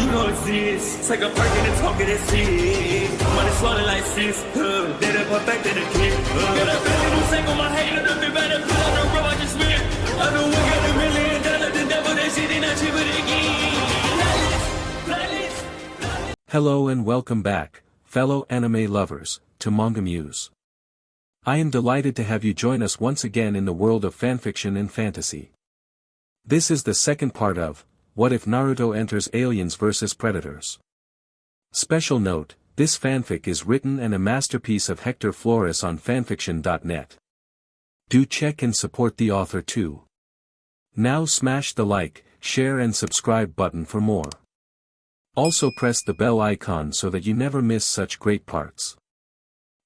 You know it's this. Take a perk and a talk of that shit. Money swallowing like sis. Did it perfect in the kid. Got a billion who sang on my head. Look up better. Put on the road I just spent. I know we got $1 million. The devil that shit ain't not cheaper again. Hello and welcome back, fellow anime lovers, to MangaMuse. I am delighted to have you join us once again in the world of fanfiction and fantasy. This is the second part of, What If Naruto Enters Aliens vs Predators? Special note, this fanfic is written and a masterpiece of Hector Flores on FANFICTIONnet. Do check and support the author too. Now smash the like, share and subscribe button for more. Also press the bell icon so that you never miss such great parts.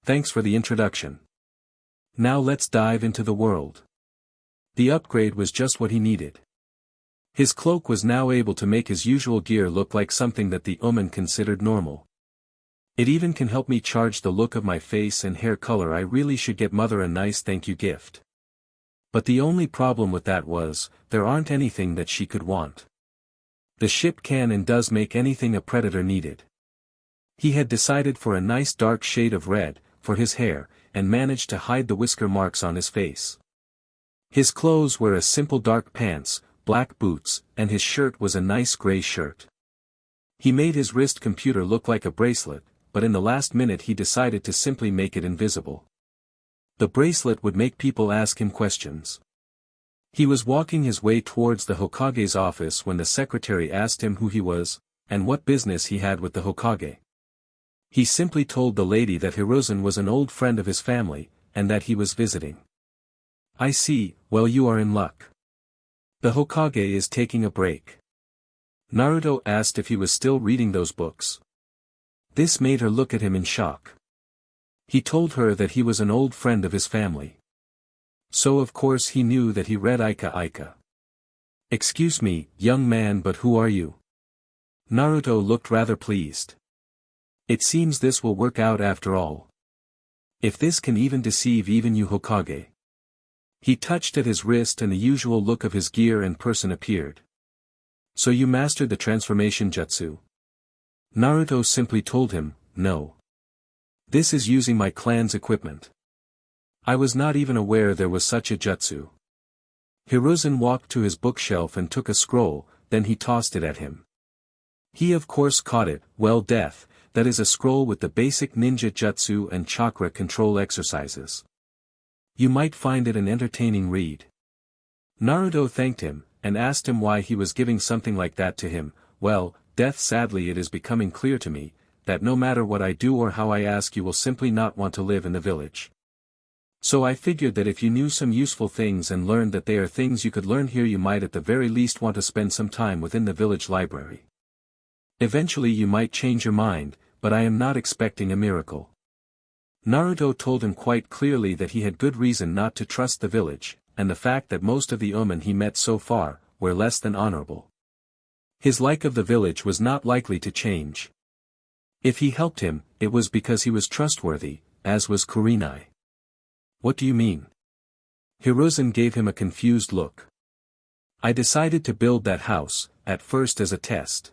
Thanks for the introduction. Now let's dive into the world. The upgrade was just what he needed. His cloak was now able to make his usual gear look like something that the woman considered normal. It even can help me charge the look of my face and hair color. I really should get mother a nice thank you gift. But the only problem with that was, there aren't anything that she could want. The ship can and does make anything a predator needed. He had decided for a nice dark shade of red, for his hair, and managed to hide the whisker marks on his face. His clothes were a simple dark pants, black boots, and his shirt was a nice gray shirt. He made his wrist computer look like a bracelet, but in the last minute he decided to simply make it invisible. The bracelet would make people ask him questions. He was walking his way towards the Hokage's office when the secretary asked him who he was, and what business he had with the Hokage. He simply told the lady that Hiruzen was an old friend of his family, and that he was visiting. I see, well you are in luck. The Hokage is taking a break. Naruto asked if he was still reading those books. This made her look at him in shock. He told her that he was an old friend of his family. So of course he knew that he read Ika. Excuse me, young man, but who are you? Naruto looked rather pleased. It seems this will work out after all. If this can even deceive even you Hokage. He touched at his wrist and the usual look of his gear and person appeared. So you mastered the transformation jutsu? Naruto simply told him, no. This is using my clan's equipment. I was not even aware there was such a jutsu. Hiruzen walked to his bookshelf and took a scroll, then he tossed it at him. He of course caught it. Well, death, that is a scroll with the basic ninja jutsu and chakra control exercises. You might find it an entertaining read. Naruto thanked him, and asked him why he was giving something like that to him. Well, death, sadly it is becoming clear to me, that no matter what I do or how I ask you will simply not want to live in the village. So I figured that if you knew some useful things and learned that they are things you could learn here, you might at the very least want to spend some time within the village library. Eventually you might change your mind, but I am not expecting a miracle. Naruto told him quite clearly that he had good reason not to trust the village, and the fact that most of the omen he met so far, were less than honorable. His like of the village was not likely to change. If he helped him, it was because he was trustworthy, as was Kurenai. What do you mean? Hiruzen gave him a confused look. I decided to build that house, at first as a test.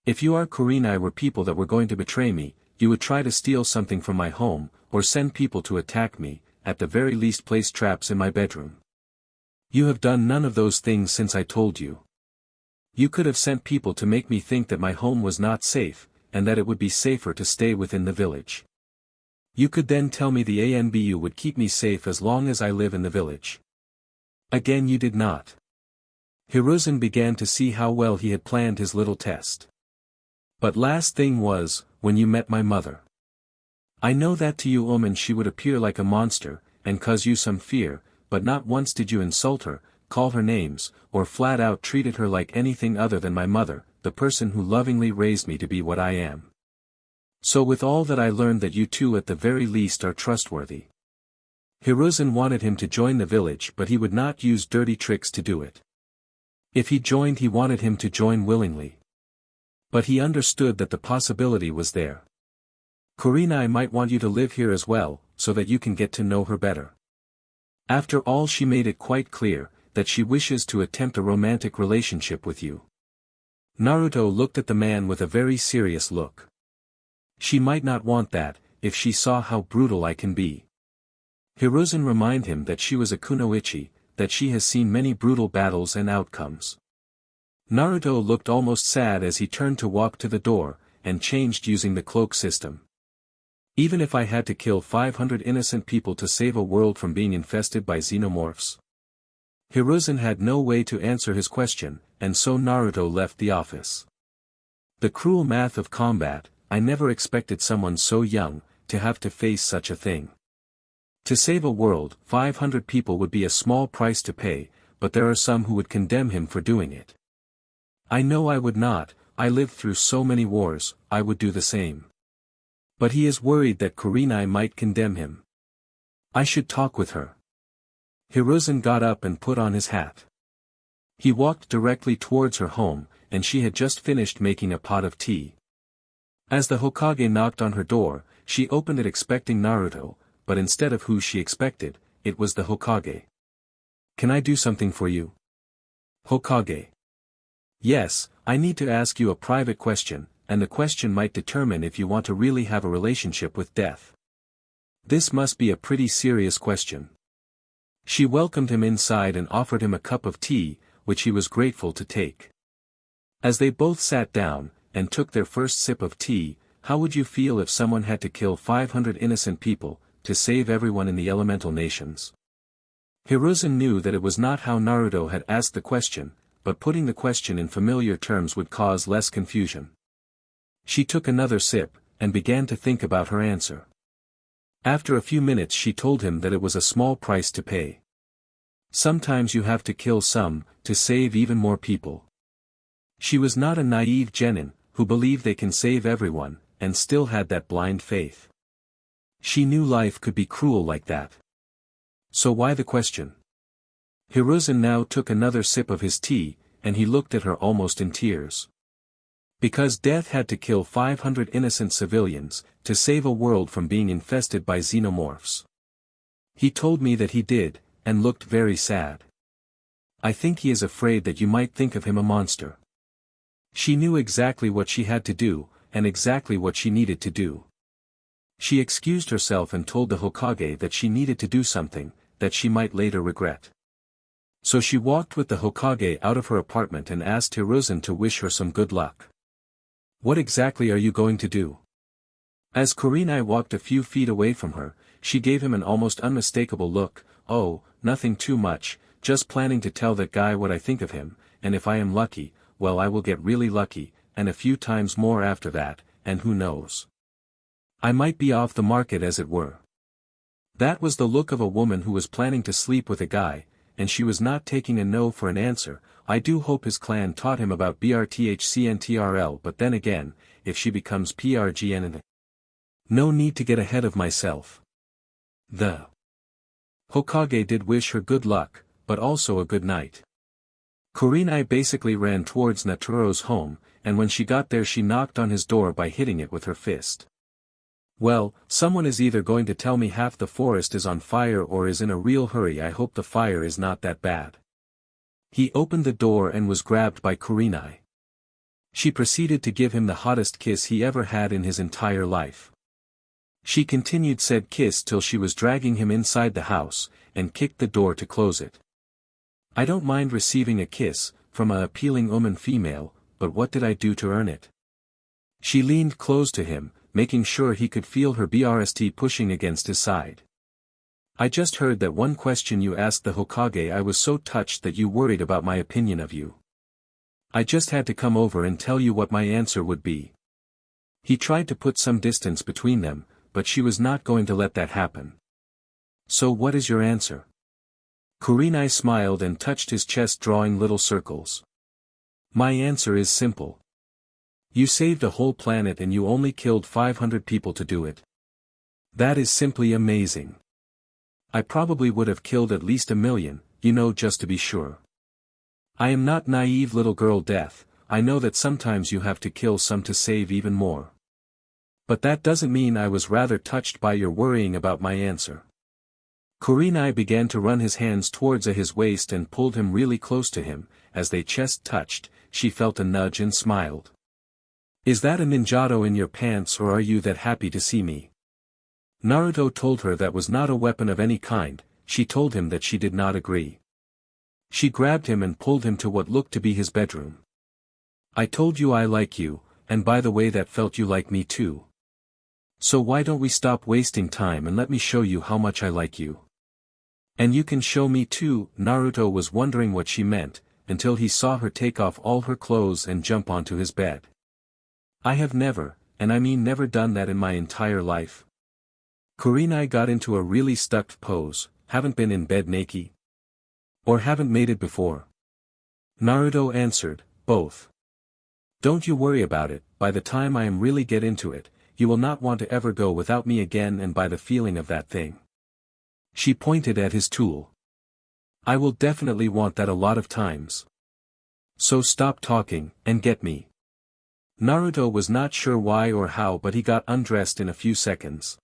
If you or Kurenai were people that were going to betray me, you would try to steal something from my home, or send people to attack me, at the very least place traps in my bedroom. You have done none of those things since I told you. You could have sent people to make me think that my home was not safe, and that it would be safer to stay within the village. You could then tell me the ANBU would keep me safe as long as I live in the village. Again you did not. Hiruzen began to see how well he had planned his little test. But last thing was, when you met my mother. I know that to you woman she would appear like a monster, and cause you some fear, but not once did you insult her, call her names, or flat out treated her like anything other than my mother, the person who lovingly raised me to be what I am. So with all that I learned that you two at the very least are trustworthy. Hiruzen wanted him to join the village but he would not use dirty tricks to do it. If he joined he wanted him to join willingly. But he understood that the possibility was there. Kurenai might want you to live here as well, so that you can get to know her better. After all she made it quite clear, that she wishes to attempt a romantic relationship with you. Naruto looked at the man with a very serious look. She might not want that, if she saw how brutal I can be. Hiruzen reminded him that she was a kunoichi, that she has seen many brutal battles and outcomes. Naruto looked almost sad as he turned to walk to the door, and changed using the cloak system. Even if I had to kill 500 innocent people to save a world from being infested by xenomorphs. Hiruzen had no way to answer his question, and so Naruto left the office. The cruel math of combat, I never expected someone so young, to have to face such a thing. To save a world, 500 people would be a small price to pay, but there are some who would condemn him for doing it. I know I would not, I lived through so many wars, I would do the same. But he is worried that Kurenai might condemn him. I should talk with her. Hiruzen got up and put on his hat. He walked directly towards her home, and she had just finished making a pot of tea. As the Hokage knocked on her door, she opened it expecting Naruto, but instead of who she expected, it was the Hokage. Can I do something for you? Hokage. Yes, I need to ask you a private question, and the question might determine if you want to really have a relationship with death. This must be a pretty serious question. She welcomed him inside and offered him a cup of tea, which he was grateful to take. As they both sat down, and took their first sip of tea, how would you feel if someone had to kill 500 innocent people, to save everyone in the elemental nations? Hiruzen knew that it was not how Naruto had asked the question, but putting the question in familiar terms would cause less confusion. She took another sip, and began to think about her answer. After a few minutes she told him that it was a small price to pay. Sometimes you have to kill some, to save even more people. She was not a naive genin, who believed they can save everyone, and still had that blind faith. She knew life could be cruel like that. So why the question? Hiruzen now took another sip of his tea, and he looked at her almost in tears. Because death had to kill 500 innocent civilians, to save a world from being infested by xenomorphs. He told me that he did, and looked very sad. I think he is afraid that you might think of him a monster. She knew exactly what she had to do, and exactly what she needed to do. She excused herself and told the Hokage that she needed to do something, that she might later regret. So she walked with the Hokage out of her apartment and asked Hiruzen to wish her some good luck. What exactly are you going to do? As Kurenai walked a few feet away from her, she gave him an almost unmistakable look. Oh, nothing too much, just planning to tell that guy what I think of him, and if I am lucky, well I will get really lucky, and a few times more after that, and who knows. I might be off the market as it were. That was the look of a woman who was planning to sleep with a guy, and she was not taking a no for an answer. I do hope his clan taught him about BRTHCNTRL, but then again, if she becomes PRGN. No need to get ahead of myself. The Hokage did wish her good luck, but also a good night. Kurenai basically ran towards Naturo's home, and when she got there she knocked on his door by hitting it with her fist. Well, someone is either going to tell me half the forest is on fire or is in a real hurry. I hope the fire is not that bad. He opened the door and was grabbed by Kurenai. She proceeded to give him the hottest kiss he ever had in his entire life. She continued said kiss till she was dragging him inside the house, and kicked the door to close it. I don't mind receiving a kiss, from a appealing woman female, but what did I do to earn it? She leaned close to him, making sure he could feel her BRST pushing against his side. I just heard that one question you asked the Hokage. I was so touched that you worried about my opinion of you. I just had to come over and tell you what my answer would be. He tried to put some distance between them, but she was not going to let that happen. So what is your answer? Kurenai smiled and touched his chest, drawing little circles. My answer is simple. You saved a whole planet and you only killed 500 people to do it. That is simply amazing. I probably would have killed at least 1 million, just to be sure. I am not naive little girl Death. I know that sometimes you have to kill some to save even more. But that doesn't mean I was rather touched by your worrying about my answer. Kurenai began to run his hands towards his waist and pulled him really close to him. As they chest touched, she felt a nudge and smiled. "Is that a ninjato in your pants or are you that happy to see me?" Naruto told her that was not a weapon of any kind. She told him that she did not agree. She grabbed him and pulled him to what looked to be his bedroom. "I told you I like you, and by the way that felt you like me too. So why don't we stop wasting time and let me show you how much I like you? And you can show me too." Naruto was wondering what she meant, until he saw her take off all her clothes and jump onto his bed. "I have never, and I mean never done that in my entire life." Kurenai got into a really stuck pose. "Haven't been in bed naked? Or haven't made it before?" Naruto answered, "Both. Don't you worry about it, by the time I am really get into it, you will not want to ever go without me again and by the feeling of that thing." She pointed at his tool. "I will definitely want that a lot of times. So stop talking, and get me." Naruto was not sure why or how but he got undressed in a few seconds.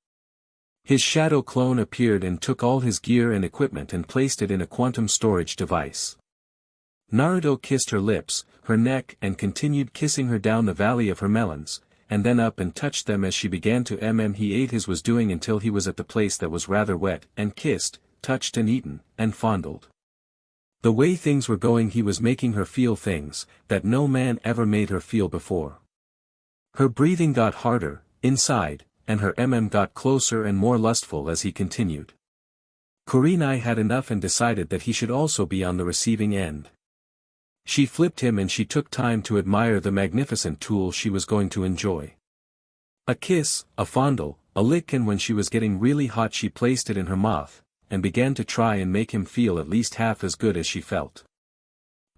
His shadow clone appeared and took all his gear and equipment and placed it in a quantum storage device. Naruto kissed her lips, her neck and continued kissing her down the valley of her melons, and then up and touched them as she began to he ate his was doing until he was at the place that was rather wet, and kissed, touched and eaten, and fondled. The way things were going he was making her feel things, that no man ever made her feel before. Her breathing got harder, inside, and her got closer and more lustful as he continued. Kurenai had enough and decided that he should also be on the receiving end. She flipped him and she took time to admire the magnificent tool she was going to enjoy. A kiss, a fondle, a lick, and when she was getting really hot she placed it in her mouth, and began to try and make him feel at least half as good as she felt.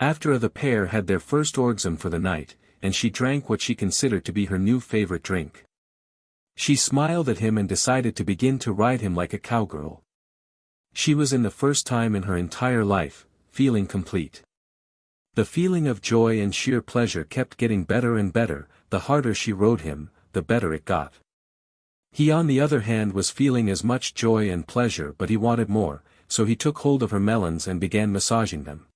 After the pair had their first orgasm for the night, and she drank what she considered to be her new favorite drink. She smiled at him and decided to begin to ride him like a cowgirl. She was in the first time in her entire life, feeling complete. The feeling of joy and sheer pleasure kept getting better and better. The harder she rode him, the better it got. He on the other hand was feeling as much joy and pleasure but he wanted more, so he took hold of her melons and began massaging them.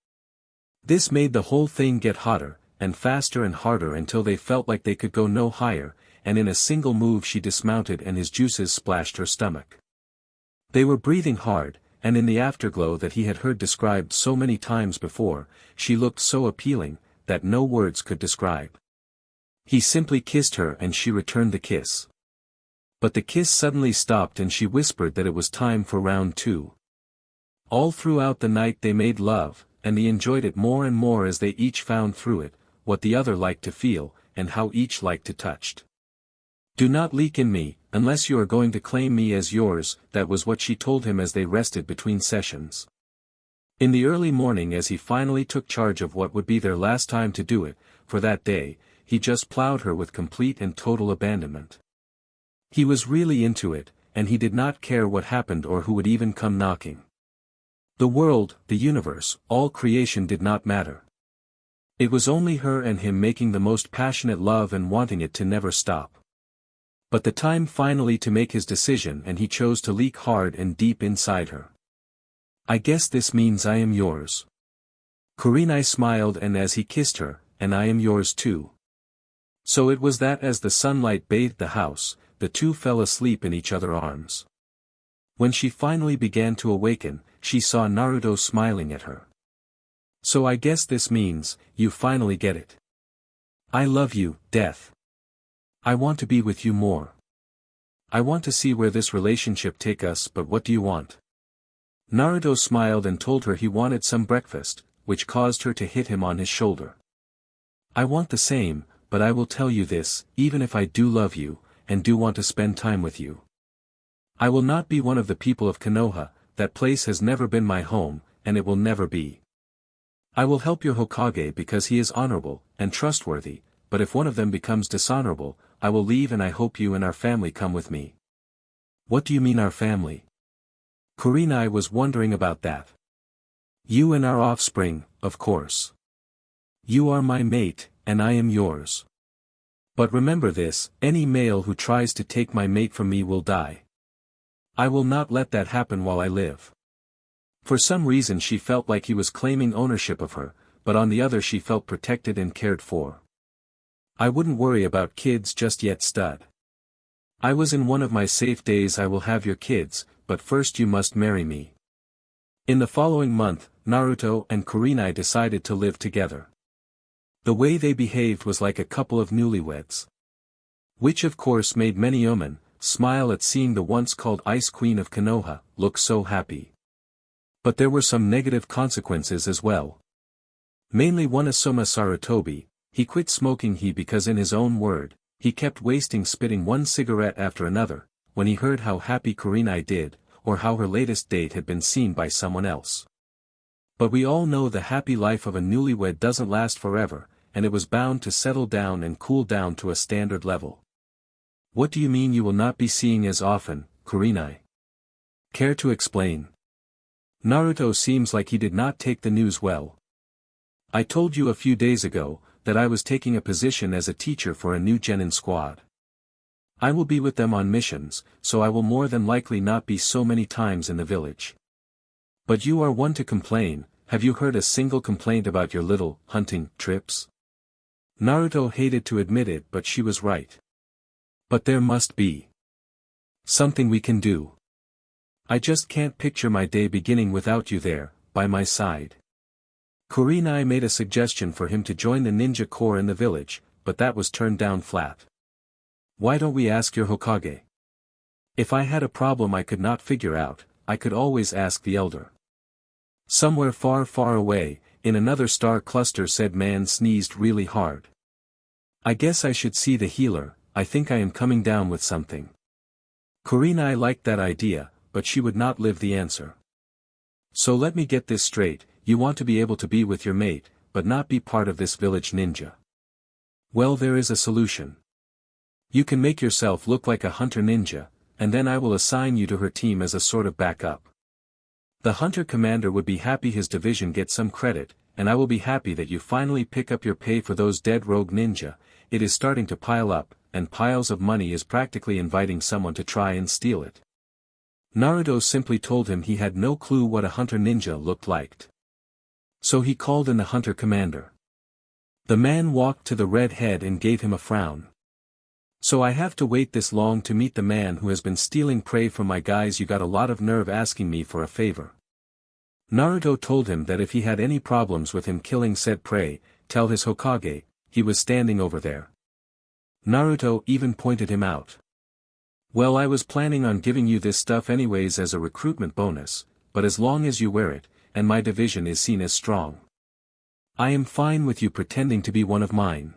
This made the whole thing get hotter, and faster and harder until they felt like they could go no higher, and in a single move she dismounted and his juices splashed her stomach. They were breathing hard, and in the afterglow that he had heard described so many times before, she looked so appealing, that no words could describe. He simply kissed her and she returned the kiss. But the kiss suddenly stopped and she whispered that it was time for round 2. All throughout the night they made love, and they enjoyed it more and more as they each found through it, what the other liked to feel, and how each liked to touched. "Do not leak in me, unless you are going to claim me as yours," that was what she told him as they rested between sessions. In the early morning as he finally took charge of what would be their last time to do it, for that day, he just plowed her with complete and total abandonment. He was really into it, and he did not care what happened or who would even come knocking. The world, the universe, all creation did not matter. It was only her and him making the most passionate love and wanting it to never stop. But the time finally to make his decision and he chose to leak hard and deep inside her. "I guess this means I am yours." Kurenai smiled and as he kissed her, "And I am yours too." So it was that as the sunlight bathed the house, the two fell asleep in each other's arms. When she finally began to awaken, she saw Naruto smiling at her. "So I guess this means, you finally get it. I love you, Death. I want to be with you more. I want to see where this relationship take us, but what do you want?" Naruto smiled and told her he wanted some breakfast, which caused her to hit him on his shoulder. "I want the same, but I will tell you this, even if I do love you, and do want to spend time with you, I will not be one of the people of Konoha. That place has never been my home, and it will never be. I will help your Hokage because he is honorable, and trustworthy, but if one of them becomes dishonorable, I will leave and I hope you and our family come with me." "What do you mean our family?" Kurenai was wondering about that. "You and our offspring, of course. You are my mate, and I am yours. But remember this, any male who tries to take my mate from me will die. I will not let that happen while I live." For some reason she felt like he was claiming ownership of her, but on the other she felt protected and cared for. I wouldn't worry about kids just yet, stud. I was in one of my safe days. I will have your kids, but first you must marry me. In the following month, Naruto and Kurenai decided to live together. The way they behaved was like a couple of newlyweds. Which of course made many women smile at seeing the once called Ice Queen of Konoha look so happy. But there were some negative consequences as well. Mainly one Asuma Sarutobi, he quit smoking because in his own word, he kept wasting spitting one cigarette after another, when he heard how happy Kurenai did, or how her latest date had been seen by someone else. But we all know the happy life of a newlywed doesn't last forever, and it was bound to settle down and cool down to a standard level. What do you mean you will not be seeing as often, Kurenai? Care to explain? Naruto seems like he did not take the news well. I told you a few days ago, that I was taking a position as a teacher for a new genin squad. I will be with them on missions, so I will more than likely not be so many times in the village. But you are one to complain. Have you heard a single complaint about your little hunting trips? Naruto hated to admit it, but she was right. But there must be something we can do. I just can't picture my day beginning without you there, by my side. Kurenai made a suggestion for him to join the ninja corps in the village, but that was turned down flat. Why don't we ask your Hokage? If I had a problem I could not figure out, I could always ask the elder. Somewhere far, far away, in another star cluster, said man sneezed really hard. I guess I should see the healer. I think I am coming down with something. Kurenai liked that idea, but she would not live the answer. So let me get this straight, you want to be able to be with your mate, but not be part of this village ninja. Well, there is a solution. You can make yourself look like a hunter ninja, and then I will assign you to her team as a sort of backup. The hunter commander would be happy his division gets some credit, and I will be happy that you finally pick up your pay for those dead rogue ninja. It is starting to pile up, and piles of money is practically inviting someone to try and steal it. Naruto simply told him he had no clue what a hunter ninja looked like. So he called in the hunter commander. The man walked to the red head and gave him a frown. So I have to wait this long to meet the man who has been stealing prey from my guys? You got a lot of nerve asking me for a favor. Naruto told him that if he had any problems with him killing said prey, tell his Hokage. He was standing over there. Naruto even pointed him out. Well, I was planning on giving you this stuff anyways as a recruitment bonus, but as long as you wear it, and my division is seen as strong, I am fine with you pretending to be one of mine.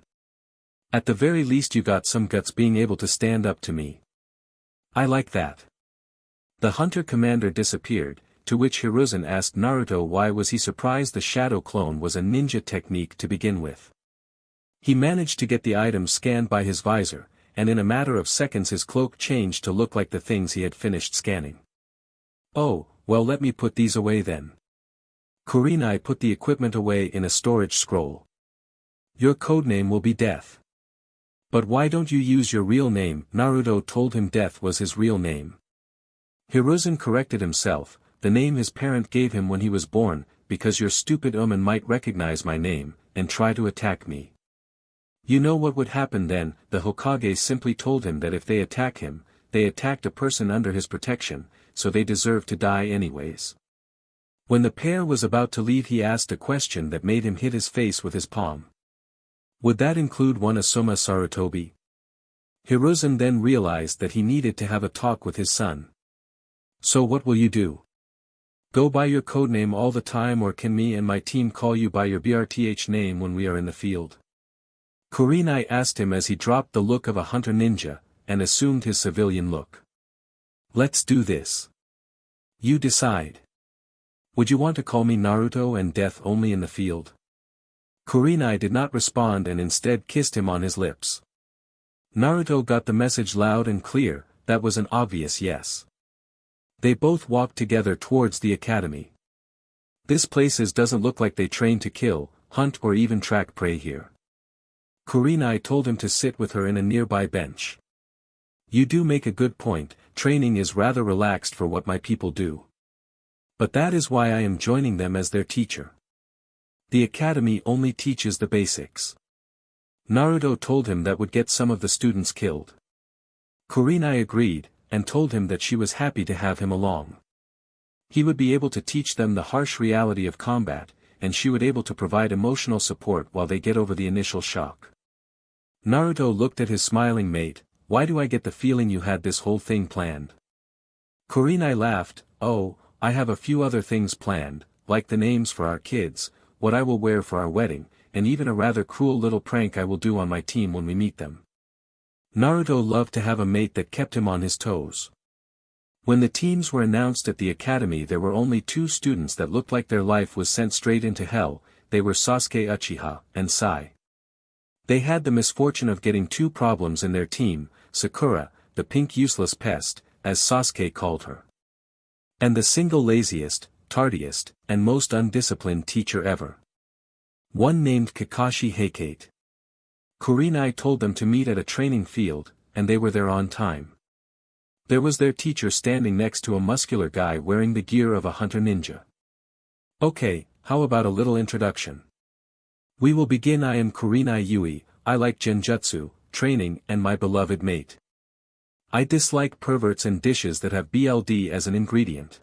At the very least you got some guts being able to stand up to me. I like that. The hunter commander disappeared, to which Hiruzen asked Naruto why was he surprised the shadow clone was a ninja technique to begin with. He managed to get the items scanned by his visor, and in a matter of seconds his cloak changed to look like the things he had finished scanning. Oh, well, let me put these away then. Kurenai put the equipment away in a storage scroll. Your codename will be Death. But why don't you use your real name? Naruto told him Death was his real name. Hiruzen corrected himself, the name his parent gave him when he was born, because your stupid woman might recognize my name, and try to attack me. You know what would happen then? The Hokage simply told him that if they attack him, they attacked a person under his protection, so they deserve to die anyways. When the pair was about to leave he asked a question that made him hit his face with his palm. Would that include one Asuma Sarutobi? Hiruzen then realized that he needed to have a talk with his son. So what will you do? Go by your codename all the time, or can me and my team call you by your BRTH name when we are in the field? Kurenai asked him as he dropped the look of a hunter ninja, and assumed his civilian look. Let's do this. You decide. Would you want to call me Naruto and Death only in the field? Kurenai did not respond and instead kissed him on his lips. Naruto got the message loud and clear, that was an obvious yes. They both walked together towards the academy. This place doesn't look like they train to kill, hunt or even track prey here. Kurenai told him to sit with her in a nearby bench. You do make a good point, training is rather relaxed for what my people do. But that is why I am joining them as their teacher. The academy only teaches the basics. Naruto told him that would get some of the students killed. Kurenai agreed, and told him that she was happy to have him along. He would be able to teach them the harsh reality of combat, and she would able to provide emotional support while they get over the initial shock. Naruto looked at his smiling mate. Why do I get the feeling you had this whole thing planned? Kurenai laughed. Oh, I have a few other things planned, like the names for our kids, what I will wear for our wedding, and even a rather cruel little prank I will do on my team when we meet them. Naruto loved to have a mate that kept him on his toes. When the teams were announced at the academy, there were only 2 students that looked like their life was sent straight into hell. They were Sasuke Uchiha and Sai. They had the misfortune of getting 2 problems in their team, Sakura, the pink useless pest, as Sasuke called her. And the single laziest, tardiest, and most undisciplined teacher ever. One named Kakashi Hector. Kurenai told them to meet at a training field, and they were there on time. There was their teacher standing next to a muscular guy wearing the gear of a hunter ninja. Okay, how about a little introduction? We will begin. I am Kurenai Yuhi. I like genjutsu, training, and my beloved mate. I dislike perverts and dishes that have BLD as an ingredient.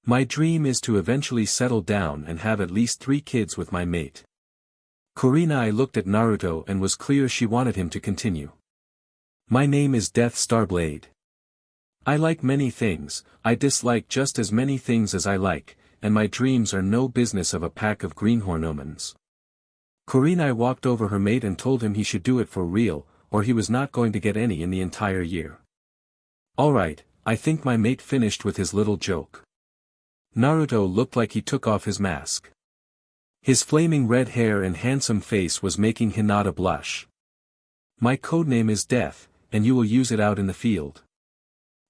My dream is to eventually settle down and have at least 3 kids with my mate. Kurenai looked at Naruto and was clear she wanted him to continue. My name is Death Star Blade. I like many things, I dislike just as many things as I like, and my dreams are no business of a pack of greenhorn omens. Kurenai walked over her mate and told him he should do it for real, or he was not going to get any in the entire year. Alright, I think my mate finished with his little joke. Naruto looked like he took off his mask. His flaming red hair and handsome face was making Hinata blush. My codename is Death, and you will use it out in the field.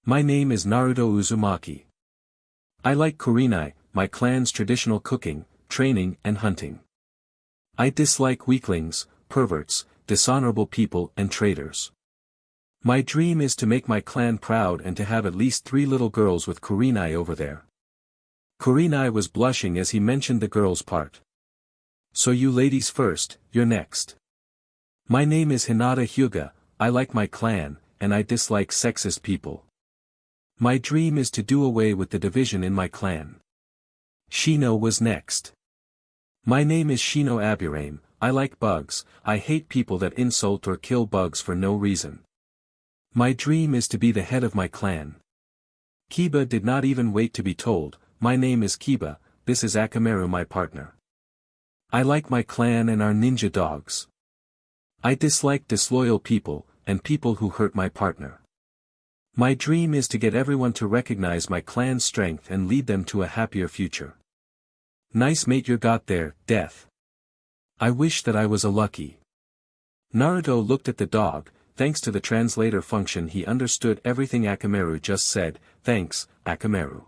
My name is Naruto Uzumaki. I like Kurenai, my clan's traditional cooking, training and hunting. I dislike weaklings, perverts, dishonorable people and traitors. My dream is to make my clan proud and to have at least 3 little girls with Kurenai over there. Kurenai was blushing as he mentioned the girls' part. So you ladies first, you're next. My name is Hinata Hyuga, I like my clan, and I dislike sexist people. My dream is to do away with the division in my clan. Shino was next. My name is Shino Aburame, I like bugs, I hate people that insult or kill bugs for no reason. My dream is to be the head of my clan. Kiba did not even wait to be told, my name is Kiba, this is Akamaru my partner. I like my clan and our ninja dogs. I dislike disloyal people, and people who hurt my partner. My dream is to get everyone to recognize my clan's strength and lead them to a happier future. Nice mate you got there, Death. I wish that I was a lucky. Naruto looked at the dog. Thanks to the translator function he understood everything Akamaru just said. Thanks, Akamaru.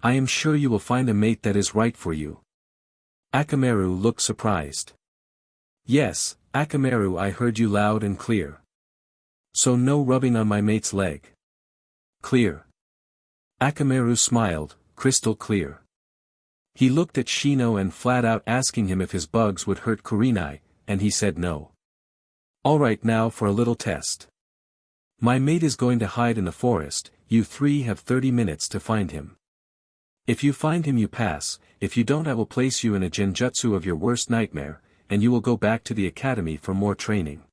I am sure you will find a mate that is right for you. Akamaru looked surprised. Yes, Akamaru, I heard you loud and clear. So no rubbing on my mate's leg. Clear. Akamaru smiled, crystal clear. He looked at Shino and flat out asking him if his bugs would hurt Kurenai, and he said no. Alright, now for a little test. My mate is going to hide in the forest, you 3 have 30 minutes to find him. If you find him you pass, if you don't I will place you in a genjutsu of your worst nightmare, and you will go back to the academy for more training.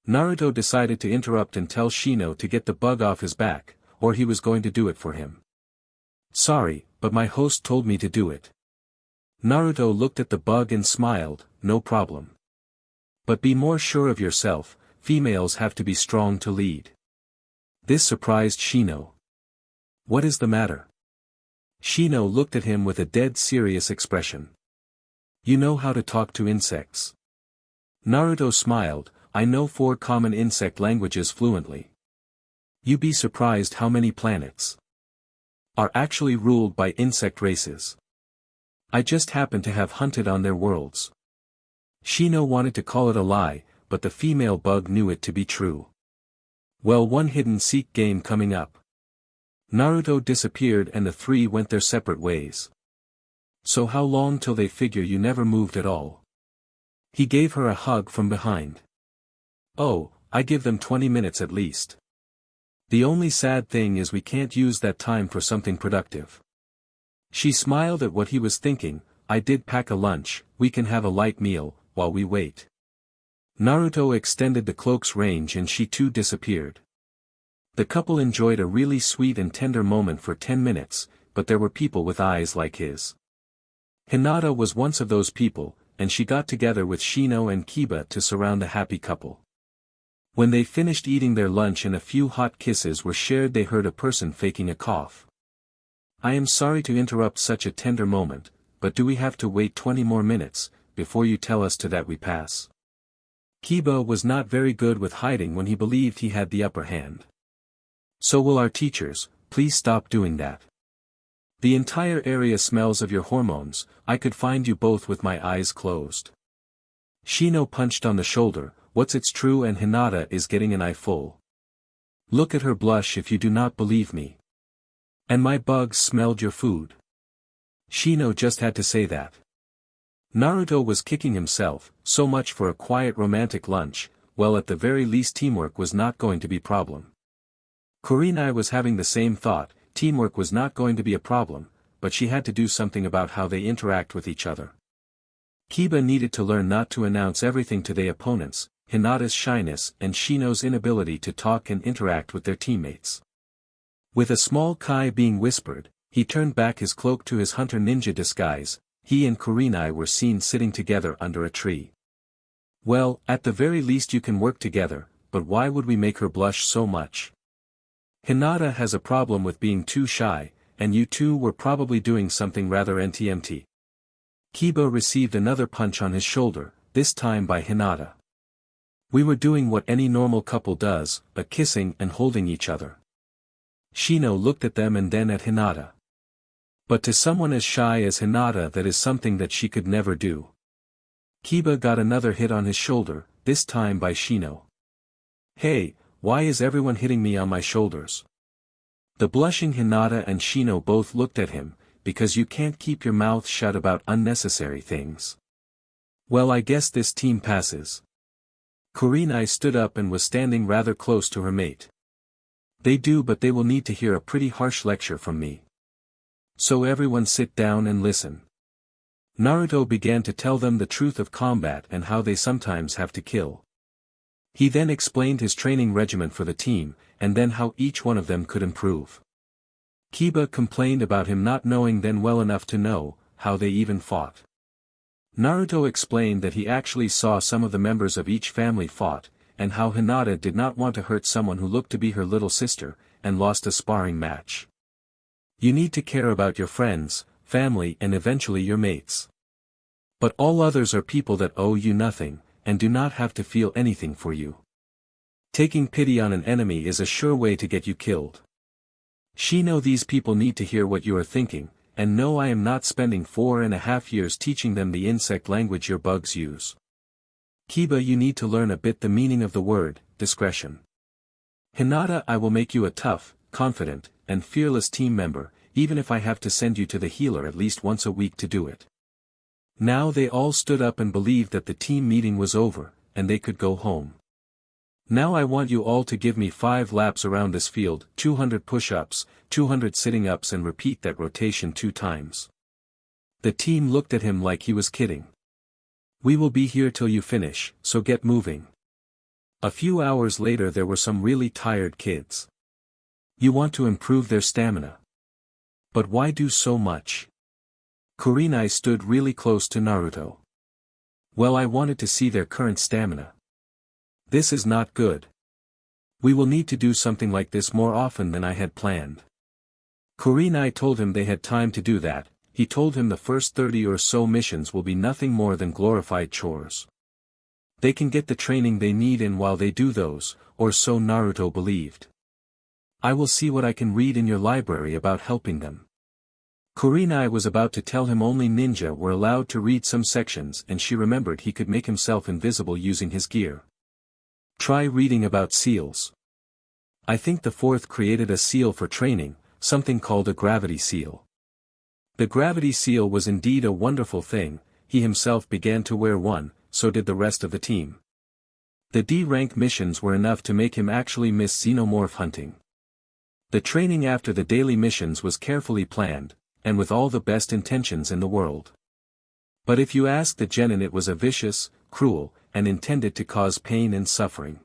Naruto decided to interrupt and tell Shino to get the bug off his back, or he was going to do it for him. Sorry, but my host told me to do it. Naruto looked at the bug and smiled, no problem. But be more sure of yourself, females have to be strong to lead. This surprised Shino. What is the matter? Shino looked at him with a dead serious expression. You know how to talk to insects. Naruto smiled, I know 4 common insect languages fluently. You be surprised how many planets are actually ruled by insect races. I just happen to have hunted on their worlds. Shino wanted to call it a lie, but the female bug knew it to be true. Well, one hidden seek game coming up. Naruto disappeared and the 3 went their separate ways. So how long till they figure you never moved at all? He gave her a hug from behind. Oh, I give them 20 minutes at least. The only sad thing is we can't use that time for something productive. She smiled at what he was thinking. I did pack a lunch, we can have a light meal, while we wait. Naruto extended the cloak's range and she too disappeared. The couple enjoyed a really sweet and tender moment for 10 minutes, but there were people with eyes like his. Hinata was once of those people, and she got together with Shino and Kiba to surround a happy couple. When they finished eating their lunch and a few hot kisses were shared, they heard a person faking a cough. I am sorry to interrupt such a tender moment, but do we have to wait 20 more minutes, before you tell us to that we pass? Kiba was not very good with hiding when he believed he had the upper hand. So will our teachers, please stop doing that. The entire area smells of your hormones, I could find you both with my eyes closed. Shino punched on the shoulder, what's it's true, and Hinata is getting an eye full. Look at her blush if you do not believe me. And my bugs smelled your food. Shino just had to say that. Naruto was kicking himself, so much for a quiet romantic lunch, well at the very least teamwork was not going to be a problem. Kurenai was having the same thought, teamwork was not going to be a problem, but she had to do something about how they interact with each other. Kiba needed to learn not to announce everything to their opponents, Hinata's shyness and Shino's inability to talk and interact with their teammates. With a small kai being whispered, he turned back his cloak to his hunter ninja disguise. He and Kurenai were seen sitting together under a tree. Well, at the very least you can work together, but why would we make her blush so much? Hinata has a problem with being too shy, and you two were probably doing something rather NTMT. Kiba received another punch on his shoulder, this time by Hinata. We were doing what any normal couple does, but kissing and holding each other. Shino looked at them and then at Hinata. But to someone as shy as Hinata that is something that she could never do. Kiba got another hit on his shoulder, this time by Shino. Hey, why is everyone hitting me on my shoulders? The blushing Hinata and Shino both looked at him, because you can't keep your mouth shut about unnecessary things. Well, I guess this team passes. Kurenai stood up and was standing rather close to her mate. They do, but they will need to hear a pretty harsh lecture from me. So everyone sit down and listen. Naruto began to tell them the truth of combat and how they sometimes have to kill. He then explained his training regimen for the team, and then how each one of them could improve. Kiba complained about him not knowing them well enough to know how they even fought. Naruto explained that he actually saw some of the members of each family fought, and how Hinata did not want to hurt someone who looked to be her little sister, and lost a sparring match. You need to care about your friends, family, and eventually your mates. But all others are people that owe you nothing, and do not have to feel anything for you. Taking pity on an enemy is a sure way to get you killed. Shino, these people need to hear what you are thinking, and no, I am not spending 4.5 years teaching them the insect language your bugs use. Kiba, you need to learn a bit the meaning of the word, discretion. Hinata, I will make you a tough, confident, and fearless team member, even if I have to send you to the healer at least once a week to do it. Now they all stood up and believed that the team meeting was over, and they could go home. Now I want you all to give me 5 laps around this field, 200 push-ups, 200 sitting-ups, and repeat that rotation 2 times. The team looked at him like he was kidding. We will be here till you finish, so get moving. A few hours later there were some really tired kids. You want to improve their stamina. But why do so much? Kurenai stood really close to Naruto. Well, I wanted to see their current stamina. This is not good. We will need to do something like this more often than I had planned. Kurenai told him they had time to do that. He told him the first 30 or so missions will be nothing more than glorified chores. They can get the training they need in while they do those, or so Naruto believed. I will see what I can read in your library about helping them. Kurenai was about to tell him only ninja were allowed to read some sections, and she remembered he could make himself invisible using his gear. Try reading about seals. I think the 4th created a seal for training, something called a gravity seal. The gravity seal was indeed a wonderful thing. He himself began to wear one, so did the rest of the team. The D-rank missions were enough to make him actually miss xenomorph hunting. The training after the daily missions was carefully planned, and with all the best intentions in the world. But if you ask the genin, it was a vicious, cruel, and intended to cause pain and suffering.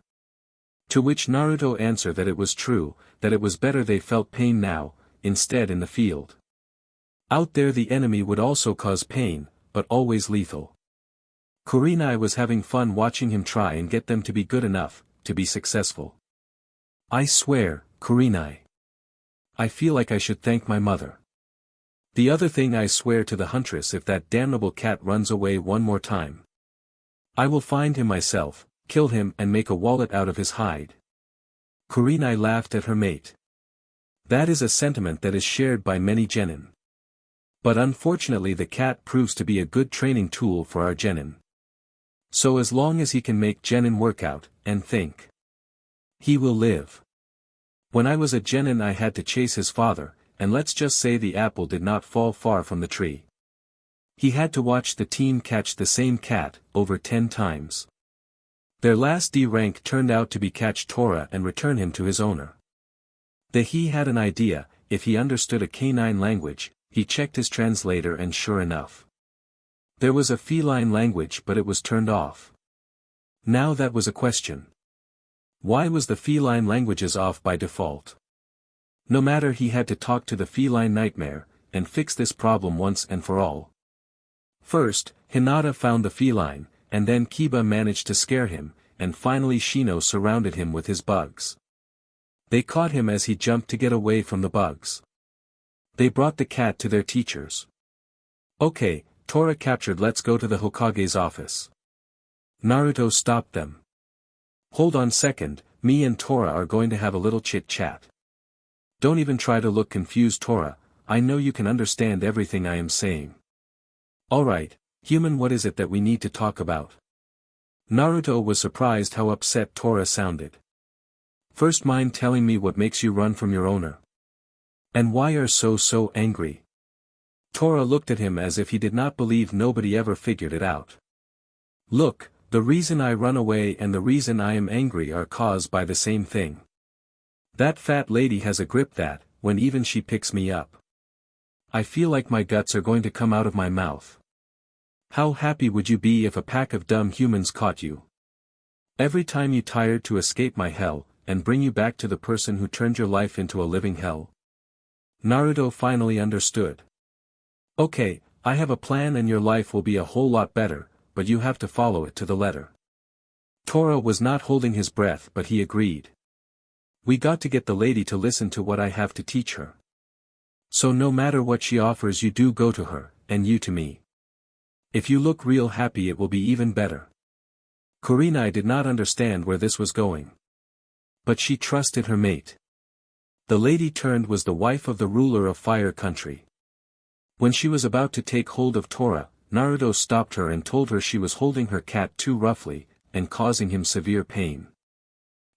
To which Naruto answered that it was true, that it was better they felt pain now, instead in the field. Out there the enemy would also cause pain, but always lethal. Kurenai was having fun watching him try and get them to be good enough, to be successful. I swear, Kurenai. I feel like I should thank my mother. The other thing, I swear to the huntress, if that damnable cat runs away one more time, I will find him myself, kill him and make a wallet out of his hide. Kurenai laughed at her mate. That is a sentiment that is shared by many genin. But unfortunately the cat proves to be a good training tool for our genin. So as long as he can make genin work out, and think, he will live. When I was a genin I had to chase his father, and let's just say the apple did not fall far from the tree. He had to watch the team catch the same cat, over 10 times. Their last D rank turned out to be catch Tora and return him to his owner. He had an idea, if he understood a canine language, he checked his translator and sure enough. There was a feline language but it was turned off. Now that was a question. Why was the feline languages off by default? No matter, he had to talk to the feline nightmare, and fix this problem once and for all. First, Hinata found the feline, and then Kiba managed to scare him, and finally Shino surrounded him with his bugs. They caught him as he jumped to get away from the bugs. They brought the cat to their teachers. Okay, Tora captured, let's go to the Hokage's office. Naruto stopped them. Hold on second, me and Tora are going to have a little chit-chat. Don't even try to look confused, Tora, I know you can understand everything I am saying. Alright, human, what is it that we need to talk about? Naruto was surprised how upset Tora sounded. First, mind telling me what makes you run from your owner? And why are so angry? Tora looked at him as if he did not believe nobody ever figured it out. Look, the reason I run away and the reason I am angry are caused by the same thing. That fat lady has a grip that, when even she picks me up, I feel like my guts are going to come out of my mouth. How happy would you be if a pack of dumb humans caught you? Every time you tired to escape my hell, and bring you back to the person who turned your life into a living hell? Naruto finally understood. Okay, I have a plan and your life will be a whole lot better, but you have to follow it to the letter. Tora was not holding his breath but he agreed. We got to get the lady to listen to what I have to teach her. So no matter what she offers you do go to her, and you to me. If you look real happy it will be even better. Kurenai did not understand where this was going. But she trusted her mate. The lady turned was the wife of the ruler of Fire Country. When she was about to take hold of Tora, Naruto stopped her and told her she was holding her cat too roughly, and causing him severe pain.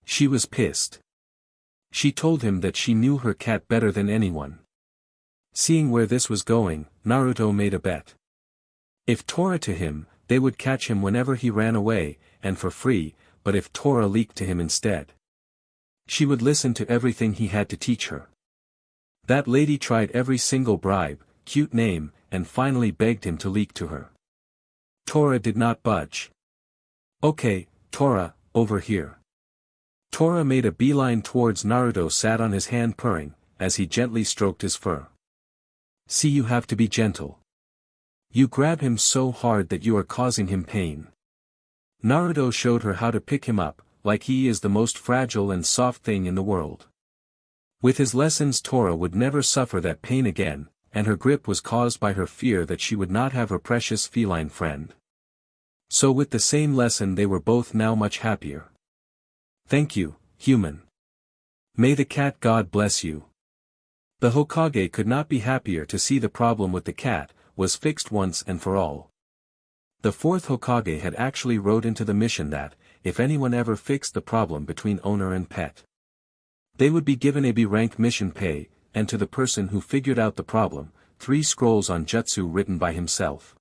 She was pissed. She told him that she knew her cat better than anyone. Seeing where this was going, Naruto made a bet. If Tora to him, they would catch him whenever he ran away, and for free, but if Tora leaked to him instead, she would listen to everything he had to teach her. That lady tried every single bribe, cute name, and finally begged him to leak to her. Tora did not budge. Okay, Tora, over here. Tora made a beeline towards Naruto, sat on his hand purring, as he gently stroked his fur. See, you have to be gentle. You grab him so hard that you are causing him pain. Naruto showed her how to pick him up, like he is the most fragile and soft thing in the world. With his lessons Tora would never suffer that pain again, and her grip was caused by her fear that she would not have her precious feline friend. So with the same lesson they were both now much happier. Thank you, human. May the cat god bless you. The Hokage could not be happier to see the problem with the cat was fixed once and for all. The fourth Hokage had actually wrote into the mission that, if anyone ever fixed the problem between owner and pet, they would be given a B rank mission pay, and to the person who figured out the problem, 3 scrolls on jutsu written by himself.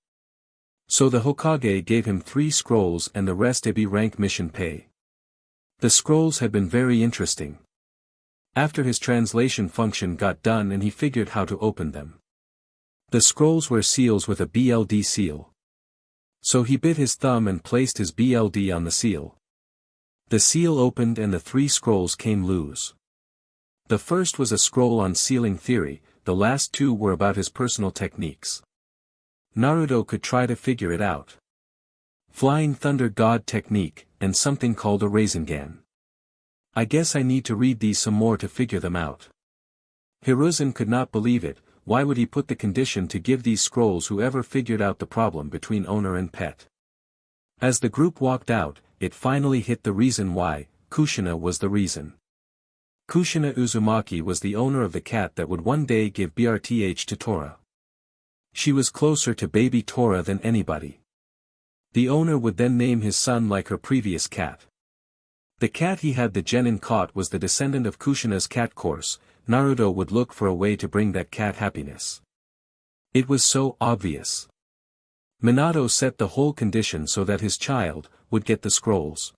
So the Hokage gave him 3 scrolls and the rest a B rank mission pay. The scrolls had been very interesting. After his translation function got done and he figured how to open them. The scrolls were seals with a BLD seal. So he bit his thumb and placed his BLD on the seal. The seal opened and the 3 scrolls came loose. The first was a scroll on sealing theory, the last 2 were about his personal techniques. Naruto could try to figure it out. Flying Thunder God technique, and something called a rasengan. I guess I need to read these some more to figure them out. Hiruzen could not believe it. Why would he put the condition to give these scrolls whoever figured out the problem between owner and pet? As the group walked out, it finally hit the reason why. Kushina was the reason. Kushina Uzumaki was the owner of the cat that would one day give BRTH to Tora. She was closer to baby Tora than anybody. The owner would then name his son like her previous cat. The cat he had the genin caught was the descendant of Kushina's cat course. Naruto would look for a way to bring that cat happiness. It was so obvious. Minato set the whole condition so that his child would get the scrolls.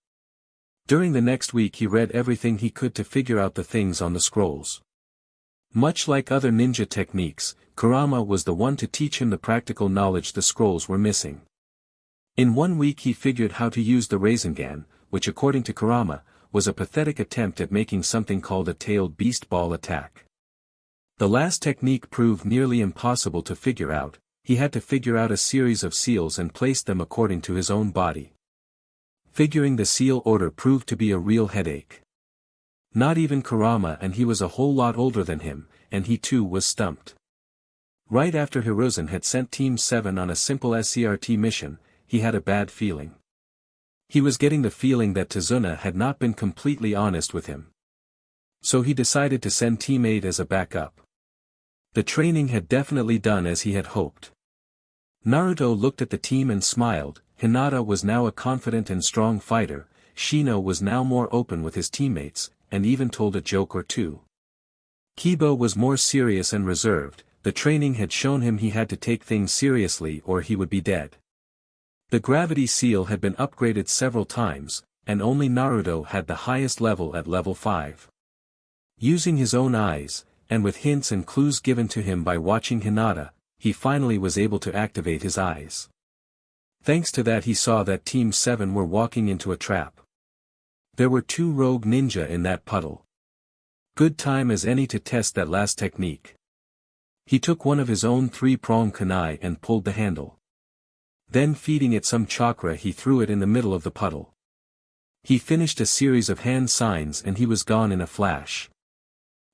During the next week he read everything he could to figure out the things on the scrolls. Much like other ninja techniques, Kurama was the one to teach him the practical knowledge the scrolls were missing. In 1 week he figured how to use the rasengan, which according to Kurama, was a pathetic attempt at making something called a tailed beast ball attack. The last technique proved nearly impossible to figure out. He had to figure out a series of seals and place them according to his own body. Figuring the seal order proved to be a real headache. Not even Kurama, and he was a whole lot older than him, and he too was stumped. Right after Hiruzen had sent Team 7 on a simple SCRT mission, he had a bad feeling. He was getting the feeling that Tazuna had not been completely honest with him. So he decided to send Team 8 as a backup. The training had definitely done as he had hoped. Naruto looked at the team and smiled. Hinata was now a confident and strong fighter, Shino was now more open with his teammates, and even told a joke or two. Kiba was more serious and reserved. The training had shown him he had to take things seriously or he would be dead. The gravity seal had been upgraded several times, and only Naruto had the highest level at level 5. Using his own eyes, and with hints and clues given to him by watching Hinata, he finally was able to activate his eyes. Thanks to that he saw that Team 7 were walking into a trap. There were 2 rogue ninja in that puddle. Good time as any to test that last technique. He took one of his own 3-prong kunai and pulled the handle. Then feeding it some chakra he threw it in the middle of the puddle. He finished a series of hand signs and he was gone in a flash.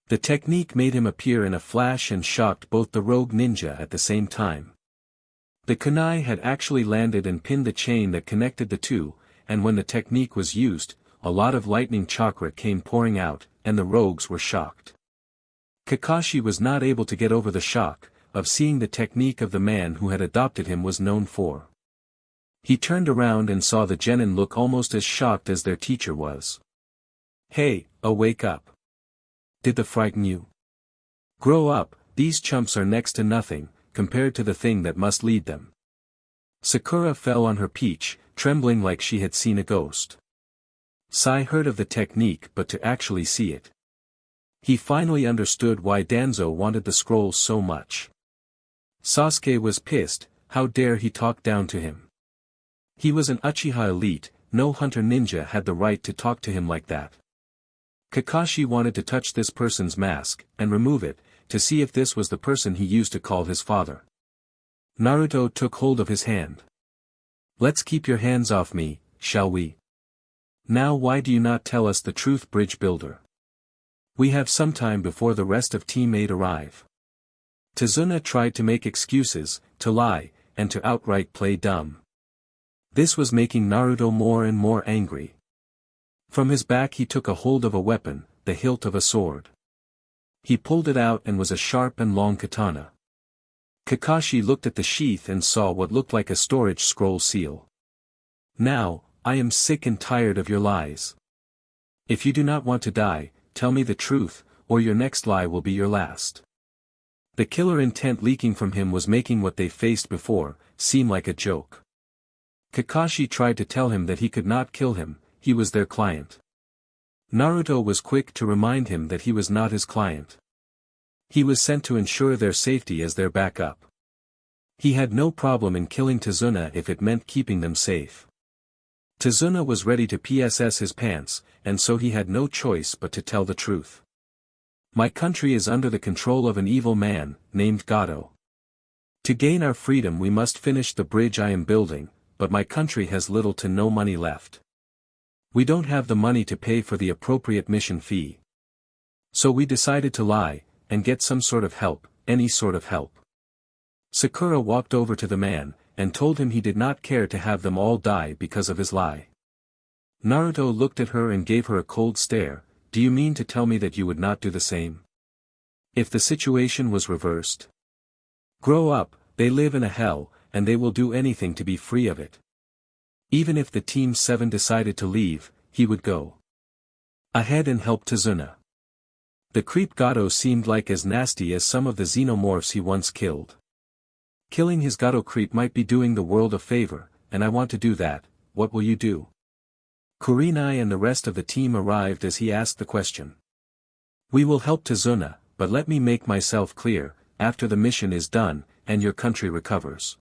The technique made him appear in a flash and shocked both the rogue ninja at the same time. The kunai had actually landed and pinned the chain that connected the two, and when the technique was used, a lot of lightning chakra came pouring out, and the rogues were shocked. Kakashi was not able to get over the shock of seeing the technique of the man who had adopted him was known for. He turned around and saw the genin look almost as shocked as their teacher was. "Hey, wake up. Did the frighten you? Grow up, these chumps are next to nothing, compared to the thing that must lead them." Sakura fell on her peach, trembling like she had seen a ghost. Sai heard of the technique but to actually see it. He finally understood why Danzo wanted the scrolls so much. Sasuke was pissed. How dare he talk down to him? He was an Uchiha elite, no hunter ninja had the right to talk to him like that. Kakashi wanted to touch this person's mask, and remove it, to see if this was the person he used to call his father. Naruto took hold of his hand. "Let's keep your hands off me, shall we? Now why do you not tell us the truth, bridge builder? We have some time before the rest of Team 8 arrive." Tazuna tried to make excuses, to lie, and to outright play dumb. This was making Naruto more and more angry. From his back he took a hold of a weapon, the hilt of a sword. He pulled it out and was a sharp and long katana. Kakashi looked at the sheath and saw what looked like a storage scroll seal. "Now, I am sick and tired of your lies. If you do not want to die, tell me the truth, or your next lie will be your last." The killer intent leaking from him was making what they faced before seem like a joke. Kakashi tried to tell him that he could not kill him, he was their client. Naruto was quick to remind him that he was not his client. He was sent to ensure their safety as their backup. He had no problem in killing Tazuna if it meant keeping them safe. Tazuna was ready to PSS his pants, and so he had no choice but to tell the truth. My country is under the control of an evil man, named Gojo. To gain our freedom we must finish the bridge I am building, but my country has little to no money left. We don't have the money to pay for the appropriate mission fee. So we decided to lie, and get some sort of help, any sort of help. Sakura walked over to the man, and told him he did not care to have them all die because of his lie. Naruto looked at her and gave her a cold stare. Do you mean to tell me that you would not do the same? If the situation was reversed? Grow up, they live in a hell, and they will do anything to be free of it. Even if the Team 7 decided to leave, he would go ahead and help Tazuna. The creep Gojo seemed like as nasty as some of the xenomorphs he once killed. Killing his Gojo creep might be doing the world a favor, and I want to do that. What will you do? Kurenai and the rest of the team arrived as he asked the question. We will help Tazuna, but let me make myself clear, after the mission is done, and your country recovers.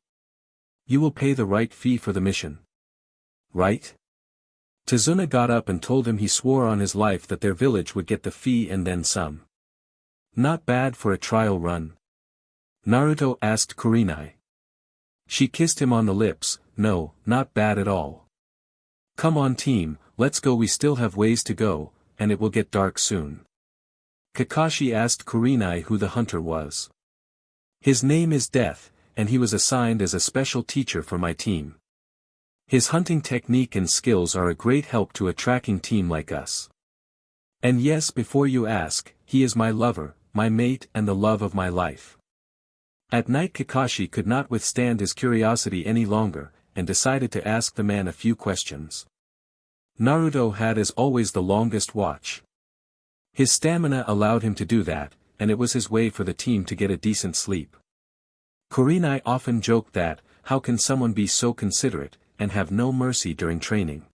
You will pay the right fee for the mission. Right? Tazuna got up and told him he swore on his life that their village would get the fee and then some. Not bad for a trial run. Naruto asked Kurenai. She kissed him on the lips. No, not bad at all. Come on team, let's go, we still have ways to go, and it will get dark soon. Kakashi asked Kurenai who the hunter was. His name is Death, and he was assigned as a special teacher for my team. His hunting technique and skills are a great help to a tracking team like us. And yes, before you ask, he is my lover, my mate and the love of my life. At night Kakashi could not withstand his curiosity any longer, and decided to ask the man a few questions. Naruto had as always the longest watch. His stamina allowed him to do that, and it was his way for the team to get a decent sleep. Kurenai often joked that, how can someone be so considerate, and have no mercy during training?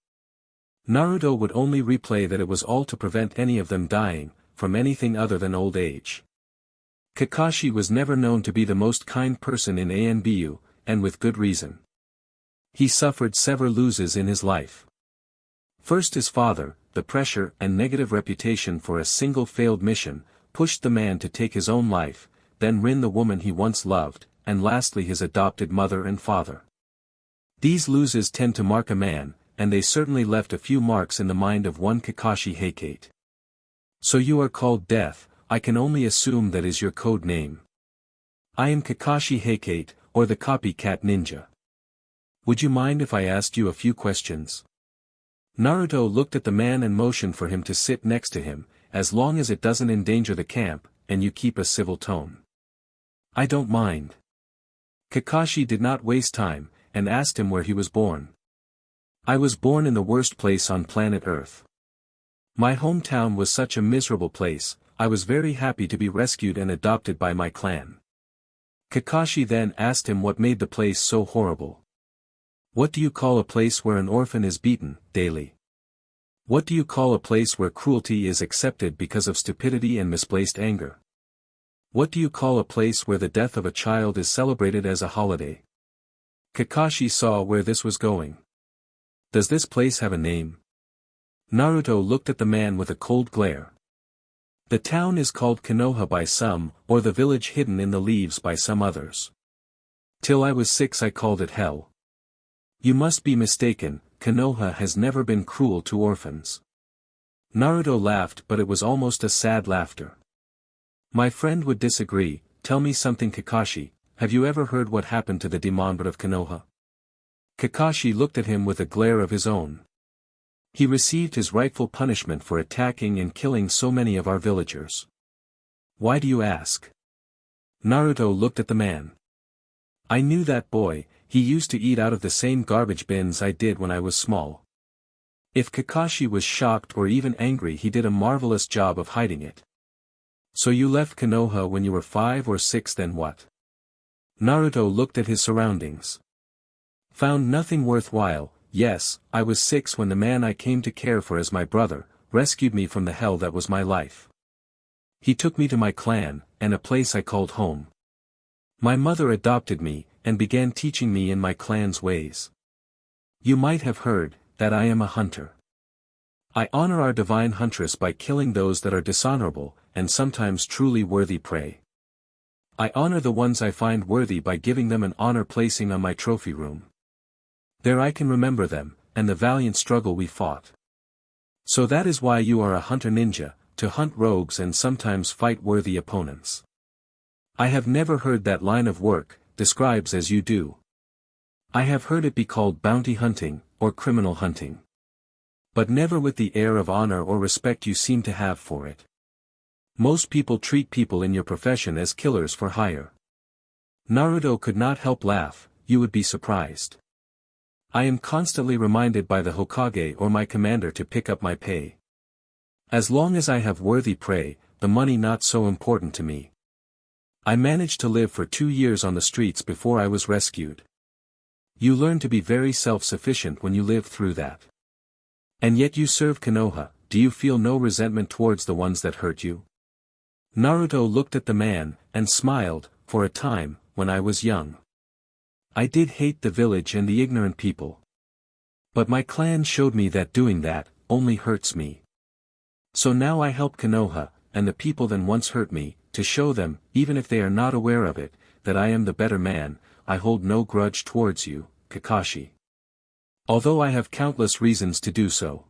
Naruto would only replay that it was all to prevent any of them dying, from anything other than old age. Kakashi was never known to be the most kind person in ANBU, and with good reason. He suffered several losses in his life. First his father, the pressure and negative reputation for a single failed mission, pushed the man to take his own life, then Rin the woman he once loved, and lastly his adopted mother and father. These losses tend to mark a man, and they certainly left a few marks in the mind of one Kakashi Heikate. So you are called Death, I can only assume that is your code name. I am Kakashi Heikate, or the copycat ninja. Would you mind if I asked you a few questions? Naruto looked at the man and motioned for him to sit next to him, as long as it doesn't endanger the camp, and you keep a civil tone. I don't mind. Kakashi did not waste time, and asked him where he was born. I was born in the worst place on planet Earth. My hometown was such a miserable place, I was very happy to be rescued and adopted by my clan. Kakashi then asked him what made the place so horrible. What do you call a place where an orphan is beaten, daily? What do you call a place where cruelty is accepted because of stupidity and misplaced anger? What do you call a place where the death of a child is celebrated as a holiday? Kakashi saw where this was going. Does this place have a name? Naruto looked at the man with a cold glare. The town is called Konoha by some, or the village hidden in the leaves by some others. Till I was 6 I called it hell. You must be mistaken, Konoha has never been cruel to orphans. Naruto laughed, but it was almost a sad laughter. My friend would disagree. Tell me something, Kakashi, have you ever heard what happened to the demon of Konoha? Kakashi looked at him with a glare of his own. He received his rightful punishment for attacking and killing so many of our villagers. Why do you ask? Naruto looked at the man. I knew that boy, he used to eat out of the same garbage bins I did when I was small. If Kakashi was shocked or even angry, he did a marvelous job of hiding it. So you left Konoha when you were 5 or 6, then what? Naruto looked at his surroundings. Found nothing worthwhile. Yes, I was 6 when the man I came to care for as my brother, rescued me from the hell that was my life. He took me to my clan, and a place I called home. My mother adopted me, and began teaching me in my clan's ways. You might have heard, that I am a hunter. I honor our divine huntress by killing those that are dishonorable, and sometimes truly worthy prey. I honor the ones I find worthy by giving them an honor placing on my trophy room. There I can remember them, and the valiant struggle we fought. So that is why you are a hunter ninja, to hunt rogues and sometimes fight worthy opponents. I have never heard that line of work, describes as you do. I have heard it be called bounty hunting, or criminal hunting. But never with the air of honor or respect you seem to have for it. Most people treat people in your profession as killers for hire. Naruto could not help laugh. You would be surprised. I am constantly reminded by the Hokage or my commander to pick up my pay. As long as I have worthy prey, the money not so important to me. I managed to live for 2 years on the streets before I was rescued. You learn to be very self-sufficient when you live through that. And yet you serve Konoha. Do you feel no resentment towards the ones that hurt you? Naruto looked at the man, and smiled. For a time, when I was young, I did hate the village and the ignorant people. But my clan showed me that doing that, only hurts me. So now I help Konoha, and the people that once hurt me, to show them, even if they are not aware of it, that I am the better man. I hold no grudge towards you, Kakashi. Although I have countless reasons to do so.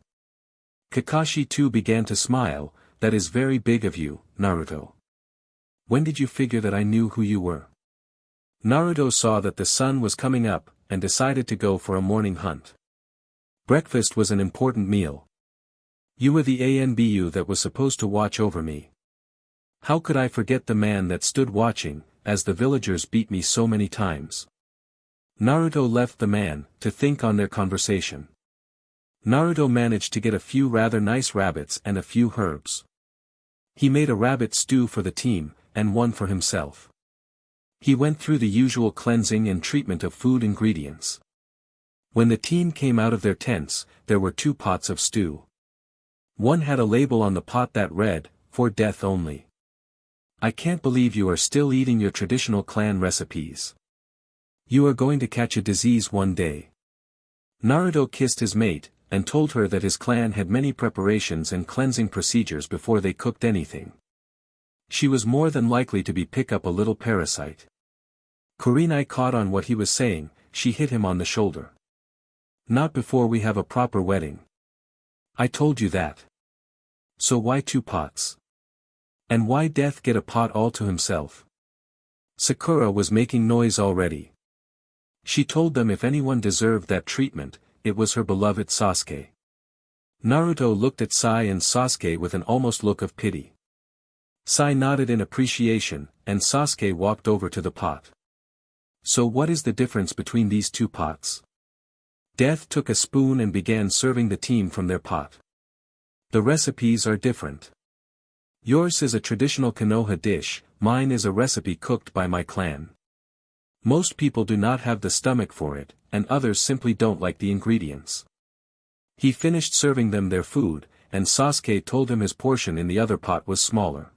Kakashi too began to smile. That is very big of you, Naruto. When did you figure that I knew who you were? Naruto saw that the sun was coming up, and decided to go for a morning hunt. Breakfast was an important meal. You were the ANBU that was supposed to watch over me. How could I forget the man that stood watching, as the villagers beat me so many times? Naruto left the man, to think on their conversation. Naruto managed to get a few rather nice rabbits and a few herbs. He made a rabbit stew for the team, and one for himself. He went through the usual cleansing and treatment of food ingredients. When the team came out of their tents, there were 2 pots of stew. One had a label on the pot that read, "For death only." I can't believe you are still eating your traditional clan recipes. You are going to catch a disease one day. Naruto kissed his mate, and told her that his clan had many preparations and cleansing procedures before they cooked anything. She was more than likely to be pick up a little parasite. Kurenai caught on what he was saying. She hit him on the shoulder. Not before we have a proper wedding. I told you that. So why 2 pots? And why Death get a pot all to himself? Sakura was making noise already. She told them if anyone deserved that treatment, it was her beloved Sasuke. Naruto looked at Sai and Sasuke with an almost look of pity. Sai nodded in appreciation, and Sasuke walked over to the pot. So what is the difference between these 2 pots? Death took a spoon and began serving the team from their pot. The recipes are different. Yours is a traditional Konoha dish, mine is a recipe cooked by my clan. Most people do not have the stomach for it, and others simply don't like the ingredients. He finished serving them their food, and Sasuke told him his portion in the other pot was smaller.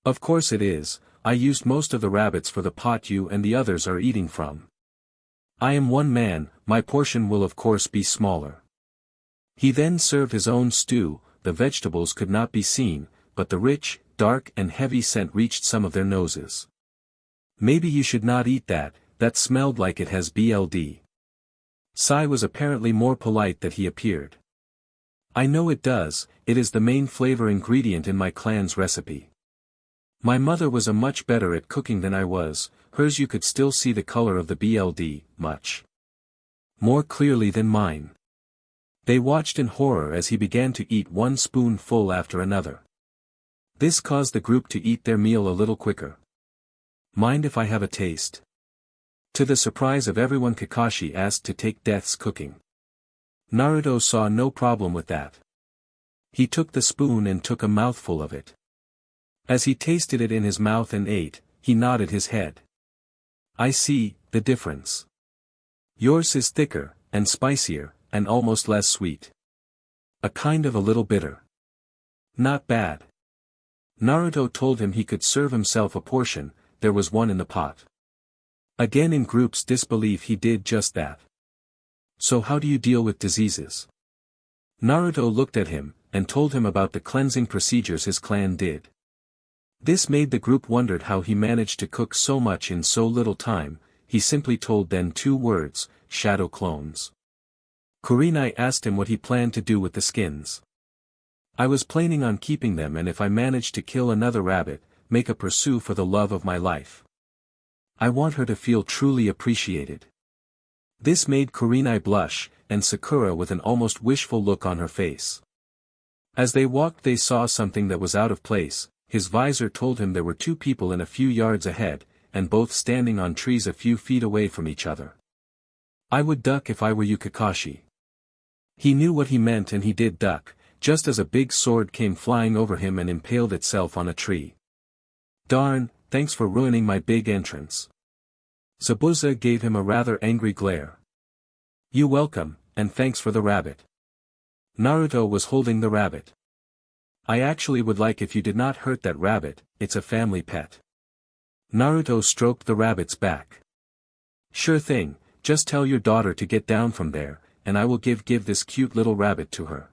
Of course it is. I used most of the rabbits for the pot you and the others are eating from. I am one man, my portion will of course be smaller. He then served his own stew. The vegetables could not be seen, but the rich, dark and heavy scent reached some of their noses. Maybe you should not eat that, that smelled like it has BLD. Sai was apparently more polite than he appeared. I know it does, it is the main flavor ingredient in my clan's recipe. My mother was a much better at cooking than I was. Hers you could still see the color of the BLD, much more clearly than mine. They watched in horror as he began to eat 1 spoonful after another. This caused the group to eat their meal a little quicker. Mind if I have a taste? To the surprise of everyone, Kakashi asked to take Death's cooking. Naruto saw no problem with that. He took the spoon and took a mouthful of it. As he tasted it in his mouth and ate, he nodded his head. I see, the difference. Yours is thicker, and spicier, and almost less sweet. A kind of a little bitter. Not bad. Naruto told him he could serve himself a portion, there was one in the pot. Again in group's disbelief he did just that. So how do you deal with diseases? Naruto looked at him, and told him about the cleansing procedures his clan did. This made the group wondered how he managed to cook so much in so little time. He simply told them 2 words, shadow clones. Kurenai asked him what he planned to do with the skins. I was planning on keeping them, and if I managed to kill another rabbit, make a pursue for the love of my life. I want her to feel truly appreciated. This made Kurenai blush, and Sakura with an almost wishful look on her face. As they walked they saw something that was out of place. His visor told him there were 2 people in a few yards ahead, and both standing on trees a few feet away from each other. I would duck if I were you, Kakashi. He knew what he meant and he did duck, just as a big sword came flying over him and impaled itself on a tree. Darn, thanks for ruining my big entrance. Zabuza gave him a rather angry glare. You welcome, and thanks for the rabbit. Naruto was holding the rabbit. I actually would like if you did not hurt that rabbit, it's a family pet. Naruto stroked the rabbit's back. Sure thing, just tell your daughter to get down from there, and I will give this cute little rabbit to her.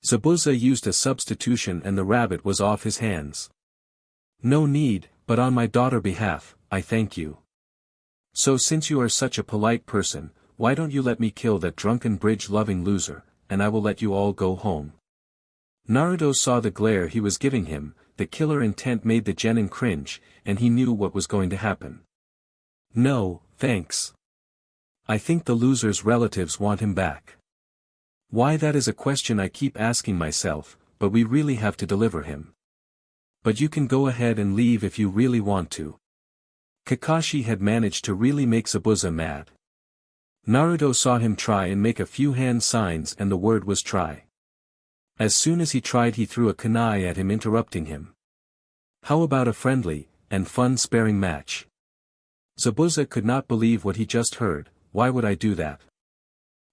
Zabuza used a substitution and the rabbit was off his hands. No need, but on my daughter's behalf, I thank you. So since you are such a polite person, why don't you let me kill that drunken bridge-loving loser, and I will let you all go home. Naruto saw the glare he was giving him, the killer intent made the genin cringe, and he knew what was going to happen. No, thanks. I think the loser's relatives want him back. Why, that is a question I keep asking myself, but we really have to deliver him. But you can go ahead and leave if you really want to. Kakashi had managed to really make Zabuza mad. Naruto saw him try and make a few hand signs and the word was try. As soon as he tried he threw a kunai at him, interrupting him. How about a friendly, and fun sparring match? Zabuza could not believe what he just heard. Why would I do that?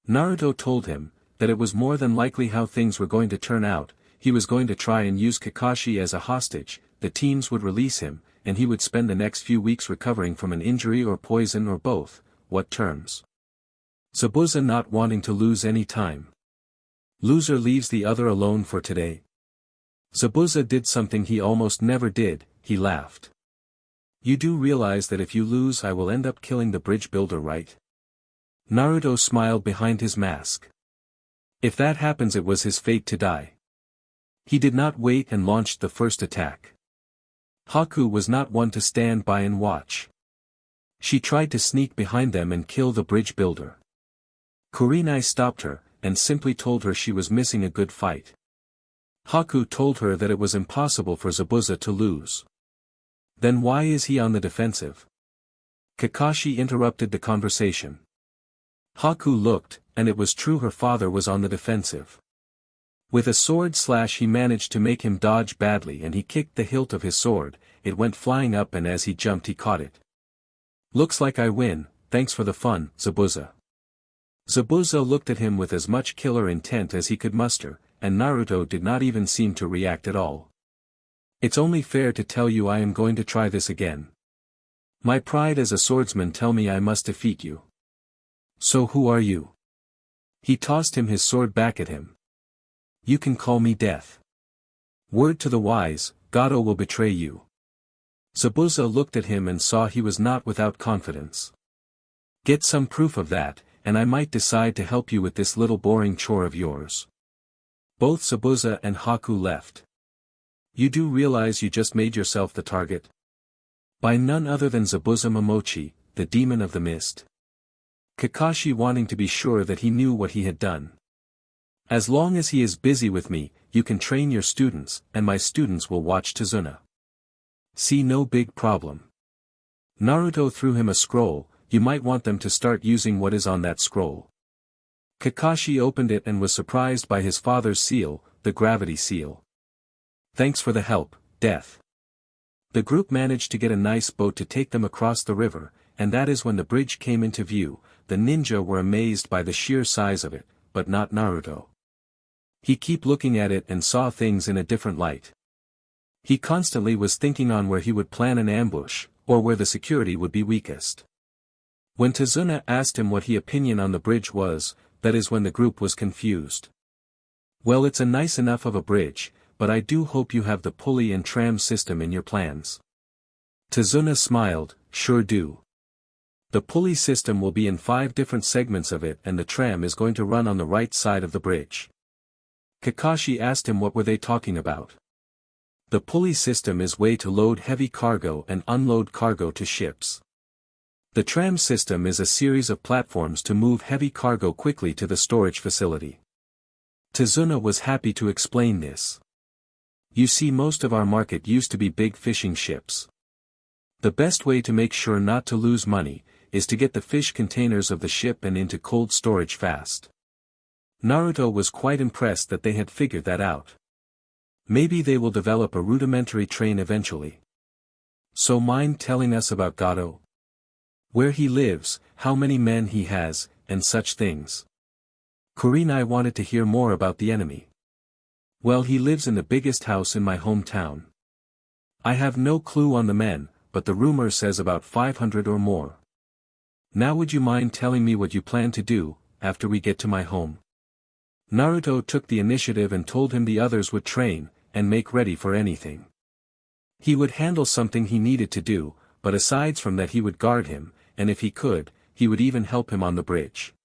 Naruto told him, that it was more than likely how things were going to turn out. He was going to try and use Kakashi as a hostage, the teams would release him, and he would spend the next few weeks recovering from an injury or poison or both. What terms? Zabuza not wanting to lose any time. Loser leaves the other alone for today. Zabuza did something he almost never did, he laughed. You do realize that if you lose I will end up killing the bridge builder, right? Naruto smiled behind his mask. If that happens it was his fate to die. He did not wait and launched the first attack. Haku was not one to stand by and watch. She tried to sneak behind them and kill the bridge builder. Kurenai stopped her, and simply told her she was missing a good fight. Haku told her that it was impossible for Zabuza to lose. Then why is he on the defensive? Kakashi interrupted the conversation. Haku looked, and it was true, her father was on the defensive. With a sword slash he managed to make him dodge badly and he kicked the hilt of his sword, it went flying up and as he jumped he caught it. Looks like I win, thanks for the fun, Zabuza. Zabuza looked at him with as much killer intent as he could muster, and Naruto did not even seem to react at all. It's only fair to tell you I am going to try this again. My pride as a swordsman tell me I must defeat you. So who are you? He tossed him his sword back at him. You can call me Death. Word to the wise, Gojo will betray you. Zabuza looked at him and saw he was not without confidence. Get some proof of that, and I might decide to help you with this little boring chore of yours. Both Zabuza and Haku left. You do realize you just made yourself the target? By none other than Zabuza Momochi, the demon of the mist. Kakashi wanting to be sure that he knew what he had done. As long as he is busy with me, you can train your students, and my students will watch Tazuna. See, no big problem. Naruto threw him a scroll. You might want them to start using what is on that scroll. Kakashi opened it and was surprised by his father's seal, the gravity seal. Thanks for the help, Death. The group managed to get a nice boat to take them across the river, and that is when the bridge came into view. The ninja were amazed by the sheer size of it, but not Naruto. He kept looking at it and saw things in a different light. He constantly was thinking on where he would plan an ambush, or where the security would be weakest. When Tazuna asked him what his opinion on the bridge was, that is when the group was confused. Well, it's a nice enough of a bridge, but I do hope you have the pulley and tram system in your plans. Tazuna smiled, sure do. The pulley system will be in 5 different segments of it and the tram is going to run on the right side of the bridge. Kakashi asked him what were they talking about. The pulley system is way to load heavy cargo and unload cargo to ships. The tram system is a series of platforms to move heavy cargo quickly to the storage facility. Tazuna was happy to explain this. You see, most of our market used to be big fishing ships. The best way to make sure not to lose money, is to get the fish containers of the ship and into cold storage fast. Naruto was quite impressed that they had figured that out. Maybe they will develop a rudimentary train eventually. So mind telling us about Gojo? Where he lives, how many men he has, and such things. Kurenai wanted to hear more about the enemy. Well, he lives in the biggest house in my hometown. I have no clue on the men, but the rumor says about 500 or more. Now would you mind telling me what you plan to do, after we get to my home? Naruto took the initiative and told him the others would train, and make ready for anything. He would handle something he needed to do, but aside from that he would guard him, and if he could, he would even help him on the bridge.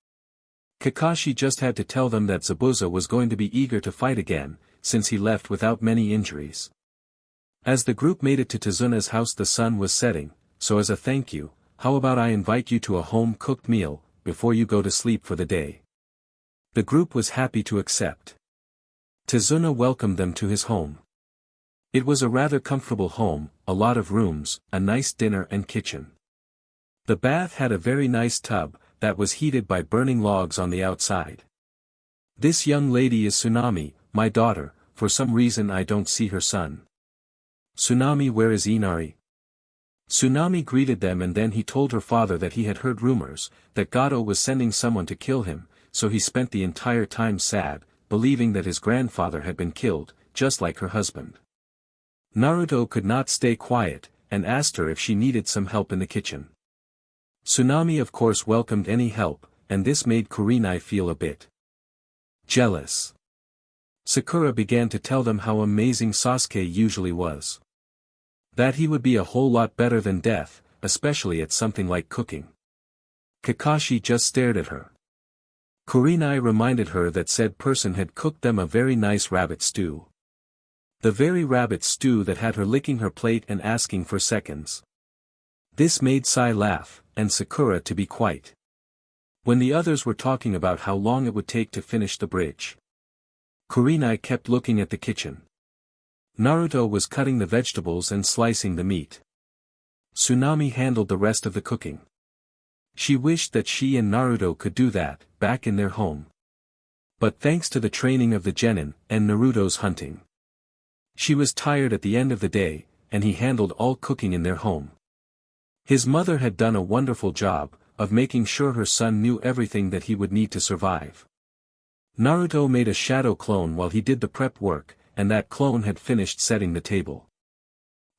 Kakashi just had to tell them that Zabuza was going to be eager to fight again, since he left without many injuries. As the group made it to Tazuna's house, the sun was setting, so as a thank you, how about I invite you to a home-cooked meal, before you go to sleep for the day. The group was happy to accept. Tazuna welcomed them to his home. It was a rather comfortable home, a lot of rooms, a nice dinner and kitchen. The bath had a very nice tub, that was heated by burning logs on the outside. This young lady is Tsunami, my daughter, for some reason I don't see her son. Tsunami, where is Inari? Tsunami greeted them and then he told her father that he had heard rumors, that Gojo was sending someone to kill him, so he spent the entire time sad, believing that his grandfather had been killed, just like her husband. Naruto could not stay quiet, and asked her if she needed some help in the kitchen. Tsunami of course welcomed any help, and this made Kurenai feel a bit jealous. Sakura began to tell them how amazing Sasuke usually was. That he would be a whole lot better than Death, especially at something like cooking. Kakashi just stared at her. Kurenai reminded her that said person had cooked them a very nice rabbit stew. The very rabbit stew that had her licking her plate and asking for seconds. This made Sai laugh, and Sakura to be quiet. When the others were talking about how long it would take to finish the bridge, Kurenai kept looking at the kitchen. Naruto was cutting the vegetables and slicing the meat. Tsunami handled the rest of the cooking. She wished that she and Naruto could do that, back in their home. But thanks to the training of the genin, and Naruto's hunting, she was tired at the end of the day, and he handled all cooking in their home. His mother had done a wonderful job, of making sure her son knew everything that he would need to survive. Naruto made a shadow clone while he did the prep work, and that clone had finished setting the table.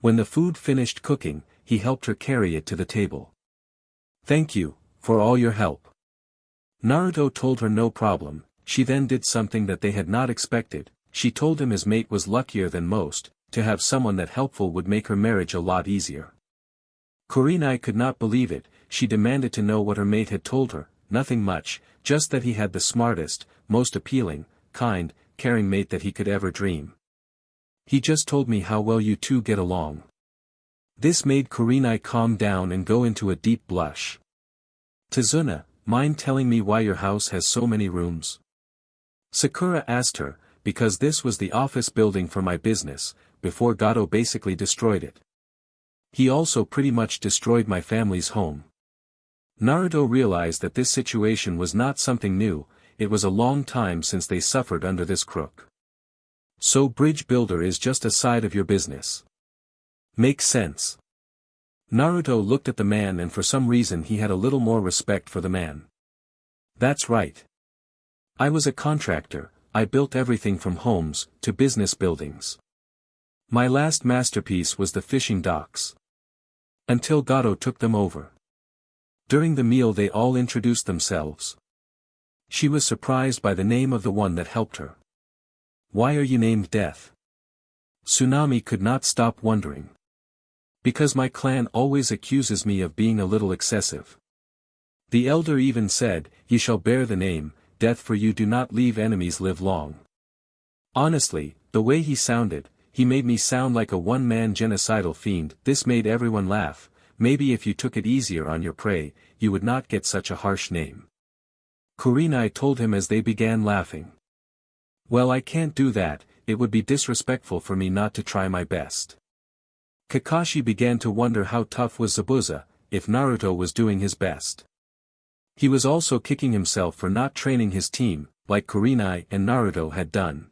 When the food finished cooking, he helped her carry it to the table. Thank you, for all your help. Naruto told her no problem. She then did something that they had not expected. She told him his mate was luckier than most, to have someone that helpful would make her marriage a lot easier. Kurenai could not believe it. She demanded to know what her mate had told her. Nothing much, just that he had the smartest, most appealing, kind, caring mate that he could ever dream. He just told me how well you two get along. This made Kurenai calm down and go into a deep blush. Tazuna, mind telling me why your house has so many rooms? Sakura asked her, because this was the office building for my business, before Gojo basically destroyed it. He also pretty much destroyed my family's home. Naruto realized that this situation was not something new, it was a long time since they suffered under this crook. So bridge builder is just a side of your business. Makes sense. Naruto looked at the man and for some reason he had a little more respect for the man. That's right. I was a contractor, I built everything from homes to business buildings. My last masterpiece was the fishing docks. Until Gojo took them over. During the meal they all introduced themselves. She was surprised by the name of the one that helped her. Why are you named Death? Tsunami could not stop wondering. Because my clan always accuses me of being a little excessive. The elder even said, "Ye shall bear the name, Death, for you do not leave enemies live long." Honestly, the way he sounded, he made me sound like a one-man genocidal fiend. This made everyone laugh. Maybe if you took it easier on your prey, you would not get such a harsh name. Kurenai told him as they began laughing. Well, I can't do that, it would be disrespectful for me not to try my best. Kakashi began to wonder how tough was Zabuza, if Naruto was doing his best. He was also kicking himself for not training his team, like Kurenai and Naruto had done.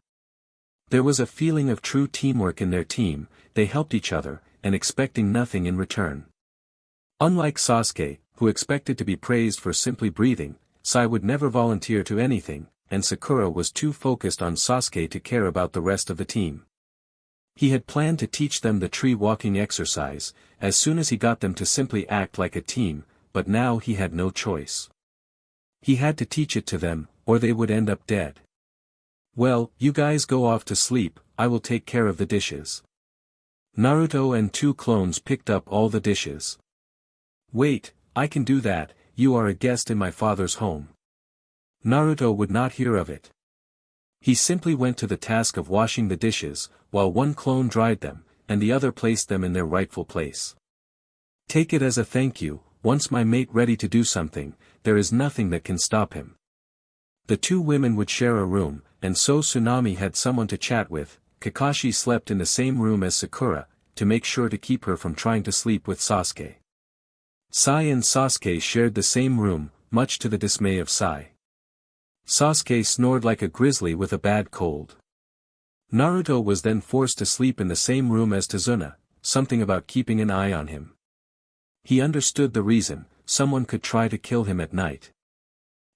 There was a feeling of true teamwork in their team, they helped each other, and expecting nothing in return. Unlike Sasuke, who expected to be praised for simply breathing, Sai would never volunteer to anything, and Sakura was too focused on Sasuke to care about the rest of the team. He had planned to teach them the tree walking exercise, as soon as he got them to simply act like a team, but now he had no choice. He had to teach it to them, or they would end up dead. Well, you guys go off to sleep, I will take care of the dishes. Naruto and two clones picked up all the dishes. Wait, I can do that, you are a guest in my father's home. Naruto would not hear of it. He simply went to the task of washing the dishes, while one clone dried them, and the other placed them in their rightful place. Take it as a thank you, once my mate ready to do something, there is nothing that can stop him. The two women would share a room, and so Tsunami had someone to chat with. Kakashi slept in the same room as Sakura, to make sure to keep her from trying to sleep with Sasuke. Sai and Sasuke shared the same room, much to the dismay of Sai. Sasuke snored like a grizzly with a bad cold. Naruto was then forced to sleep in the same room as Tazuna, something about keeping an eye on him. He understood the reason, someone could try to kill him at night.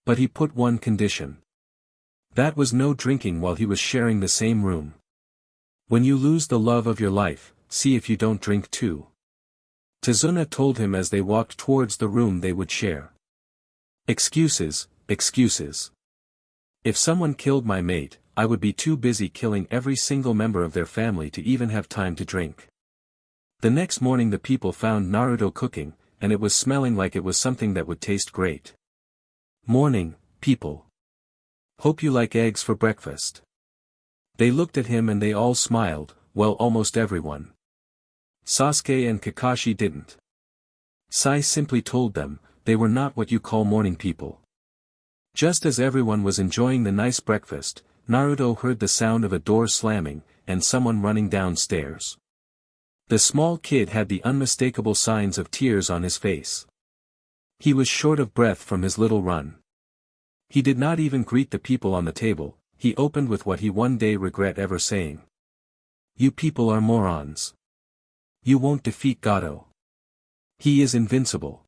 But he put one condition. That was no drinking while he was sharing the same room. When you lose the love of your life, see if you don't drink too. Tazuna told him as they walked towards the room they would share. Excuses, excuses. If someone killed my mate, I would be too busy killing every single member of their family to even have time to drink. The next morning the people found Naruto cooking, and it was smelling like it was something that would taste great. Morning, people. Hope you like eggs for breakfast. They looked at him and they all smiled, well, almost everyone. Sasuke and Kakashi didn't. Sai simply told them, they were not what you call morning people. Just as everyone was enjoying the nice breakfast, Naruto heard the sound of a door slamming, and someone running downstairs. The small kid had the unmistakable signs of tears on his face. He was short of breath from his little run. He did not even greet the people on the table, he opened with what he one day regret ever saying. You people are morons. You won't defeat Gojo. He is invincible.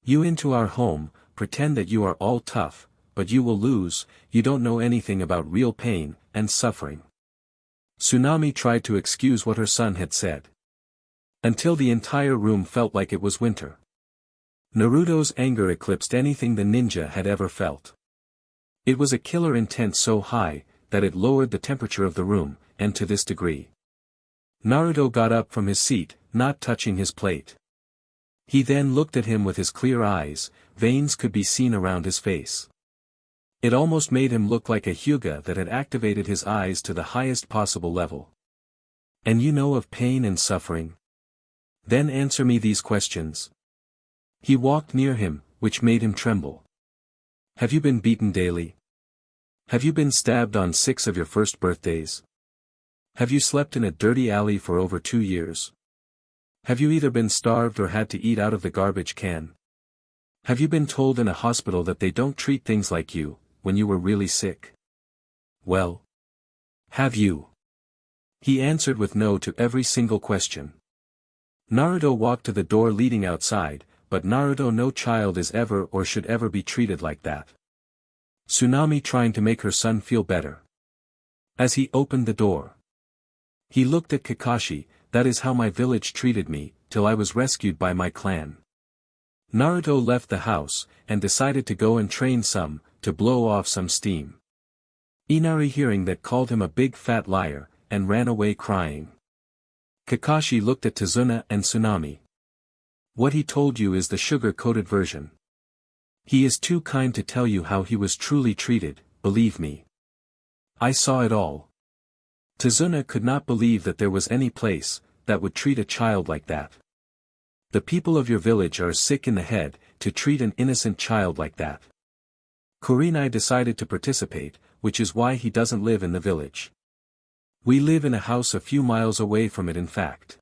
You into our home, pretend that you are all tough, but you will lose, you don't know anything about real pain, and suffering. Tsunami tried to excuse what her son had said. Until the entire room felt like it was winter. Naruto's anger eclipsed anything the ninja had ever felt. It was a killer intent so high, that it lowered the temperature of the room, and to this degree. Naruto got up from his seat, not touching his plate. He then looked at him with his clear eyes, veins could be seen around his face. It almost made him look like a Hyuga that had activated his eyes to the highest possible level. And you know of pain and suffering? Then answer me these questions. He walked near him, which made him tremble. Have you been beaten daily? Have you been stabbed on 6 of your first birthdays? Have you slept in a dirty alley for over 2 years? Have you either been starved or had to eat out of the garbage can? Have you been told in a hospital that they don't treat things like you, when you were really sick? Well, have you? He answered with no to every single question. Naruto walked to the door leading outside, but Naruto, no child is ever or should ever be treated like that. Tsunami trying to make her son feel better. As he opened the door, he looked at Kakashi. That is how my village treated me, till I was rescued by my clan. Naruto left the house, and decided to go and train to blow off some steam. Inari hearing that called him a big fat liar, and ran away crying. Kakashi looked at Tazuna and Tsunami. What he told you is the sugar-coated version. He is too kind to tell you how he was truly treated, believe me. I saw it all. Tazuna could not believe that there was any place that would treat a child like that. The people of your village are sick in the head to treat an innocent child like that. Kurenai decided to participate, which is why he doesn't live in the village. We live in a house a few miles away from it in fact.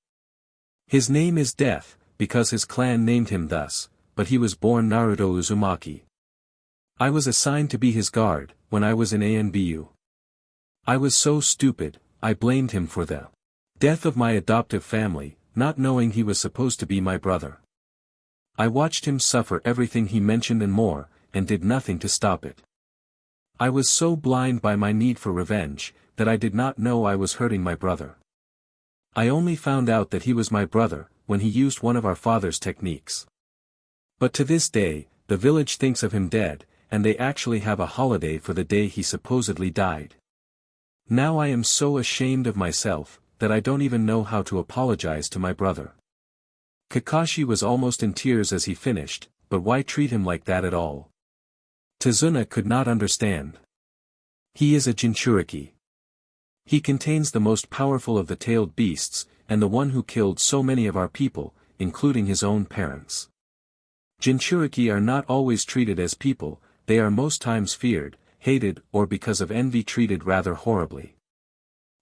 His name is Death, because his clan named him thus, but he was born Naruto Uzumaki. I was assigned to be his guard, when I was in ANBU. I was so stupid, I blamed him for the death of my adoptive family, not knowing he was supposed to be my brother. I watched him suffer everything he mentioned and more, and did nothing to stop it. I was so blind by my need for revenge, that I did not know I was hurting my brother. I only found out that he was my brother, when he used one of our father's techniques. But to this day, the village thinks of him dead, and they actually have a holiday for the day he supposedly died. Now I am so ashamed of myself, that I don't even know how to apologize to my brother. Kakashi was almost in tears as he finished, but why treat him like that at all? Tazuna could not understand. He is a Jinchuriki. He contains the most powerful of the tailed beasts, and the one who killed so many of our people, including his own parents. Jinchuriki are not always treated as people, they are most times feared, hated, or because of envy treated rather horribly.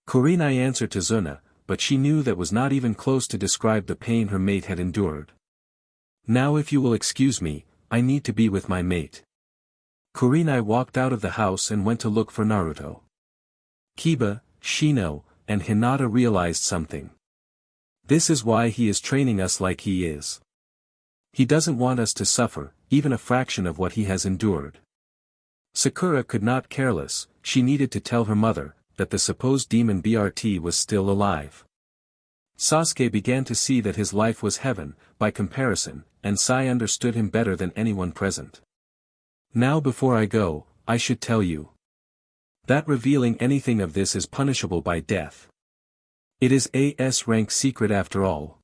Kurenai answered Tazuna, but she knew that was not even close to describe the pain her mate had endured. Now if you will excuse me, I need to be with my mate. Kurenai walked out of the house and went to look for Naruto. Kiba, Shino, and Hinata realized something. This is why he is training us like he is. He doesn't want us to suffer, even a fraction of what he has endured. Sakura could not care less, she needed to tell her mother, that the supposed demon BRT was still alive. Sasuke began to see that his life was heaven, by comparison, and Sai understood him better than anyone present. Now before I go, I should tell you that revealing anything of this is punishable by death. It is a S-rank secret after all.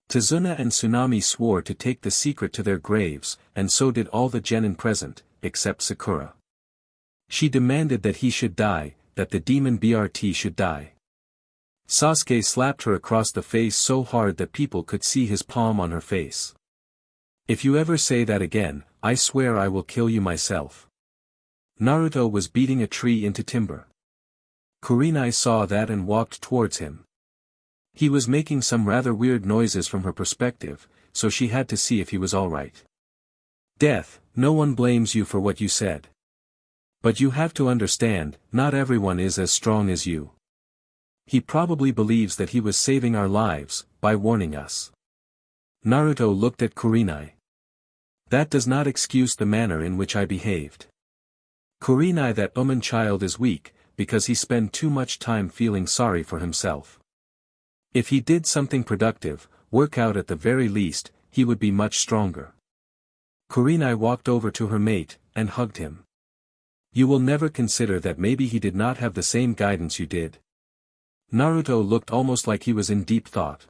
Tazuna and Tsunami swore to take the secret to their graves, and so did all the genin present, except Sakura. She demanded that he should die, that the demon BRT should die. Sasuke slapped her across the face so hard that people could see his palm on her face. If you ever say that again, I swear I will kill you myself. Naruto was beating a tree into timber. Kurenai saw that and walked towards him. He was making some rather weird noises from her perspective, so she had to see if he was alright. Death, no one blames you for what you said. But you have to understand, not everyone is as strong as you. He probably believes that he was saving our lives, by warning us. Naruto looked at Kurenai. That does not excuse the manner in which I behaved. Kurenai, that child is weak, because he spent too much time feeling sorry for himself. If he did something productive, work out at the very least, he would be much stronger. Kurenai walked over to her mate, and hugged him. You will never consider that maybe he did not have the same guidance you did. Naruto looked almost like he was in deep thought.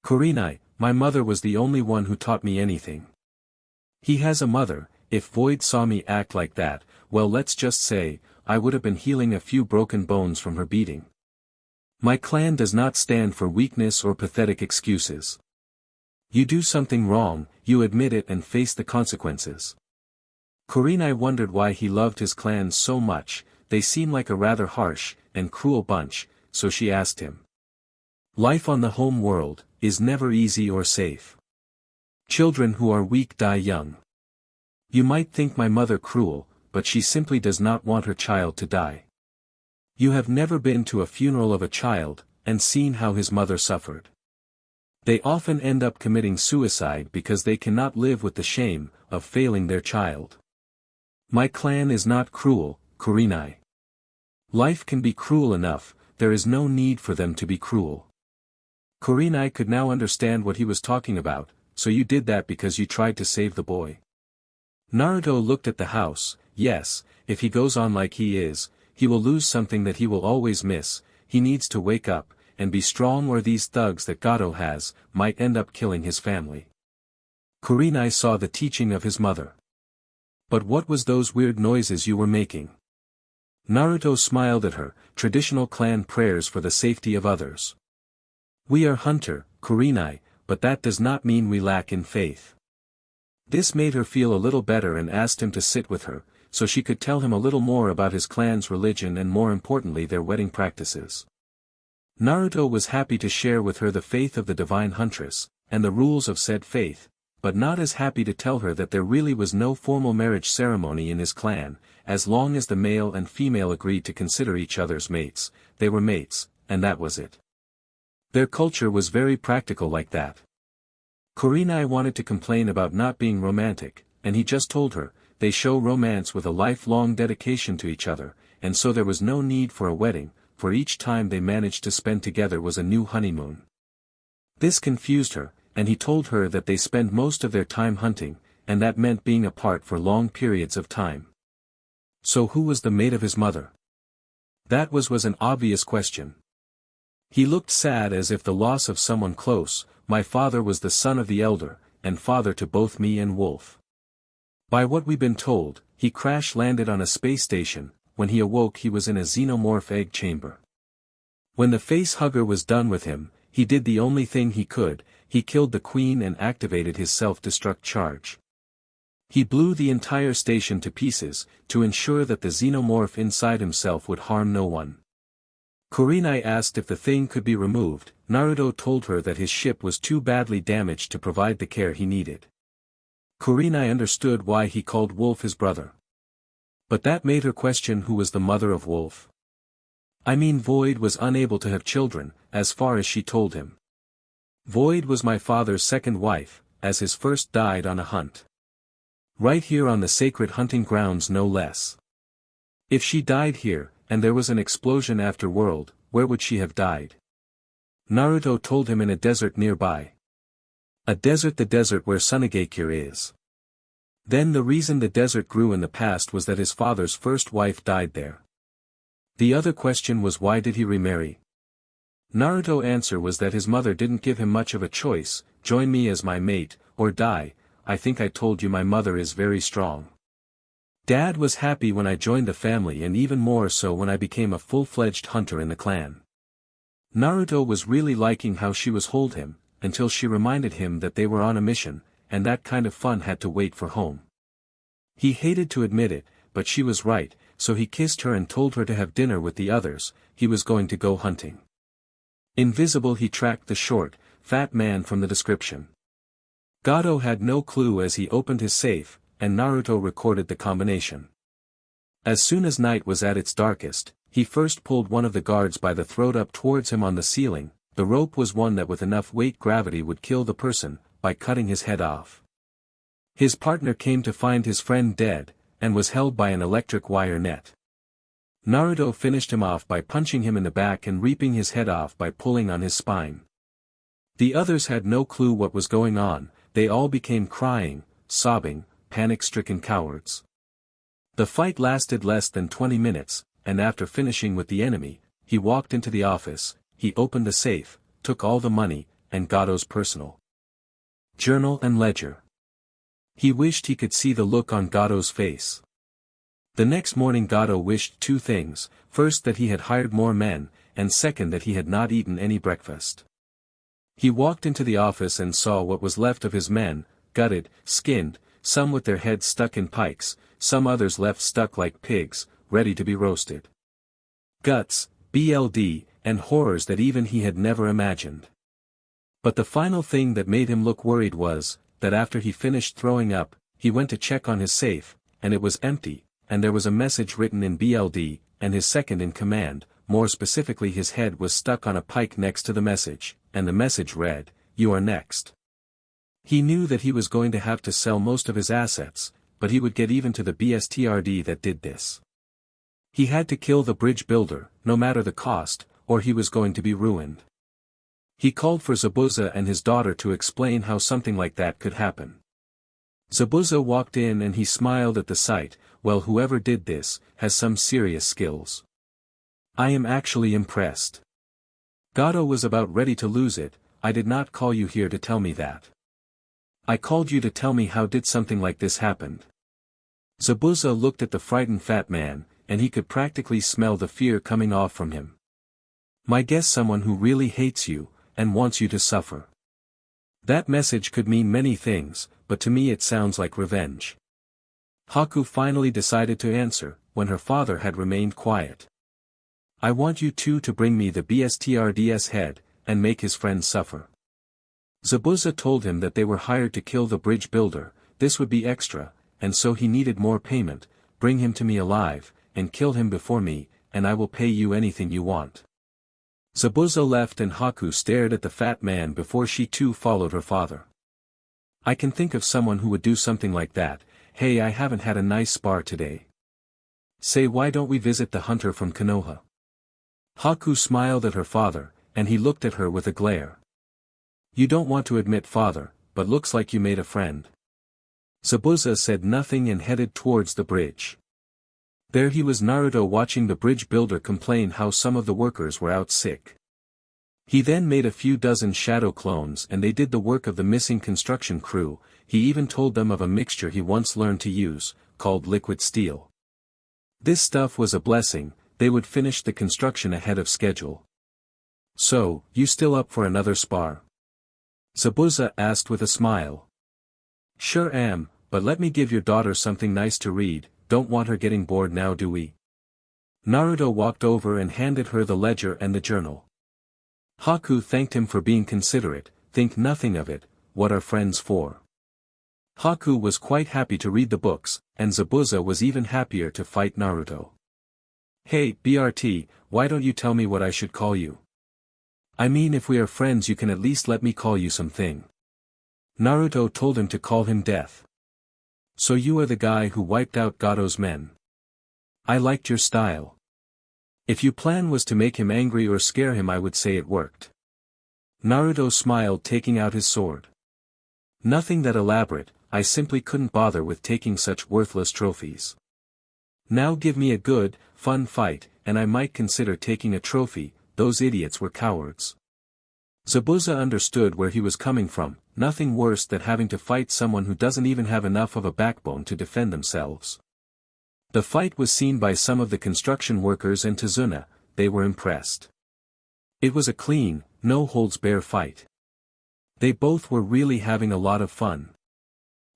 Kurenai, my mother was the only one who taught me anything. He has a mother. If Void saw me act like that, well, let's just say, I would have been healing a few broken bones from her beating. My clan does not stand for weakness or pathetic excuses. You do something wrong, you admit it and face the consequences. Kurenai wondered why he loved his clan so much, they seem like a rather harsh and cruel bunch, so she asked him. Life on the home world is never easy or safe. Children who are weak die young. You might think my mother cruel, but she simply does not want her child to die. You have never been to a funeral of a child, and seen how his mother suffered. They often end up committing suicide because they cannot live with the shame of failing their child. My clan is not cruel, Kurenai. Life can be cruel enough, there is no need for them to be cruel. Kurenai could now understand what he was talking about. So you did that because you tried to save the boy. Naruto looked at the house. Yes, if he goes on like he is, he will lose something that he will always miss. He needs to wake up and be strong, or these thugs that Gojo has might end up killing his family. Kurenai saw the teaching of his mother. But what was those weird noises you were making? Naruto smiled at her. Traditional clan prayers for the safety of others. We are hunter, Kurenai, but that does not mean we lack in faith. This made her feel a little better and asked him to sit with her, so she could tell him a little more about his clan's religion and more importantly their wedding practices. Naruto was happy to share with her the faith of the divine huntress, and the rules of said faith, but not as happy to tell her that there really was no formal marriage ceremony in his clan. As long as the male and female agreed to consider each other's mates, they were mates, and that was it. Their culture was very practical like that. Kurenai wanted to complain about not being romantic, and he just told her, they show romance with a lifelong dedication to each other, and so there was no need for a wedding, for each time they managed to spend together was a new honeymoon. This confused her, and he told her that they spend most of their time hunting, and that meant being apart for long periods of time. So who was the mate of his mother? That was an obvious question. He looked sad as if the loss of someone close. My father was the son of the elder, and father to both me and Wolf. By what we've been told, he crash-landed on a space station. When he awoke he was in a xenomorph egg chamber. When the face hugger was done with him, he did the only thing he could, he killed the queen and activated his self-destruct charge. He blew the entire station to pieces, to ensure that the xenomorph inside himself would harm no one. Kurenai asked if the thing could be removed. Naruto told her that his ship was too badly damaged to provide the care he needed. Kurenai understood why he called Wolf his brother. But that made her question who was the mother of Wolf. I mean, Void was unable to have children, as far as she told him. Void was my father's second wife, as his first died on a hunt. Right here on the sacred hunting grounds no less. If she died here, and there was an explosion afterworld, where would she have died? Naruto told him in a desert nearby. A desert, the desert where Sunagakure is. Then the reason the desert grew in the past was that his father's first wife died there. The other question was why did he remarry? Naruto's answer was that his mother didn't give him much of a choice, join me as my mate, or die. I think I told you my mother is very strong. Dad was happy when I joined the family and even more so when I became a full-fledged hunter in the clan. Naruto was really liking how she was hold him, until she reminded him that they were on a mission, and that kind of fun had to wait for home. He hated to admit it, but she was right, so he kissed her and told her to have dinner with the others. He was going to go hunting. Invisible, he tracked the short, fat man from the description. Gojo had no clue as he opened his safe, and Naruto recorded the combination. As soon as night was at its darkest, he first pulled one of the guards by the throat up towards him on the ceiling. The rope was one that with enough weight gravity would kill the person, by cutting his head off. His partner came to find his friend dead, and was held by an electric wire net. Naruto finished him off by punching him in the back and reaping his head off by pulling on his spine. The others had no clue what was going on, they all became crying, sobbing, panic-stricken cowards. The fight lasted less than 20 minutes, and after finishing with the enemy, he walked into the office, he opened the safe, took all the money, and Gojo's personal journal and ledger. He wished he could see the look on Gojo's face. The next morning Gojo wished two things, first that he had hired more men, and second that he had not eaten any breakfast. He walked into the office and saw what was left of his men, gutted, skinned, some with their heads stuck in pikes, some others left stuck like pigs, ready to be roasted. Guts, BLD, and horrors that even he had never imagined. But the final thing that made him look worried was, that after he finished throwing up, he went to check on his safe, and it was empty, and there was a message written in BLD, and his second in command, more specifically his head was stuck on a pike next to the message, and the message read, you are next. He knew that he was going to have to sell most of his assets, but he would get even to the BSTRD that did this. He had to kill the bridge builder, no matter the cost, or he was going to be ruined. He called for Zabuza and his daughter to explain how something like that could happen. Zabuza walked in and he smiled at the sight. Well, whoever did this, has some serious skills. I am actually impressed. Gojo was about ready to lose it. I did not call you here to tell me that. I called you to tell me how did something like this happen. Zabuza looked at the frightened fat man, and he could practically smell the fear coming off from him. My guess, someone who really hates you, and wants you to suffer. That message could mean many things, but to me it sounds like revenge. Haku finally decided to answer, when her father had remained quiet. I want you two to bring me the BSTRD's head, and make his friend suffer. Zabuza told him that they were hired to kill the bridge builder, this would be extra, and so he needed more payment. Bring him to me alive, and kill him before me, and I will pay you anything you want. Zabuza left and Haku stared at the fat man before she too followed her father. I can think of someone who would do something like that. Hey, I haven't had a nice spar today. Say, why don't we visit the hunter from Konoha? Haku smiled at her father, and he looked at her with a glare. You don't want to admit, father, but looks like you made a friend. Zabuza said nothing and headed towards the bridge. There he was, Naruto, watching the bridge builder complain how some of the workers were out sick. He then made a few dozen shadow clones and they did the work of the missing construction crew. He even told them of a mixture he once learned to use, called liquid steel. This stuff was a blessing, they would finish the construction ahead of schedule. So, you still up for another spar? Zabuza asked with a smile. Sure am, but let me give your daughter something nice to read. Don't want her getting bored now, do we? Naruto walked over and handed her the ledger and the journal. Haku thanked him for being considerate. Think nothing of it, what are friends for? Haku was quite happy to read the books, and Zabuza was even happier to fight Naruto. Hey, BRT, why don't you tell me what I should call you? I mean, if we are friends you can at least let me call you something. Naruto told him to call him Death. So you are the guy who wiped out Gojo's men. I liked your style. If your plan was to make him angry or scare him, I would say it worked. Naruto smiled, taking out his sword. Nothing that elaborate, I simply couldn't bother with taking such worthless trophies. Now give me a good, fun fight, and I might consider taking a trophy. Those idiots were cowards. Zabuza understood where he was coming from. Nothing worse than having to fight someone who doesn't even have enough of a backbone to defend themselves. The fight was seen by some of the construction workers and Tazuna. They were impressed. It was a clean, no-holds-barred fight. They both were really having a lot of fun.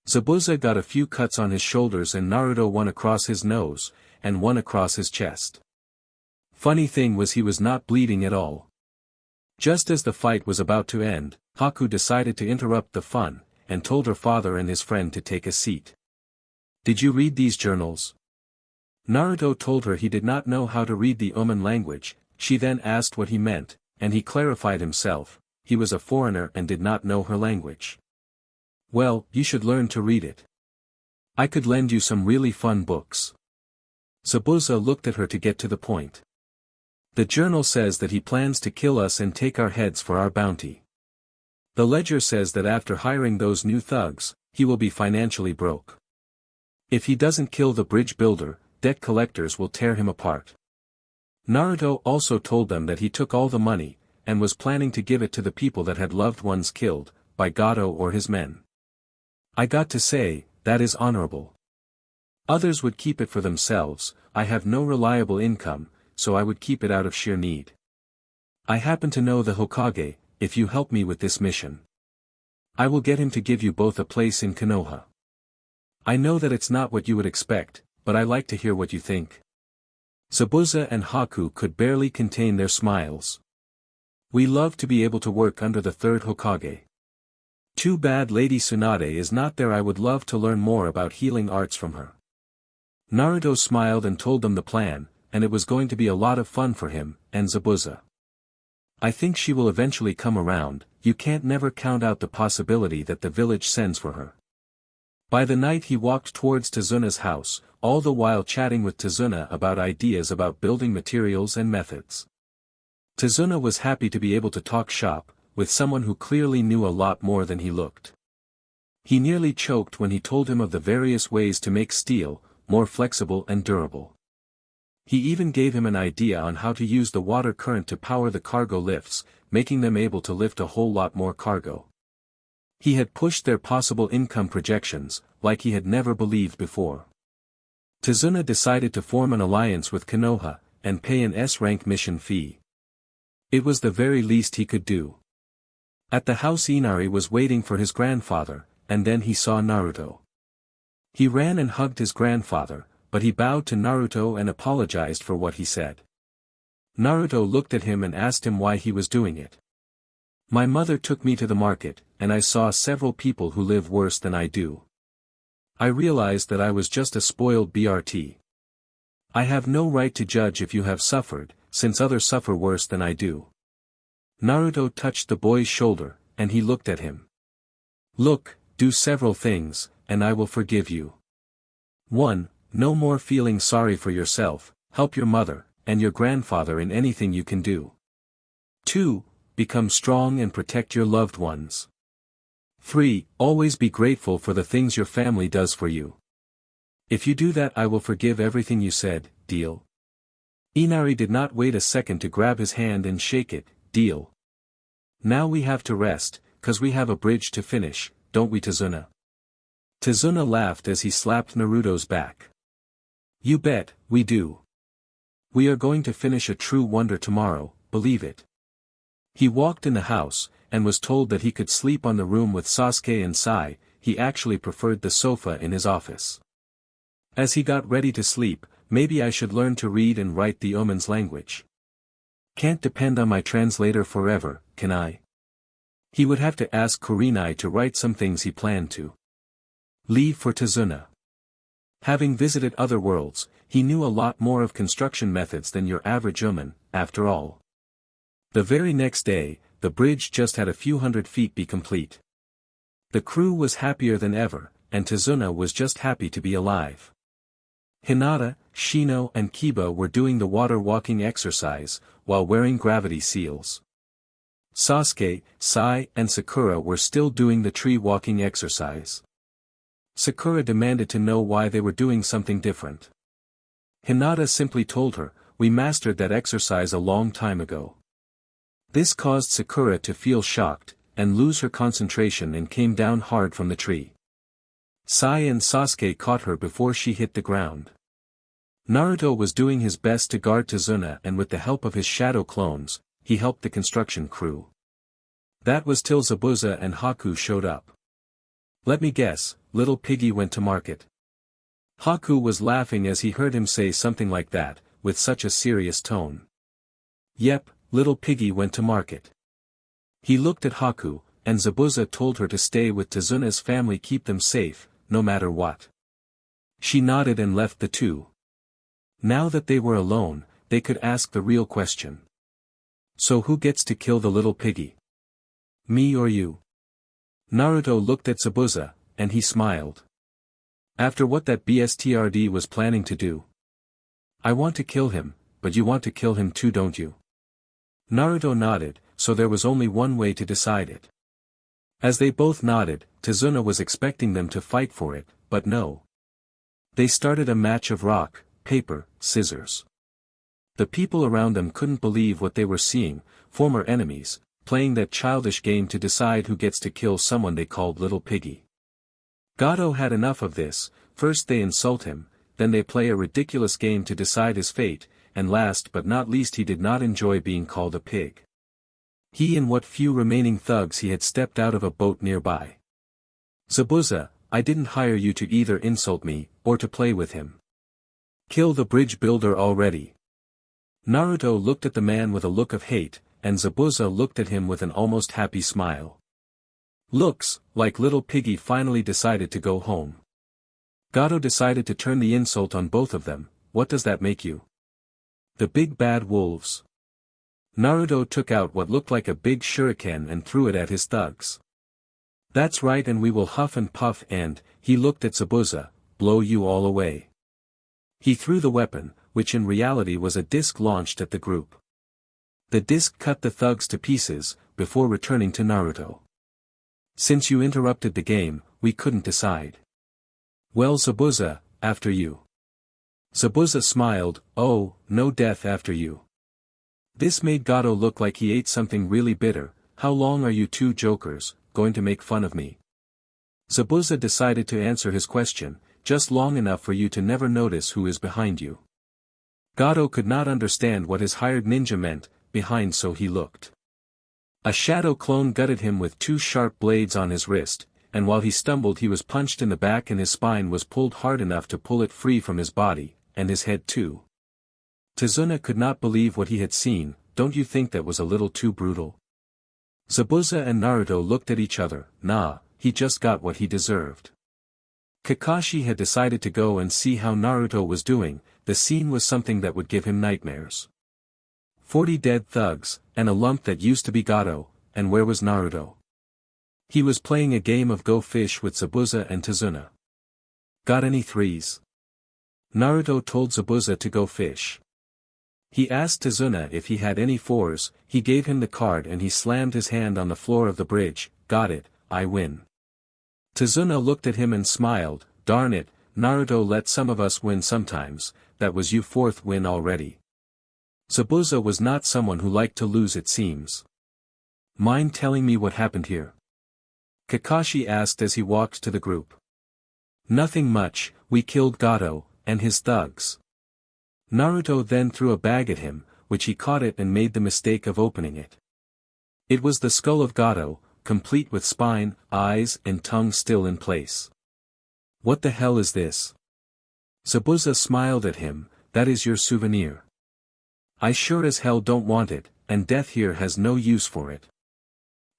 Zabuza got a few cuts on his shoulders and Naruto one across his nose, and one across his chest. Funny thing was he was not bleeding at all. Just as the fight was about to end, Haku decided to interrupt the fun, and told her father and his friend to take a seat. Did you read these journals? Naruto told her he did not know how to read the Oman language. She then asked what he meant, and he clarified himself. He was a foreigner and did not know her language. Well, you should learn to read it. I could lend you some really fun books. Zabuza looked at her to get to the point. The journal says that he plans to kill us and take our heads for our bounty. The ledger says that after hiring those new thugs, he will be financially broke. If he doesn't kill the bridge builder, debt collectors will tear him apart. Naruto also told them that he took all the money, and was planning to give it to the people that had loved ones killed, by Gojo or his men. I got to say, that is honorable. Others would keep it for themselves. I have no reliable income, so I would keep it out of sheer need. I happen to know the Hokage. If you help me with this mission, I will get him to give you both a place in Konoha. I know that it's not what you would expect, but I like to hear what you think. Zabuza and Haku could barely contain their smiles. We love to be able to work under the third Hokage. Too bad Lady Tsunade is not there. I would love to learn more about healing arts from her. Naruto smiled and told them the plan, and it was going to be a lot of fun for him, and Zabuza. I think she will eventually come around. you can't never count out the possibility that the village sends for her. By the night he walked towards Tazuna's house, all the while chatting with Tazuna about ideas about building materials and methods. Tazuna was happy to be able to talk shop with someone who clearly knew a lot more than he looked. He nearly choked when he told him of the various ways to make steel more flexible and durable. He even gave him an idea on how to use the water current to power the cargo lifts, making them able to lift a whole lot more cargo. He had pushed their possible income projections, like he had never believed before. Tazuna decided to form an alliance with Konoha, and pay an S-rank mission fee. It was the very least he could do. At the house Inari was waiting for his grandfather, and then he saw Naruto. He ran and hugged his grandfather, but he bowed to Naruto and apologized for what he said. Naruto looked at him and asked him why he was doing it. My mother took me to the market, and I saw several people who live worse than I do. I realized that I was just a spoiled BRT. I have no right to judge if you have suffered, since others suffer worse than I do. Naruto touched the boy's shoulder, and he looked at him. Look, do several things, and I will forgive you. 1. No more feeling sorry for yourself, help your mother, and your grandfather in anything you can do. 2. Become strong and protect your loved ones. 3. Always be grateful for the things your family does for you. If you do that I will forgive everything you said, deal? Inari did not wait a second to grab his hand and shake it, deal. Now we have to rest, 'cause we have a bridge to finish, don't we Tazuna? Tazuna laughed as he slapped Naruto's back. You bet, we do. We are going to finish a true wonder tomorrow, believe it. He walked in the house, and was told that he could sleep on the room with Sasuke and Sai. He actually preferred the sofa in his office. As he got ready to sleep, maybe I should learn to read and write the omen's language. Can't depend on my translator forever, can I? He would have to ask Kurenai to write some things he planned to leave for Tazuna. Having visited other worlds, he knew a lot more of construction methods than your average omen, after all. The very next day, the bridge just had a few hundred feet be complete. The crew was happier than ever, and Tazuna was just happy to be alive. Hinata, Shino and Kiba were doing the water walking exercise, while wearing gravity seals. Sasuke, Sai and Sakura were still doing the tree walking exercise. Sakura demanded to know why they were doing something different. Hinata simply told her, we mastered that exercise a long time ago. This caused Sakura to feel shocked, and lose her concentration and came down hard from the tree. Sai and Sasuke caught her before she hit the ground. Naruto was doing his best to guard Tazuna and with the help of his shadow clones, he helped the construction crew. That was till Zabuza and Haku showed up. Let me guess, little piggy went to market. Haku was laughing as he heard him say something like that, with such a serious tone. Yep, little piggy went to market. He looked at Haku, and Zabuza told her to stay with Tazuna's family, keep them safe, no matter what. She nodded and left the two. Now that they were alone, they could ask the real question. So who gets to kill the little piggy? Me or you? Naruto looked at Zabuza, and he smiled. After what that BSTRD was planning to do. I want to kill him, but you want to kill him too, don't you? Naruto nodded, so there was only one way to decide it. As they both nodded, Tazuna was expecting them to fight for it, but no. They started a match of rock, paper, scissors. The people around them couldn't believe what they were seeing, former enemies, playing that childish game to decide who gets to kill someone they called little piggy. Gojo had enough of this. First they insult him, then they play a ridiculous game to decide his fate, and last but not least he did not enjoy being called a pig. He and what few remaining thugs he had stepped out of a boat nearby. Zabuza, I didn't hire you to either insult me, or to play with him. Kill the bridge builder already. Naruto looked at the man with a look of hate, and Zabuza looked at him with an almost happy smile. Looks like little piggy finally decided to go home. Gojo decided to turn the insult on both of them. What does that make you? The big bad wolves. Naruto took out what looked like a big shuriken and threw it at his thugs. That's right, and we will huff and puff and, he looked at Zabuza, blow you all away. He threw the weapon, which in reality was a disc launched at the group. The disc cut the thugs to pieces, before returning to Naruto. Since you interrupted the game, we couldn't decide. Well, Zabuza, after you. Zabuza smiled, oh, no, death after you. This made Gojo look like he ate something really bitter. How long are you two jokers going to make fun of me? Zabuza decided to answer his question, just long enough for you to never notice who is behind you. Gojo could not understand what his hired ninja meant, behind, so he looked. A shadow clone gutted him with 2 sharp blades on his wrist, and while he stumbled he was punched in the back and his spine was pulled hard enough to pull it free from his body, and his head too. Tazuna could not believe what he had seen. Don't you think that was a little too brutal? Zabuza and Naruto looked at each other. Nah, he just got what he deserved. Kakashi had decided to go and see how Naruto was doing. The scene was something that would give him nightmares. 40 dead thugs, and a lump that used to be Gojo, and where was Naruto? He was playing a game of Go Fish with Zabuza and Tazuna. Got any threes? Naruto told Zabuza to go fish. He asked Tazuna if he had any fours. He gave him the card and he slammed his hand on the floor of the bridge. Got it, I win. Tazuna looked at him and smiled. Darn it, Naruto let some of us win sometimes. That was your 4th win already. Zabuza was not someone who liked to lose, it seems. Mind telling me what happened here? Kakashi asked as he walked to the group. Nothing much, we killed Gojo and his thugs. Naruto then threw a bag at him, which he caught it and made the mistake of opening it. It was the skull of Gojo, complete with spine, eyes and tongue still in place. What the hell is this? Zabuza smiled at him. That is your souvenir. I sure as hell don't want it, and death here has no use for it.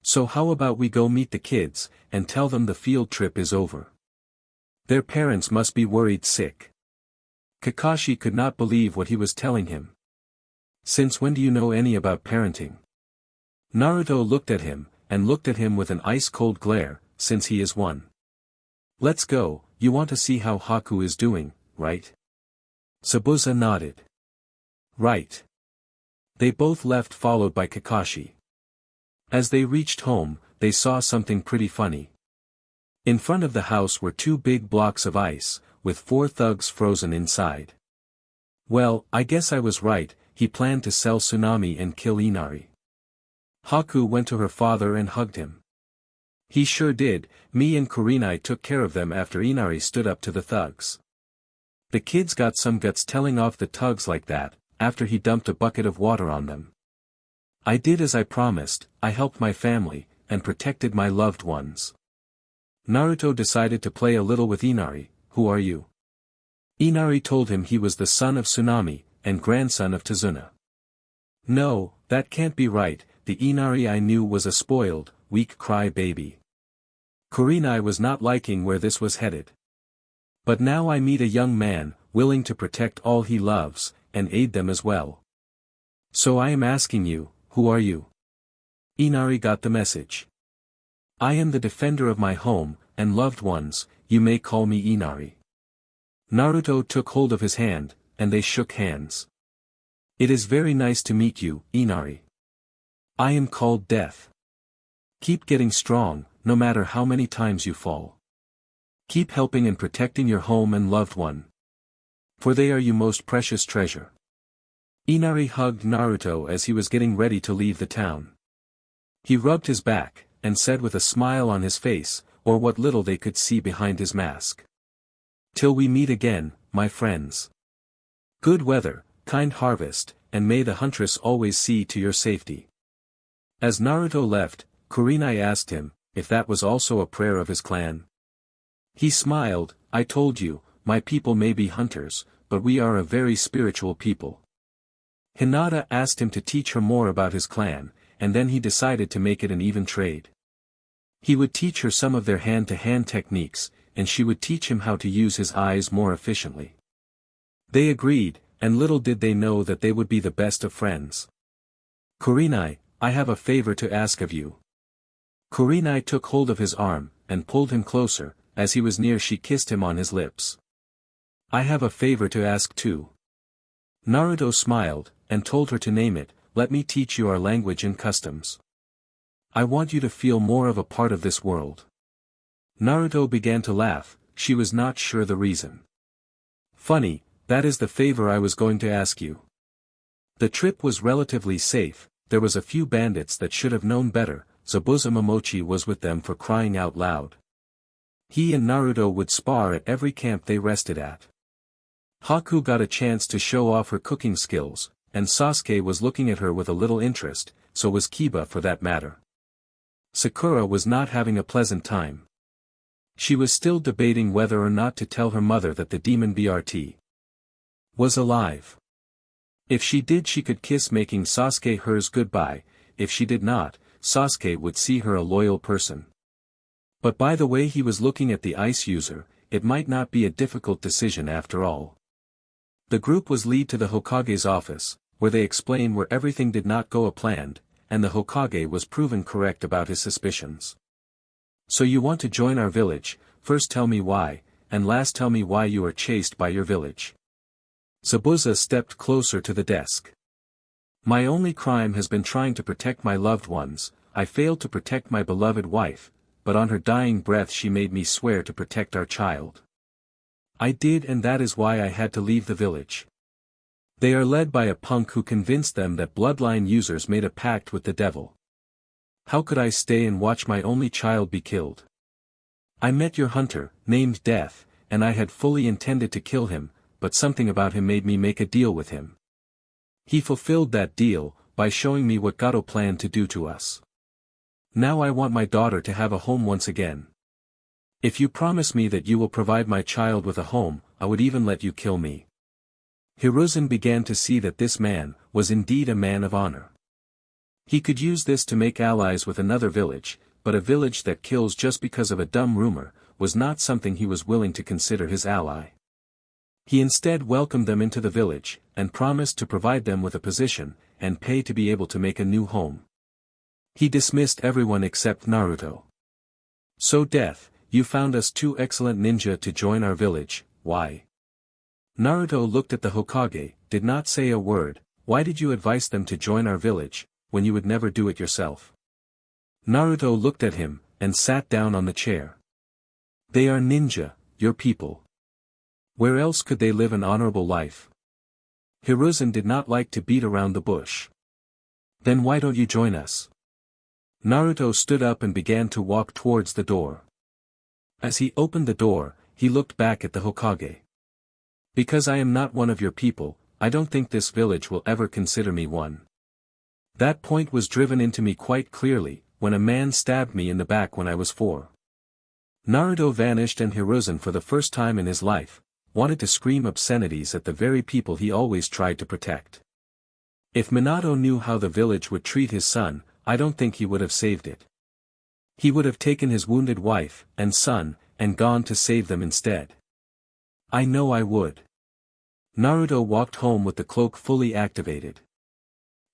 So how about we go meet the kids, and tell them the field trip is over? Their parents must be worried sick. Kakashi could not believe what he was telling him. Since when do you know any about parenting? Naruto looked at him, and looked at him with an ice-cold glare, since he is one. Let's go, you want to see how Haku is doing, right? Zabuza nodded. Right. They both left followed by Kakashi. As they reached home, they saw something pretty funny. In front of the house were 2 big blocks of ice, with 4 thugs frozen inside. Well, I guess I was right, he planned to sell Tsunami and kill Inari. Haku went to her father and hugged him. He sure did. Me and Kurenai took care of them after Inari stood up to the thugs. The kids got some guts telling off the thugs like that, after he dumped a bucket of water on them. I did as I promised, I helped my family, and protected my loved ones. Naruto decided to play a little with Inari. Who are you? Inari told him he was the son of Tsunami, and grandson of Tazuna. No, that can't be right, the Inari I knew was a spoiled, weak cry-baby. Kurenai was not liking where this was headed. But now I meet a young man, willing to protect all he loves, and aid them as well. So I am asking you, who are you? Inari got the message. I am the defender of my home, and loved ones, you may call me Inari. Naruto took hold of his hand, and they shook hands. It is very nice to meet you, Inari. I am called Death. Keep getting strong, no matter how many times you fall. Keep helping and protecting your home and loved one. For they are your most precious treasure. Inari hugged Naruto as he was getting ready to leave the town. He rubbed his back, and said with a smile on his face, or what little they could see behind his mask. Till we meet again, my friends. Good weather, kind harvest, and may the huntress always see to your safety. As Naruto left, Kurenai asked him, if that was also a prayer of his clan. He smiled, I told you, my people may be hunters, but we are a very spiritual people. Hinata asked him to teach her more about his clan, and then he decided to make it an even trade. He would teach her some of their hand-to-hand techniques, and she would teach him how to use his eyes more efficiently. They agreed, and little did they know that they would be the best of friends. Kurenai, I have a favor to ask of you. Kurenai took hold of his arm, and pulled him closer. As he was near she kissed him on his lips. I have a favor to ask too. Naruto smiled, and told her to name it. Let me teach you our language and customs. I want you to feel more of a part of this world. Naruto began to laugh, she was not sure the reason. Funny, that is the favor I was going to ask you. The trip was relatively safe, there was a few bandits that should have known better. Zabuza Momochi was with them for crying out loud. He and Naruto would spar at every camp they rested at. Haku got a chance to show off her cooking skills, and Sasuke was looking at her with a little interest, so was Kiba for that matter. Sakura was not having a pleasant time. She was still debating whether or not to tell her mother that the demon BRT was alive. If she did she could kiss making Sasuke hers goodbye, if she did not, Sasuke would see her a loyal person. But by the way he was looking at the ice user, it might not be a difficult decision after all. The group was led to the Hokage's office, where they explained where everything did not go as planned, and the Hokage was proven correct about his suspicions. So you want to join our village, first tell me why, and last tell me why you are chased by your village. Zabuza stepped closer to the desk. My only crime has been trying to protect my loved ones. I failed to protect my beloved wife, but on her dying breath she made me swear to protect our child. I did, and that is why I had to leave the village. They are led by a punk who convinced them that bloodline users made a pact with the devil. How could I stay and watch my only child be killed? I met your hunter, named Death, and I had fully intended to kill him, but something about him made me make a deal with him. He fulfilled that deal, by showing me what Gato planned to do to us. Now I want my daughter to have a home once again. If you promise me that you will provide my child with a home, I would even let you kill me. Hiruzen began to see that this man was indeed a man of honor. He could use this to make allies with another village, but a village that kills just because of a dumb rumor was not something he was willing to consider his ally. He instead welcomed them into the village, and promised to provide them with a position, and pay to be able to make a new home. He dismissed everyone except Naruto. So Death, you found us two excellent ninja to join our village, why? Naruto looked at the Hokage, did not say a word. Why did you advise them to join our village, when you would never do it yourself? Naruto looked at him, and sat down on the chair. They are ninja, your people. Where else could they live an honorable life? Hiruzen did not like to beat around the bush. Then why don't you join us? Naruto stood up and began to walk towards the door. As he opened the door, he looked back at the Hokage. Because I am not one of your people, I don't think this village will ever consider me one. That point was driven into me quite clearly, when a man stabbed me in the back when I was 4. Naruto vanished, and Hiruzen for the first time in his life, wanted to scream obscenities at the very people he always tried to protect. If Minato knew how the village would treat his son, I don't think he would have saved it. He would have taken his wounded wife and son, and gone to save them instead. I know I would. Naruto walked home with the cloak fully activated.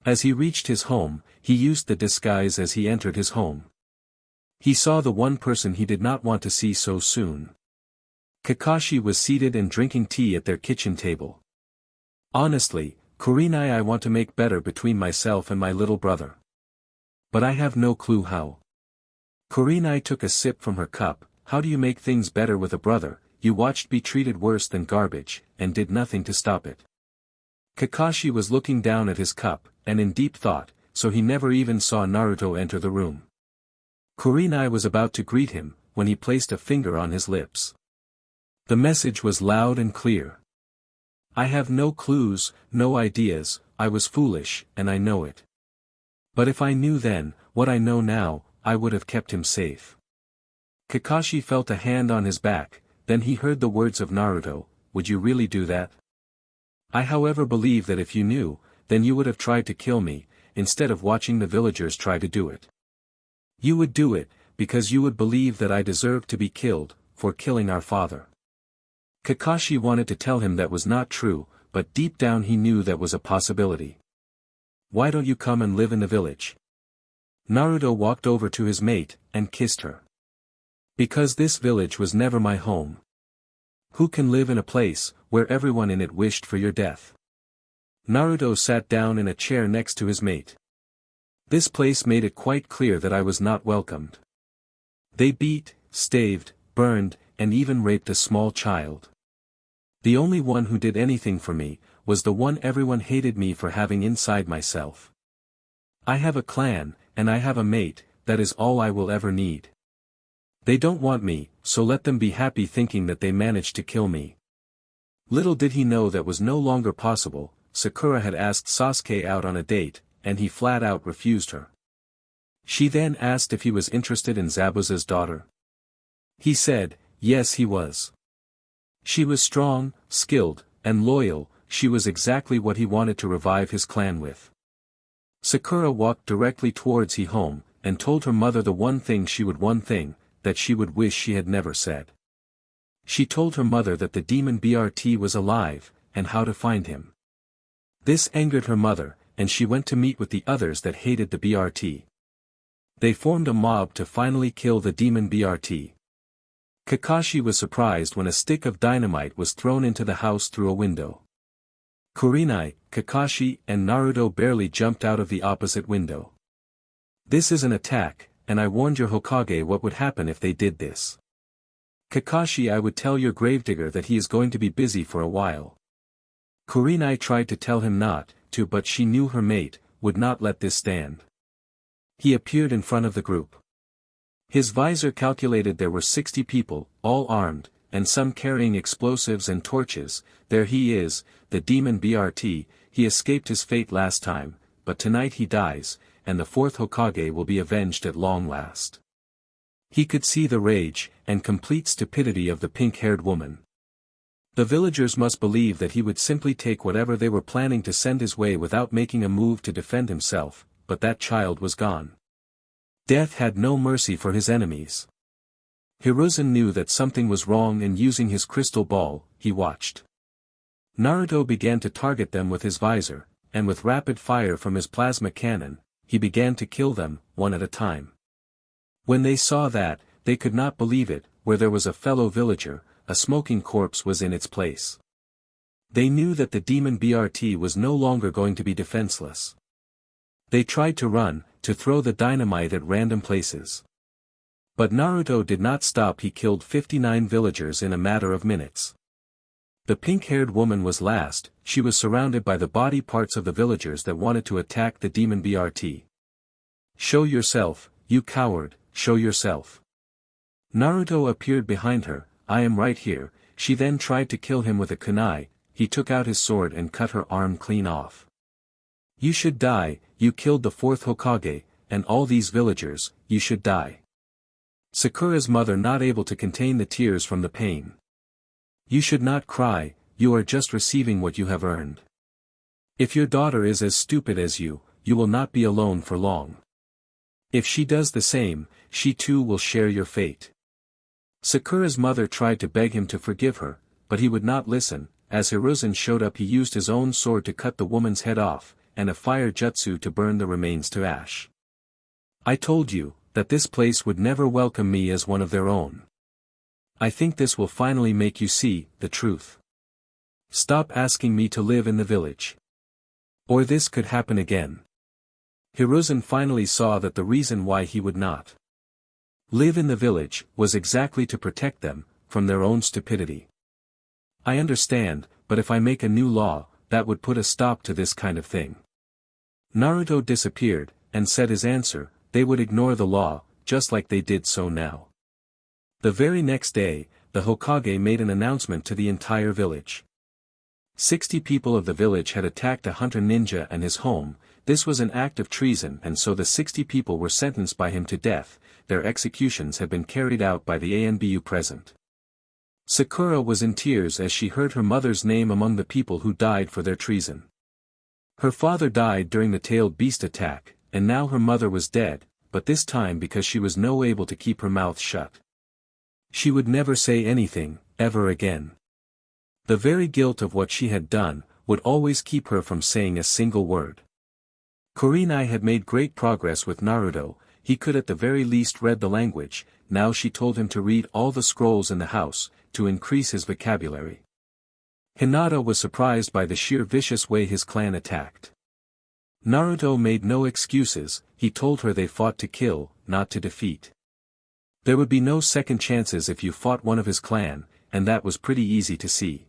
As he reached his home, he used the disguise as he entered his home. He saw the one person he did not want to see so soon. Kakashi was seated and drinking tea at their kitchen table. Honestly, Kurenai, I want to make better between myself and my little brother. But I have no clue how. Kurenai took a sip from her cup. How do you make things better with a brother you watched be treated worse than garbage, and did nothing to stop it? Kakashi was looking down at his cup, and in deep thought, so he never even saw Naruto enter the room. Kurenai was about to greet him, when he placed a finger on his lips. The message was loud and clear. I have no clues, no ideas, I was foolish, and I know it. But if I knew then, what I know now, I would have kept him safe. Kakashi felt a hand on his back, then he heard the words of Naruto, would you really do that? I however believe that if you knew, then you would have tried to kill me, instead of watching the villagers try to do it. You would do it, because you would believe that I deserved to be killed, for killing our father. Kakashi wanted to tell him that was not true, but deep down he knew that was a possibility. why don't you come and live in the village? Naruto walked over to his mate, and kissed her. Because this village was never my home. Who can live in a place, where everyone in it wished for your death? Naruto sat down in a chair next to his mate. This place made it quite clear that I was not welcomed. They beat, staved, burned, and even raped a small child. The only one who did anything for me, was the one everyone hated me for having inside myself. I have a clan, and I have a mate, that is all I will ever need. They don't want me, so let them be happy thinking that they managed to kill me. Little did he know that was no longer possible. Sakura had asked Sasuke out on a date, and he flat out refused her. She then asked if he was interested in Zabuza's daughter. He said, yes he was. She was strong, skilled, and loyal, she was exactly what he wanted to revive his clan with. Sakura walked directly towards home, and told her mother the one thing, that she would wish she had never said. She told her mother that the demon BRT was alive, and how to find him. This angered her mother, and she went to meet with the others that hated the BRT. They formed a mob to finally kill the demon BRT. Kakashi was surprised when a stick of dynamite was thrown into the house through a window. Kurenai, Kakashi, and Naruto barely jumped out of the opposite window. This is an attack, and I warned your Hokage what would happen if they did this. Kakashi, I would tell your gravedigger that he is going to be busy for a while. Kurenai tried to tell him not to, but she knew her mate would not let this stand. He appeared in front of the group. His visor calculated there were 60 people, all armed, and some carrying explosives and torches. There he is, the demon BRT, he escaped his fate last time, but tonight he dies, and the fourth Hokage will be avenged at long last. He could see the rage and complete stupidity of the pink-haired woman. The villagers must believe that he would simply take whatever they were planning to send his way without making a move to defend himself, but that child was gone. Death had no mercy for his enemies. Hiruzen knew that something was wrong, and using his crystal ball, he watched. Naruto began to target them with his visor, and with rapid fire from his plasma cannon, he began to kill them, one at a time. When they saw that, they could not believe it, where there was a fellow villager, a smoking corpse was in its place. They knew that the demon BRT was no longer going to be defenseless. They tried to run, to throw the dynamite at random places. But Naruto did not stop. He killed 59 villagers in a matter of minutes. The pink-haired woman was last. She was surrounded by the body parts of the villagers that wanted to attack the demon BRT. Show yourself, you coward, show yourself. Naruto appeared behind her. I am right here. She then tried to kill him with a kunai. He took out his sword and cut her arm clean off. You should die, you killed the fourth Hokage, and all these villagers, you should die. Sakura's mother not able to contain the tears from the pain. You should not cry, you are just receiving what you have earned. If your daughter is as stupid as you will not be alone for long. If she does the same, she too will share your fate. Sakura's mother tried to beg him to forgive her, but he would not listen. As Hiruzen showed up, he used his own sword to cut the woman's head off, and a fire jutsu to burn the remains to ash. I told you, that this place would never welcome me as one of their own. I think this will finally make you see the truth. Stop asking me to live in the village. Or this could happen again. Hiruzen finally saw that the reason why he would not live in the village was exactly to protect them from their own stupidity. I understand, but if I make a new law, that would put a stop to this kind of thing. Naruto disappeared, and said his answer, they would ignore the law, just like they did so now. The very next day, the Hokage made an announcement to the entire village. 60 people of the village had attacked a hunter ninja and his home. This was an act of treason, and so the 60 people were sentenced by him to death. Their executions had been carried out by the ANBU present. Sakura was in tears as she heard her mother's name among the people who died for their treason. Her father died during the tailed beast attack, and now her mother was dead, but this time because she was no able to keep her mouth shut. She would never say anything, ever again. The very guilt of what she had done, would always keep her from saying a single word. Kurenai had made great progress with Naruto, he could at the very least read the language, now she told him to read all the scrolls in the house, to increase his vocabulary. Hinata was surprised by the sheer vicious way his clan attacked. Naruto made no excuses, he told her they fought to kill, not to defeat. There would be no second chances if you fought one of his clan, and that was pretty easy to see.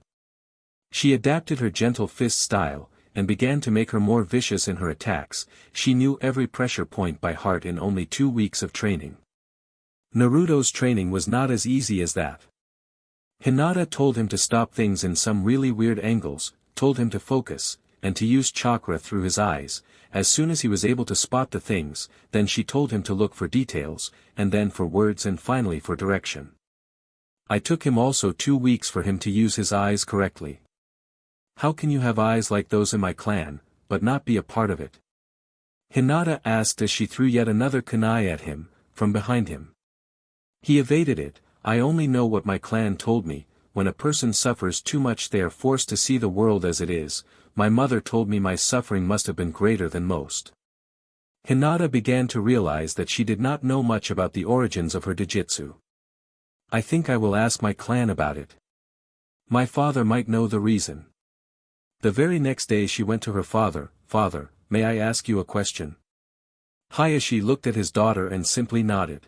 She adapted her gentle fist style, and began to make her more vicious in her attacks. She knew every pressure point by heart in only 2 weeks of training. Naruto's training was not as easy as that. Hinata told him to stop things in some really weird angles, told him to focus, and to use chakra through his eyes. As soon as he was able to spot the things, then she told him to look for details, and then for words and finally for direction. I took him also 2 weeks for him to use his eyes correctly. How can you have eyes like those in my clan, but not be a part of it? Hinata asked as she threw yet another kunai at him, from behind him. He evaded it. I only know what my clan told me, when a person suffers too much they are forced to see the world as it is. My mother told me my suffering must have been greater than most. Hinata began to realize that she did not know much about the origins of her Dojutsu. I think I will ask my clan about it. My father might know the reason. The very next day she went to her father. Father, may I ask you a question? Hayashi looked at his daughter and simply nodded.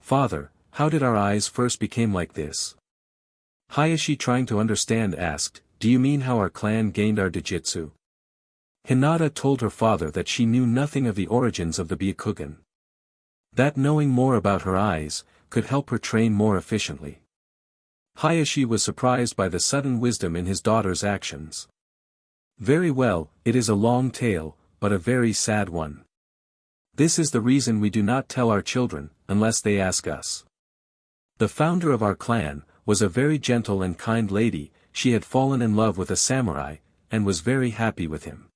Father, how did our eyes first become like this? Hayashi, trying to understand, asked, do you mean how our clan gained our Dojutsu? Hinata told her father that she knew nothing of the origins of the Byakugan. That knowing more about her eyes, could help her train more efficiently. Hayashi was surprised by the sudden wisdom in his daughter's actions. Very well, it is a long tale, but a very sad one. This is the reason we do not tell our children, unless they ask us. The founder of our clan, was a very gentle and kind lady. She had fallen in love with a samurai, and was very happy with him.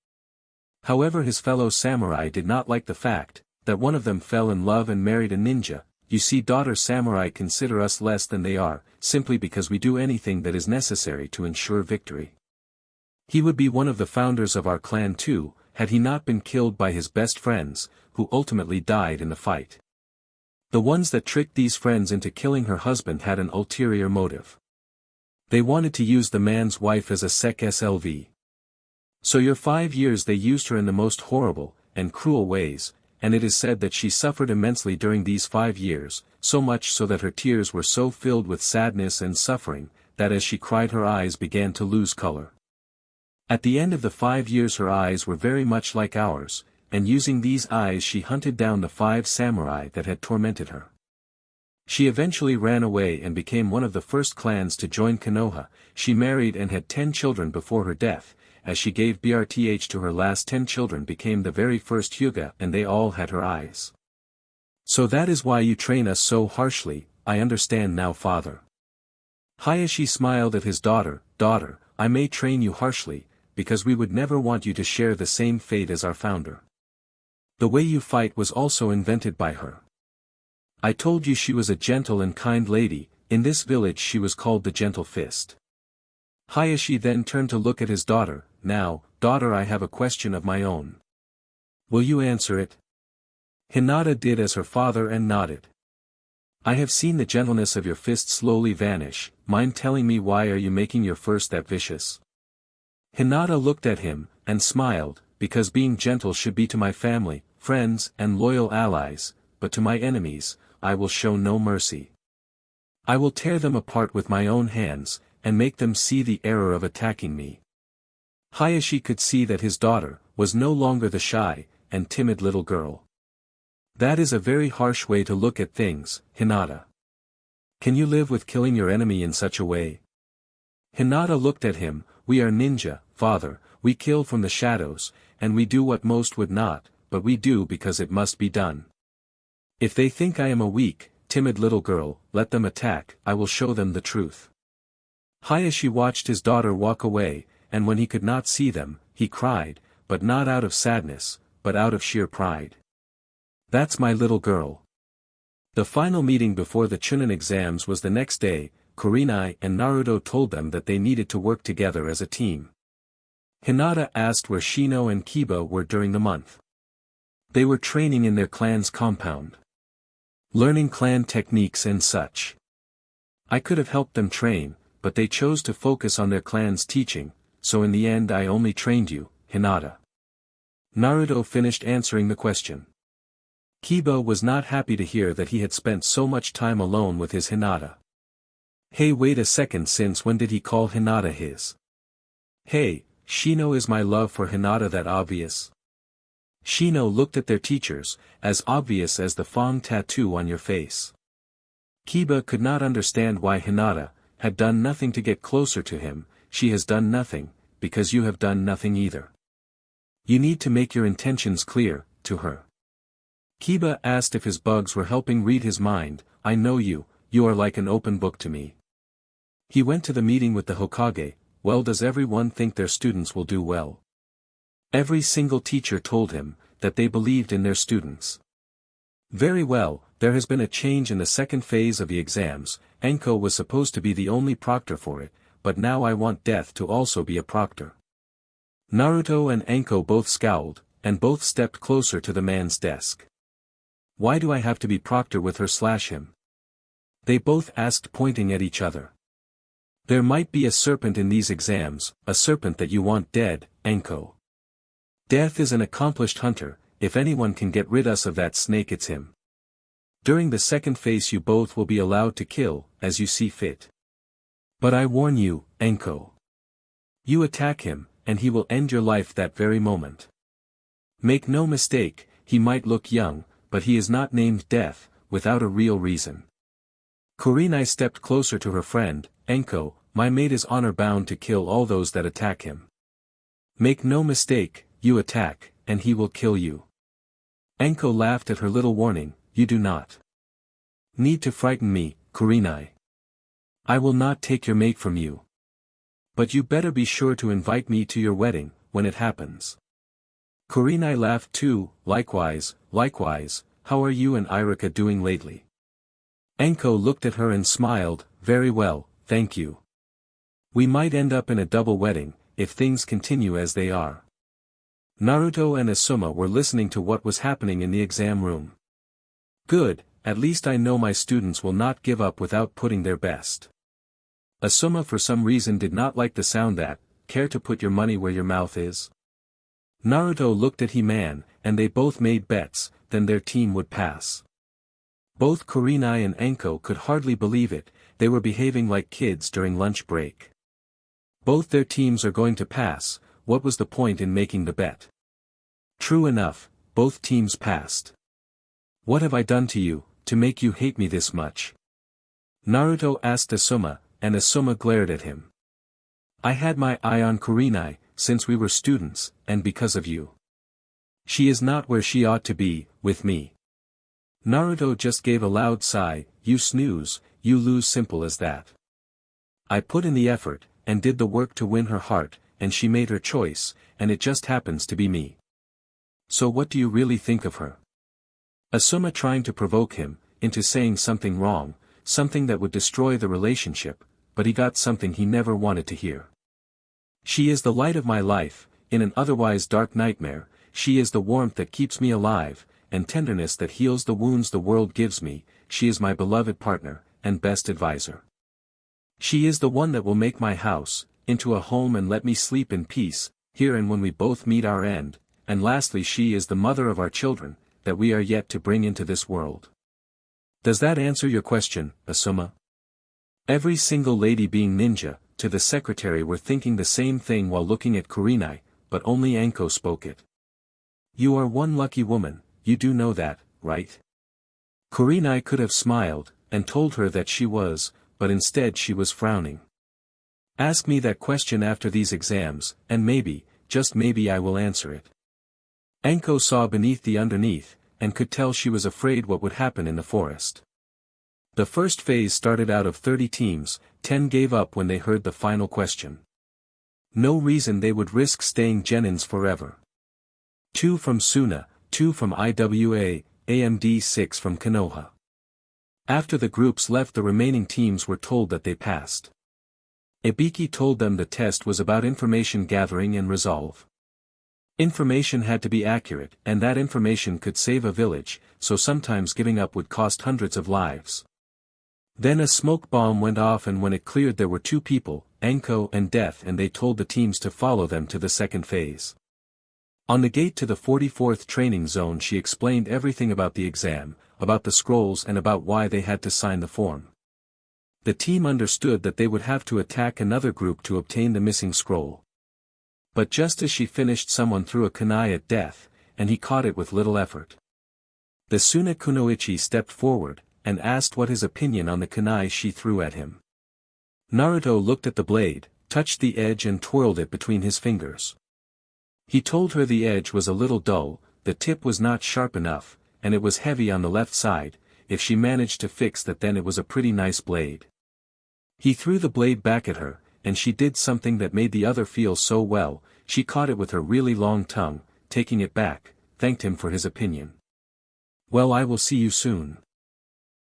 However, his fellow samurai did not like the fact, that one of them fell in love and married a ninja. You see, daughter samurai consider us less than they are, simply because we do anything that is necessary to ensure victory. He would be one of the founders of our clan too, had he not been killed by his best friends, who ultimately died in the fight. The ones that tricked these friends into killing her husband had an ulterior motive. They wanted to use the man's wife as a sec slv. So your 5 years they used her in the most horrible, and cruel ways, and it is said that she suffered immensely during these 5 years, so much so that her tears were so filled with sadness and suffering, that as she cried her eyes began to lose color. At the end of the 5 years her eyes were very much like ours, and using these eyes she hunted down the 5 samurai that had tormented her. She eventually ran away and became one of the first clans to join Konoha. She married and had 10 children before her death, as she gave birth to her last 10 children became the very first Hyuga, and they all had her eyes. So that is why you train us so harshly, I understand now, father. Hayashi smiled at his daughter. Daughter, I may train you harshly, because we would never want you to share the same fate as our founder. The way you fight was also invented by her. I told you she was a gentle and kind lady. In this village she was called the Gentle Fist. Hayashi then turned to look at his daughter. Now, daughter, I have a question of my own. Will you answer it? Hinata did as her father and nodded. I have seen the gentleness of your fist slowly vanish. Mind telling me why are you making your first that vicious? Hinata looked at him, and smiled, because being gentle should be to my family, friends, and loyal allies, but to my enemies, I will show no mercy. I will tear them apart with my own hands, and make them see the error of attacking me. Hayashi could see that his daughter was no longer the shy and timid little girl. That is a very harsh way to look at things, Hinata. Can you live with killing your enemy in such a way? Hinata looked at him. We are ninja, father, we kill from the shadows, and we do what most would not, but we do because it must be done. If they think I am a weak, timid little girl, let them attack, I will show them the truth. Hayashi watched his daughter walk away, and when he could not see them, he cried, but not out of sadness, but out of sheer pride. That's my little girl. The final meeting before the Chunin exams was the next day. Kurenai and Naruto told them that they needed to work together as a team. Hinata asked where Shino and Kiba were during the month. They were training in their clan's compound. Learning clan techniques and such. I could have helped them train, but they chose to focus on their clan's teaching, so in the end I only trained you, Hinata. Naruto finished answering the question. Kiba was not happy to hear that he had spent so much time alone with his Hinata. Hey, wait a second, since when did he call Hinata his? Hey, Shino, is my love for Hinata that obvious? Shino looked at their teachers, as obvious as the FANFICTION tattoo on your face. Kiba could not understand why Hinata had done nothing to get closer to him. She has done nothing, because you have done nothing either. You need to make your intentions clear to her. Kiba asked if his bugs were helping read his mind. I know you are like an open book to me. He went to the meeting with the Hokage. Well, does everyone think their students will do well? Every single teacher told him that they believed in their students. Very well, there has been a change in the second phase of the exams. Enko was supposed to be the only proctor for it, but now I want Death to also be a proctor. Naruto and Enko both scowled, and both stepped closer to the man's desk. Why do I have to be proctor with her/him? They both asked, pointing at each other. There might be a serpent in these exams, a serpent that you want dead, Enko. Death is an accomplished hunter. If anyone can get rid us of that snake, it's him. During the second phase you both will be allowed to kill, as you see fit. But I warn you, Enko. You attack him, and he will end your life that very moment. Make no mistake, he might look young, but he is not named Death, without a real reason. Kurenai stepped closer to her friend. Enko, my mate is honor-bound to kill all those that attack him. Make no mistake, you attack, and he will kill you. Enko laughed at her little warning. You do not need to frighten me, Kurenai. I will not take your mate from you. But you better be sure to invite me to your wedding, when it happens. Kurenai laughed too. Likewise, how are you and Irika doing lately? Enko looked at her and smiled. Very well, thank you. We might end up in a double wedding, if things continue as they are. Naruto and Asuma were listening to what was happening in the exam room. Good, at least I know my students will not give up without putting their best. Asuma for some reason did not like the sound that, care to put your money where your mouth is? Naruto looked at He-Man, and they both made bets, then their team would pass. Both Kurenai and Enko could hardly believe it. They were behaving like kids during lunch break. Both their teams are going to pass. What was the point in making the bet? True enough, both teams passed. What have I done to you, to make you hate me this much? Naruto asked Asuma, and Asuma glared at him. I had my eye on Kurenai, since we were students, and because of you. She is not where she ought to be, with me. Naruto just gave a loud sigh. You snooze, you lose, simple as that. I put in the effort, and did the work to win her heart, and she made her choice, and it just happens to be me. So what do you really think of her? Asuma trying to provoke him, into saying something wrong, something that would destroy the relationship, but he got something he never wanted to hear. She is the light of my life, in an otherwise dark nightmare. She is the warmth that keeps me alive, and tenderness that heals the wounds the world gives me. She is my beloved partner, and best advisor. She is the one that will make my house into a home and let me sleep in peace, here and when we both meet our end, and lastly she is the mother of our children, that we are yet to bring into this world. Does that answer your question, Asuma? Every single lady being ninja, to the secretary were thinking the same thing while looking at Kurenai, but only Enko spoke it. You are one lucky woman, you do know that, right? Kurenai could have smiled, and told her that she was, but instead she was frowning. Ask me that question after these exams, and maybe, just maybe I will answer it. Enko saw beneath the underneath, and could tell she was afraid what would happen in the forest. The first phase started out of 30 teams, 10 gave up when they heard the final question. No reason they would risk staying genins forever. 2 from Suna, 2 from IWA, AMD 6 from Konoha. After the groups left, the remaining teams were told that they passed. Ibiki told them the test was about information gathering and resolve. Information had to be accurate, and that information could save a village, so sometimes giving up would cost hundreds of lives. Then a smoke bomb went off, and when it cleared there were 2 people, Anko and Death, and they told the teams to follow them to the second phase. On the gate to the 44th training zone she explained everything about the exam, about the scrolls, and about why they had to sign the form. The team understood that they would have to attack another group to obtain the missing scroll. But just as she finished, someone threw a kunai at Death, and he caught it with little effort. The Suna Kunoichi stepped forward, and asked what his opinion on the kunai she threw at him. Naruto looked at the blade, touched the edge and twirled it between his fingers. He told her the edge was a little dull, the tip was not sharp enough, and it was heavy on the left side. If she managed to fix that, then it was a pretty nice blade. He threw the blade back at her, and she did something that made the other feel so well. She caught it with her really long tongue, taking it back, thanked him for his opinion. "Well, I will see you soon."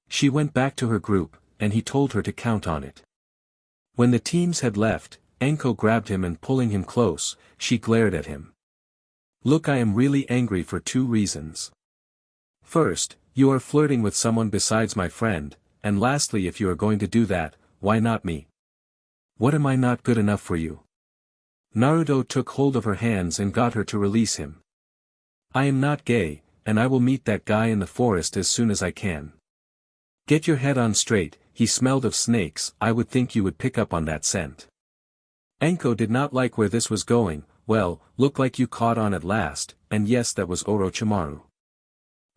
She went back to her group, and he told her to count on it. When the teams had left, Anko grabbed him and pulling him close, she glared at him. "Look, I am really angry for 2 reasons. First, you are flirting with someone besides my friend, and lastly, if you are going to do that, why not me? What, am I not good enough for you?" Naruto took hold of her hands and got her to release him. "I am not gay, and I will meet that guy in the forest as soon as I can. Get your head on straight, he smelled of snakes. I would think you would pick up on that scent." Anko did not like where this was going. "Well, look like you caught on at last," and yes, that was Orochimaru.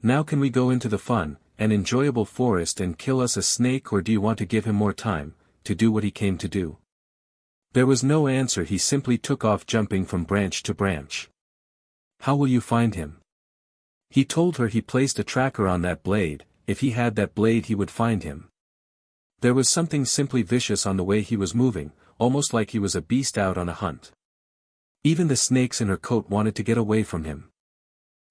"Now can we go into the fun, and enjoyable forest and kill us a snake, or do you want to give him more time, to do what he came to do?" There was no answer. He simply took off, jumping from branch to branch. "How will you find him?" He told her he placed a tracker on that blade. If he had that blade he would find him. There was something simply vicious on the way he was moving, almost like he was a beast out on a hunt. Even the snakes in her coat wanted to get away from him.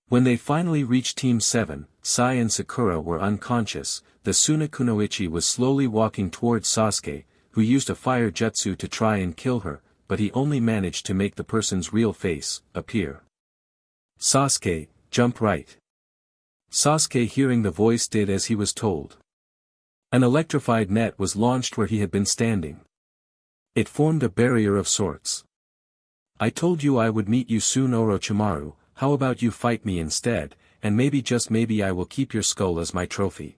When they finally reached Team 7, Sai and Sakura were unconscious. The Suna Kunoichi was slowly walking towards Sasuke, who used a fire jutsu to try and kill her, but he only managed to make the person's real face appear. "Sasuke, jump right." Sasuke, hearing the voice, did as he was told. An electrified net was launched where he had been standing. It formed a barrier of sorts. "I told you I would meet you soon, Orochimaru. How about you fight me instead, and maybe, just maybe, I will keep your skull as my trophy."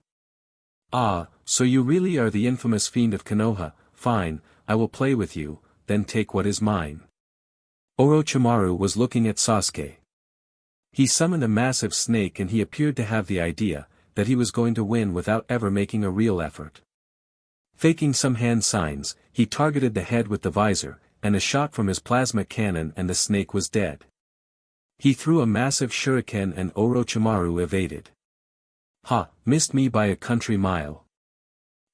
"Ah, so you really are the infamous fiend of Konoha. Fine, I will play with you, then take what is mine." Orochimaru was looking at Sasuke. He summoned a massive snake, and he appeared to have the idea that he was going to win without ever making a real effort. Faking some hand signs, he targeted the head with the visor, and a shot from his plasma cannon and the snake was dead. He threw a massive shuriken and Orochimaru evaded. "Ha, missed me by a country mile."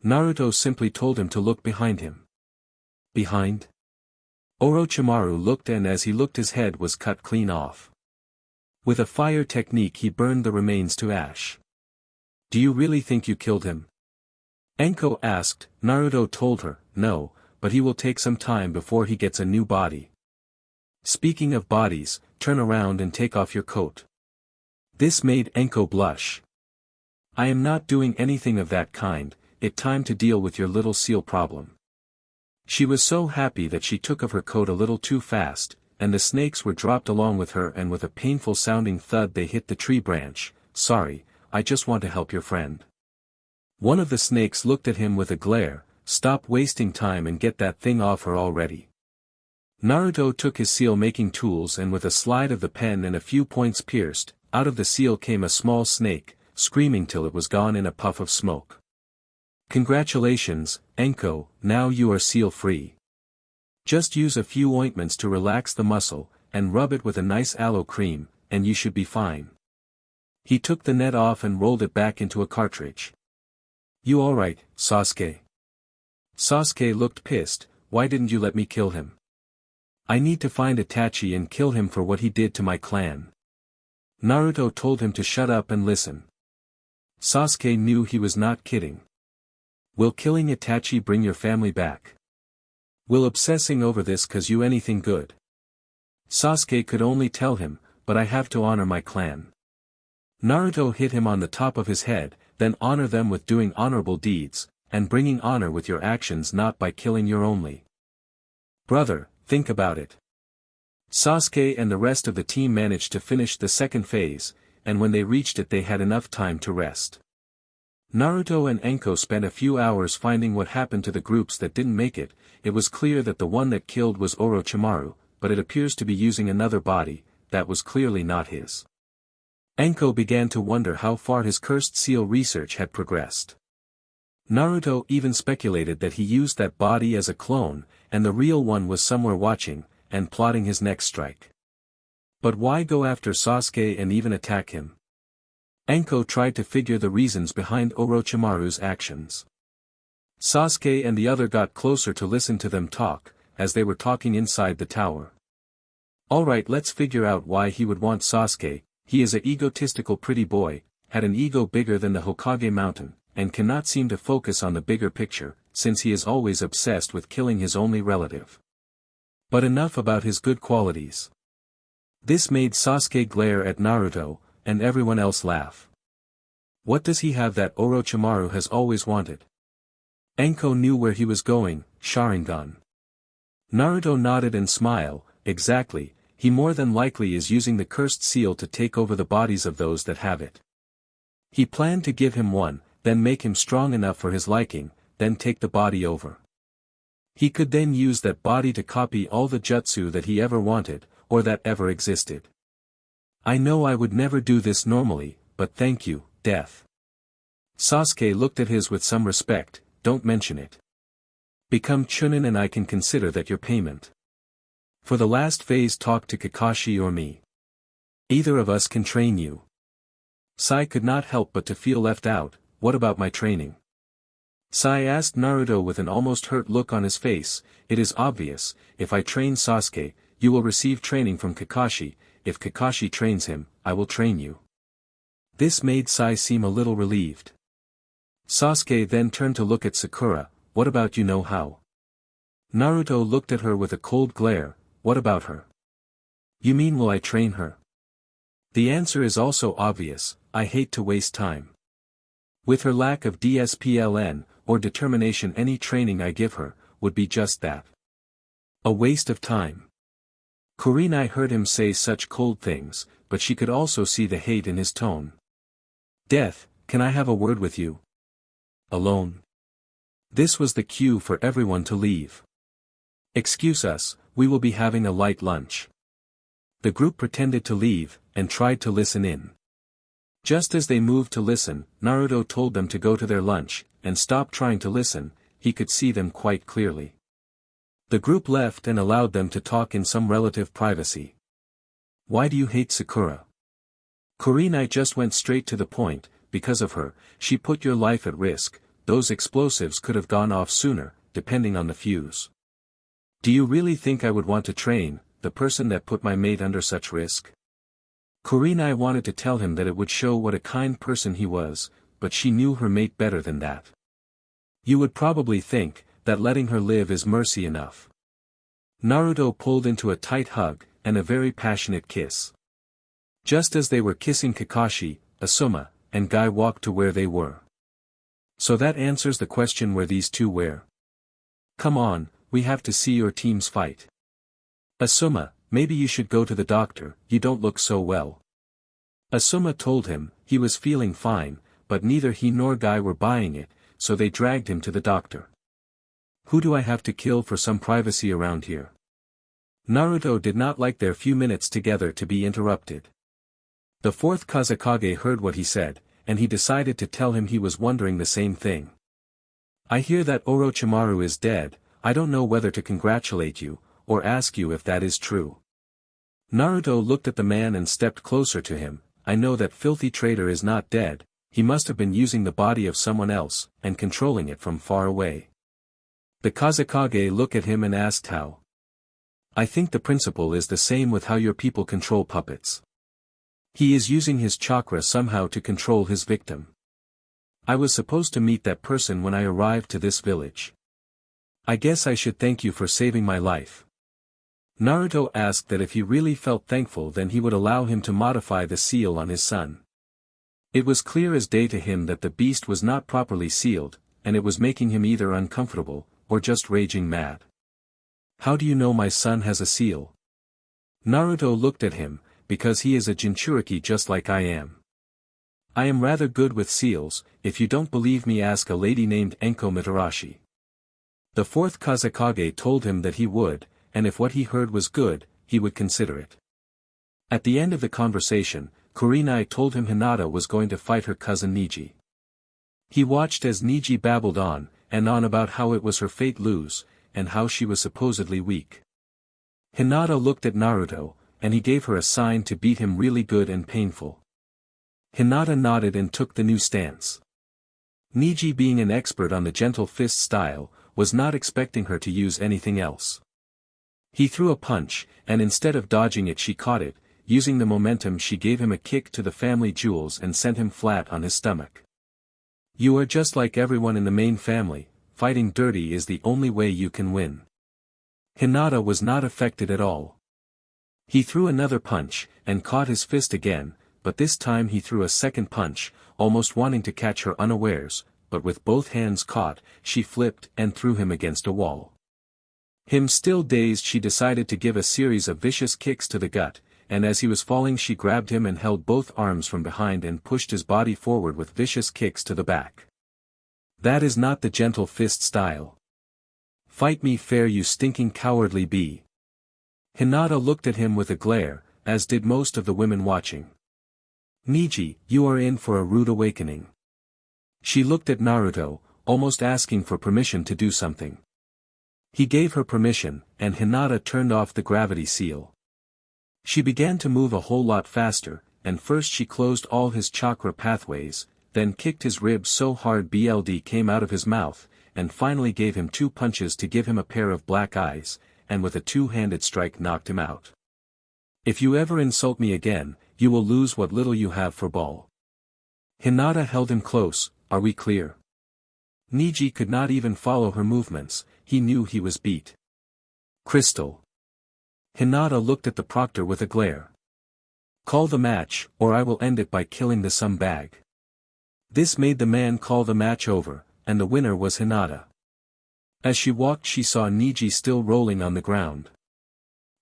Naruto simply told him to look behind him. Behind? Orochimaru looked, and as he looked his head was cut clean off. With a fire technique he burned the remains to ash. "Do you really think you killed him?" Anko asked. Naruto told her, "No, but he will take some time before he gets a new body." "Speaking of bodies, turn around and take off your coat." This made Anko blush. "I am not doing anything of that kind. It's time to deal with your little seal problem." She was so happy that she took off her coat a little too fast, and the snakes were dropped along with her, and with a painful sounding thud they hit the tree branch. "Sorry, I just want to help your friend." One of the snakes looked at him with a glare. "Stop wasting time and get that thing off her already." Naruto took his seal-making tools, and with a slide of the pen and a few points pierced, out of the seal came a small snake, screaming till it was gone in a puff of smoke. "Congratulations, Anko, now you are seal-free. Just use a few ointments to relax the muscle, and rub it with a nice aloe cream, and you should be fine." He took the net off and rolled it back into a cartridge. "You alright, Sasuke?" Sasuke looked pissed. "Why didn't you let me kill him? I need to find Itachi and kill him for what he did to my clan." Naruto told him to shut up and listen. Sasuke knew he was not kidding. "Will killing Itachi bring your family back?" Will obsessing over this cause you anything good? Sasuke could only tell him, but I have to honor my clan. Naruto hit him on the top of his head, then honor them with doing honorable deeds, and bringing honor with your actions, not by killing your only brother. Think about it. Sasuke and the rest of the team managed to finish the second phase, and when they reached it they had enough time to rest. Naruto and Enko spent a few hours finding what happened to the groups that didn't make it. It was clear that the one that killed was Orochimaru, but it appears to be using another body, that was clearly not his. Enko began to wonder how far his cursed seal research had progressed. Naruto even speculated that he used that body as a clone, and the real one was somewhere watching, and plotting his next strike. But why go after Sasuke and even attack him? Enko tried to figure the reasons behind Orochimaru's actions. Sasuke and the other got closer to listen to them talk, as they were talking inside the tower. Alright, let's figure out why he would want Sasuke. He is a egotistical pretty boy, had an ego bigger than the Hokage mountain, and cannot seem to focus on the bigger picture, since he is always obsessed with killing his only relative. But enough about his good qualities. This made Sasuke glare at Naruto, and everyone else laugh. What does he have that Orochimaru has always wanted? Enko knew where he was going, Sharingan. Naruto nodded and smiled. Exactly, he more than likely is using the cursed seal to take over the bodies of those that have it. He planned to give him one, then make him strong enough for his liking, then take the body over. He could then use that body to copy all the jutsu that he ever wanted, or that ever existed. I know I would never do this normally, but thank you, Death. Sasuke looked at his with some respect. Don't mention it. Become Chunin and I can consider that your payment. For the last phase, talk to Kakashi or me. Either of us can train you. Sai could not help but to feel left out. What about my training? Sai asked Naruto with an almost hurt look on his face. It is obvious, if I train Sasuke, you will receive training from Kakashi. If Kakashi trains him, I will train you. This made Sai seem a little relieved. Sasuke then turned to look at Sakura. What about you know how? Naruto looked at her with a cold glare. What about her? You mean will I train her? The answer is also obvious. I hate to waste time. With her lack of discipline, or determination, any training I give her, would be just that. A waste of time. Kurenai heard him say such cold things, but she could also see the hate in his tone. Death, can I have a word with you? Alone. This was the cue for everyone to leave. Excuse us, we will be having a light lunch. The group pretended to leave, and tried to listen in. Just as they moved to listen, Naruto told them to go to their lunch, and stop trying to listen. He could see them quite clearly. The group left and allowed them to talk in some relative privacy. Why do you hate Sakura? Kurenai just went straight to the point. Because of her, she put your life at risk. Those explosives could have gone off sooner, depending on the fuse. Do you really think I would want to train the person that put my mate under such risk? Kurenai wanted to tell him that it would show what a kind person he was, but she knew her mate better than that. You would probably think that letting her live is mercy enough. Naruto pulled into a tight hug, and a very passionate kiss. Just as they were kissing, Kakashi, Asuma, and Guy walked to where they were. So that answers the question where these two were. Come on, we have to see your teams fight. Asuma, maybe you should go to the doctor, you don't look so well. Asuma told him, he was feeling fine, but neither he nor Guy were buying it, so they dragged him to the doctor. Who do I have to kill for some privacy around here? Naruto did not like their few minutes together to be interrupted. The fourth Kazekage heard what he said, and he decided to tell him he was wondering the same thing. I hear that Orochimaru is dead. I don't know whether to congratulate you, or ask you if that is true. Naruto looked at the man and stepped closer to him. I know that filthy traitor is not dead. He must have been using the body of someone else, and controlling it from far away. The Kazekage looked at him and asked how. I think the principle is the same with how your people control puppets. He is using his chakra somehow to control his victim. I was supposed to meet that person when I arrived to this village. I guess I should thank you for saving my life. Naruto asked that if he really felt thankful then he would allow him to modify the seal on his son. It was clear as day to him that the beast was not properly sealed, and it was making him either uncomfortable, or just raging mad. How do you know my son has a seal? Naruto looked at him, because he is a Jinchuriki just like I am. I am rather good with seals, if you don't believe me ask a lady named Enko Mitarashi. The fourth Kazekage told him that he would, and if what he heard was good, he would consider it. At the end of the conversation, Kurenai told him Hinata was going to fight her cousin Niji. He watched as Niji babbled on about how it was her fate lose, and how she was supposedly weak. Hinata looked at Naruto, and he gave her a sign to beat him really good and painful. Hinata nodded and took the new stance. Niji, being an expert on the gentle fist style, was not expecting her to use anything else. He threw a punch, and instead of dodging it she caught it, using the momentum she gave him a kick to the family jewels and sent him flat on his stomach. You are just like everyone in the main family, fighting dirty is the only way you can win. Hinata was not affected at all. He threw another punch, and caught his fist again, but this time he threw a second punch, almost wanting to catch her unawares, but with both hands caught, she flipped and threw him against a wall. Him still dazed, she decided to give a series of vicious kicks to the gut, and as he was falling she grabbed him and held both arms from behind and pushed his body forward with vicious kicks to the back. That is not the gentle fist style. Fight me fair, you stinking cowardly bee. Hinata looked at him with a glare, as did most of the women watching. Niji, you are in for a rude awakening. She looked at Naruto, almost asking for permission to do something. He gave her permission, and Hinata turned off the gravity seal. She began to move a whole lot faster, and first she closed all his chakra pathways, then kicked his ribs so hard blood came out of his mouth, and finally gave him 2 punches to give him a pair of black eyes, and with a 2-handed strike knocked him out. If you ever insult me again, you will lose what little you have for ball. Hinata held him close, are we clear? Niji could not even follow her movements, he knew he was beat. Crystal. Hinata looked at the proctor with a glare. Call the match, or I will end it by killing the some bag. This made the man call the match over, and the winner was Hinata. As she walked she saw Niji still rolling on the ground.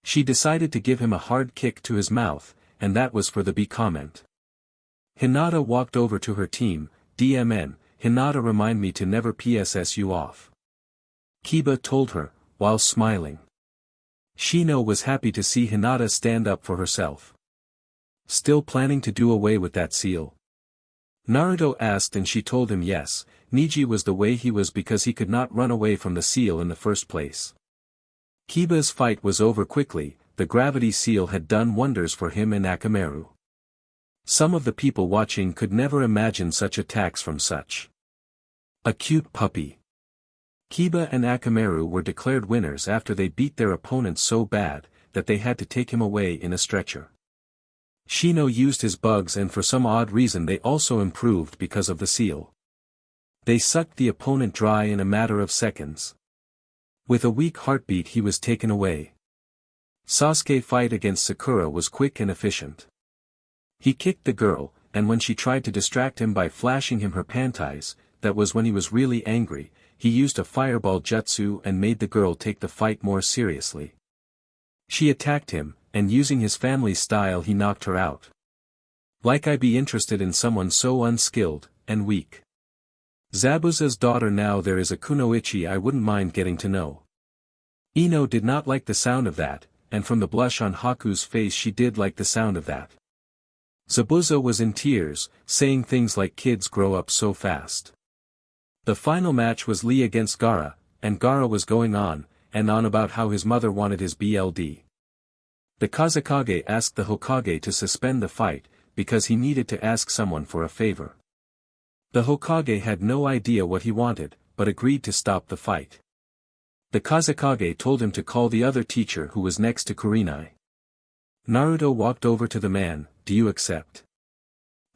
She decided to give him a hard kick to his mouth, and that was for the B comment. Hinata walked over to her team, DMN, Hinata remind me to never PSS you off. Kiba told her, while smiling. Shino was happy to see Hinata stand up for herself. Still planning to do away with that seal? Naruto asked and she told him yes, Niji was the way he was because he could not run away from the seal in the first place. Kiba's fight was over quickly, the gravity seal had done wonders for him and Akamaru. Some of the people watching could never imagine such attacks from such a cute puppy. Kiba and Akamaru were declared winners after they beat their opponents so bad, that they had to take him away in a stretcher. Shino used his bugs and for some odd reason they also improved because of the seal. They sucked the opponent dry in a matter of seconds. With a weak heartbeat he was taken away. Sasuke's fight against Sakura was quick and efficient. He kicked the girl, and when she tried to distract him by flashing him her panties, that was when he was really angry, he used a fireball jutsu and made the girl take the fight more seriously. She attacked him, and using his family's style he knocked her out. Like I be interested in someone so unskilled, and weak. Zabuza's daughter now there is a kunoichi I wouldn't mind getting to know. Ino did not like the sound of that, and from the blush on Haku's face she did like the sound of that. Zabuza was in tears, saying things like kids grow up so fast. The final match was Lee against Gaara, and Gaara was going on about how his mother wanted his BLD. The Kazekage asked the Hokage to suspend the fight, because he needed to ask someone for a favor. The Hokage had no idea what he wanted, but agreed to stop the fight. The Kazekage told him to call the other teacher who was next to Kurenai. Naruto walked over to the man, do you accept?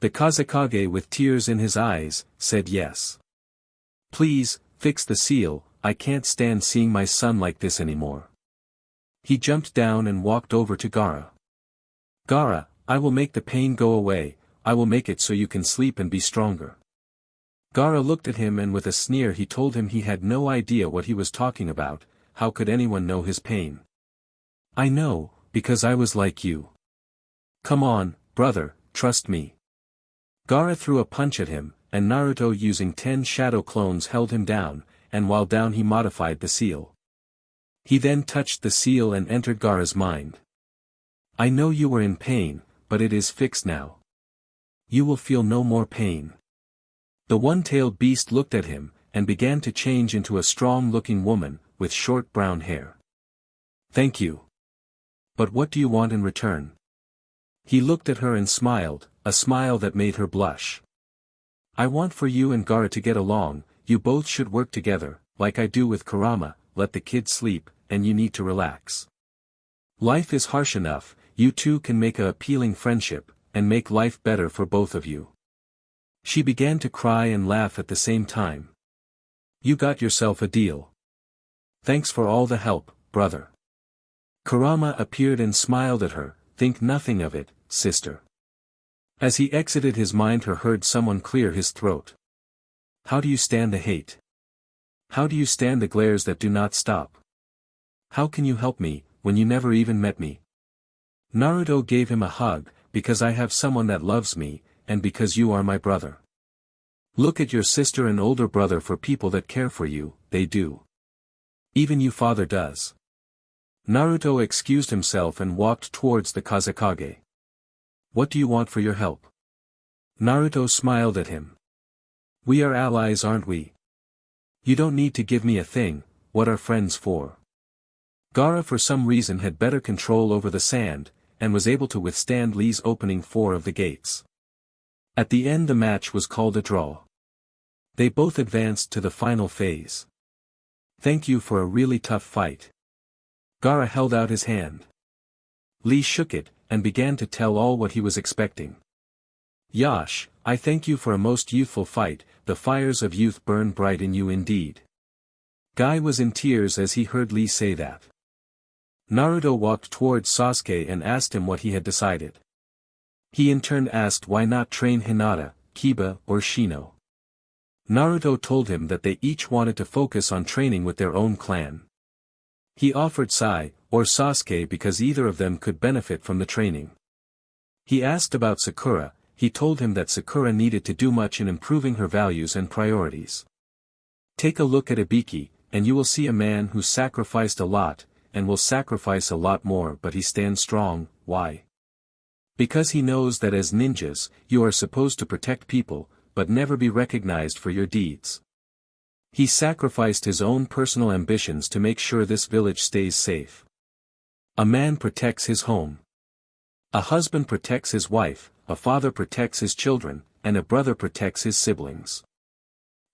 The Kazekage with tears in his eyes, said yes. Please, fix the seal, I can't stand seeing my son like this anymore. He jumped down and walked over to Gaara. Gaara, I will make the pain go away, I will make it so you can sleep and be stronger. Gaara looked at him and with a sneer he told him he had no idea what he was talking about, how could anyone know his pain? I know, because I was like you. Come on, brother, trust me. Gaara threw a punch at him, and Naruto using 10 shadow clones held him down, and while down he modified the seal. He then touched the seal and entered Gaara's mind. I know you were in pain, but it is fixed now. You will feel no more pain. The one-tailed beast looked at him, and began to change into a strong-looking woman, with short brown hair. Thank you. But what do you want in return? He looked at her and smiled, a smile that made her blush. I want for you and Gaara to get along, you both should work together, like I do with Kurama, let the kid sleep, and you need to relax. Life is harsh enough, you two can make a appealing friendship, and make life better for both of you. She began to cry and laugh at the same time. You got yourself a deal. Thanks for all the help, brother. Kurama appeared and smiled at her, think nothing of it, sister. As he exited his mind heard someone clear his throat. How do you stand the hate? How do you stand the glares that do not stop? How can you help me, when you never even met me? Naruto gave him a hug, because I have someone that loves me, and because you are my brother. Look at your sister and older brother for people that care for you, they do. Even you father does. Naruto excused himself and walked towards the Kazekage. What do you want for your help? Naruto smiled at him. We are allies, aren't we? You don't need to give me a thing, what are friends for? Gaara for some reason had better control over the sand, and was able to withstand Lee's opening 4 of the gates. At the end the match was called a draw. They both advanced to the final phase. Thank you for a really tough fight. Gaara held out his hand. Lee shook it, and began to tell all what he was expecting. Yash, I thank you for a most youthful fight, the fires of youth burn bright in you indeed. Guy was in tears as he heard Lee say that. Naruto walked towards Sasuke and asked him what he had decided. He in turn asked why not train Hinata, Kiba or Shino. Naruto told him that they each wanted to focus on training with their own clan. He offered Sai, or Sasuke because either of them could benefit from the training. He asked about Sakura, he told him that Sakura needed to do much in improving her values and priorities. Take a look at Ibiki, and you will see a man who sacrificed a lot, and will sacrifice a lot more but he stands strong, why? Because he knows that as ninjas, you are supposed to protect people, but never be recognized for your deeds. He sacrificed his own personal ambitions to make sure this village stays safe. A man protects his home. A husband protects his wife, a father protects his children, and a brother protects his siblings.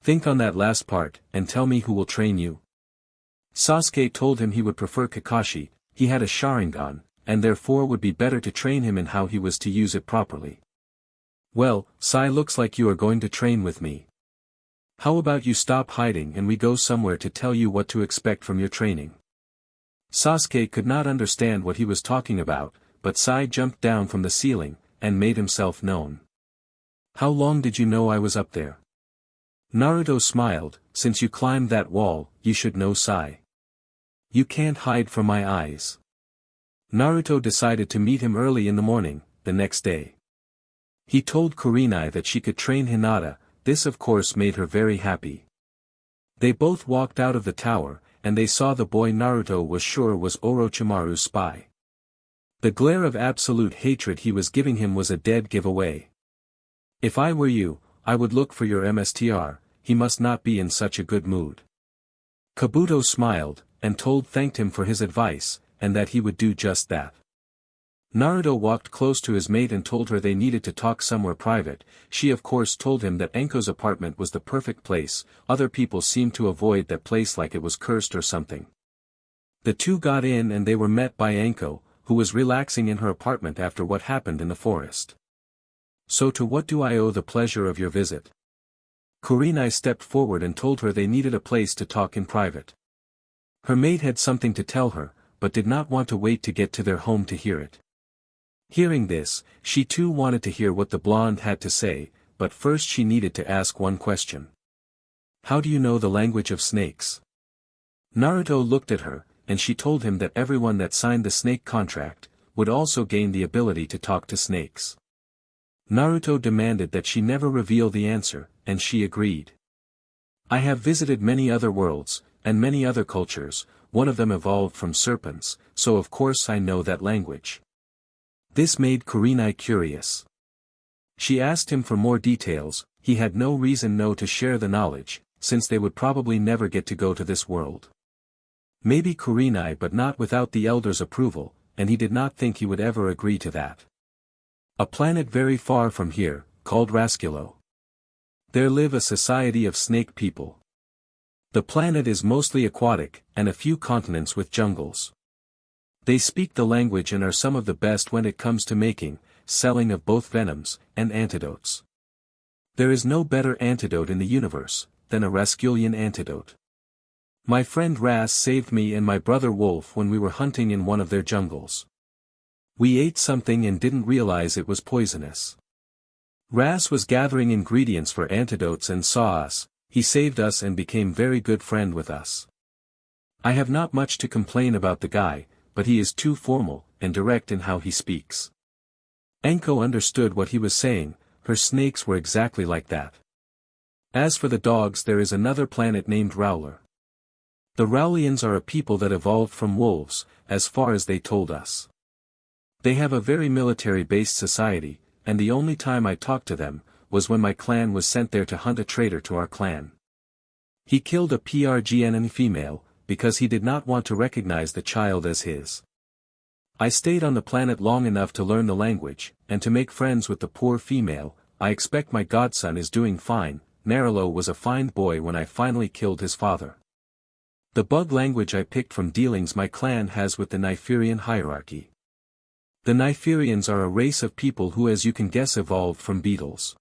Think on that last part, and tell me who will train you. Sasuke told him he would prefer Kakashi, he had a Sharingan, and therefore would be better to train him in how he was to use it properly. Well, Sai looks like you are going to train with me. How about you stop hiding and we go somewhere to tell you what to expect from your training? Sasuke could not understand what he was talking about, but Sai jumped down from the ceiling, and made himself known. How long did you know I was up there? Naruto smiled, since you climbed that wall, you should know Sai. You can't hide from my eyes. Naruto decided to meet him early in the morning, the next day. He told Kurenai that she could train Hinata, this of course made her very happy. They both walked out of the tower, and they saw the boy Naruto was sure was Orochimaru's spy. The glare of absolute hatred he was giving him was a dead giveaway. If I were you, I would look for your MSTR, he must not be in such a good mood. Kabuto smiled, and thanked him for his advice, and that he would do just that. Naruto walked close to his mate and told her they needed to talk somewhere private. She of course told him that Enko's apartment was the perfect place, other people seemed to avoid that place like it was cursed or something. The two got in and they were met by Enko, who was relaxing in her apartment after what happened in the forest. So to what do I owe the pleasure of your visit? Kurenai stepped forward and told her they needed a place to talk in private. Her mate had something to tell her, but did not want to wait to get to their home to hear it. Hearing this, she too wanted to hear what the blonde had to say, but first she needed to ask one question. How do you know the language of snakes? Naruto looked at her, and she told him that everyone that signed the snake contract would also gain the ability to talk to snakes. Naruto demanded that she never reveal the answer, and she agreed. I have visited many other worlds, and many other cultures, one of them evolved from serpents, so of course I know that language. This made Kurenai curious. She asked him for more details. He had no reason to share the knowledge, since they would probably never get to go to this world. Maybe Kurenai, but not without the elder's approval, and he did not think he would ever agree to that. A planet very far from here, called Rasculo. There live a society of snake people. The planet is mostly aquatic, and a few continents with jungles. They speak the language and are some of the best when it comes to making, selling of both venoms, and antidotes. There is no better antidote in the universe than a Rasculian antidote. My friend Ras saved me and my brother Wolf when we were hunting in one of their jungles. We ate something and didn't realize it was poisonous. Ras was gathering ingredients for antidotes and saw us. He saved us and became very good friend with us. I have not much to complain about the guy, but he is too formal and direct in how he speaks. Enko understood what he was saying. Her snakes were exactly like that. As for the dogs, there is another planet named Rowler. The Rowlians are a people that evolved from wolves, as far as they told us. They have a very military-based society, and the only time I talked to them was when my clan was sent there to hunt a traitor to our clan. He killed a PRGN female, because he did not want to recognize the child as his. I stayed on the planet long enough to learn the language, and to make friends with the poor female. I expect my godson is doing fine. Naruto was a fine boy when I finally killed his father. The bug language I picked from dealings my clan has with the Niferian hierarchy. The Niferians are a race of people who, as you can guess, evolved from beetles.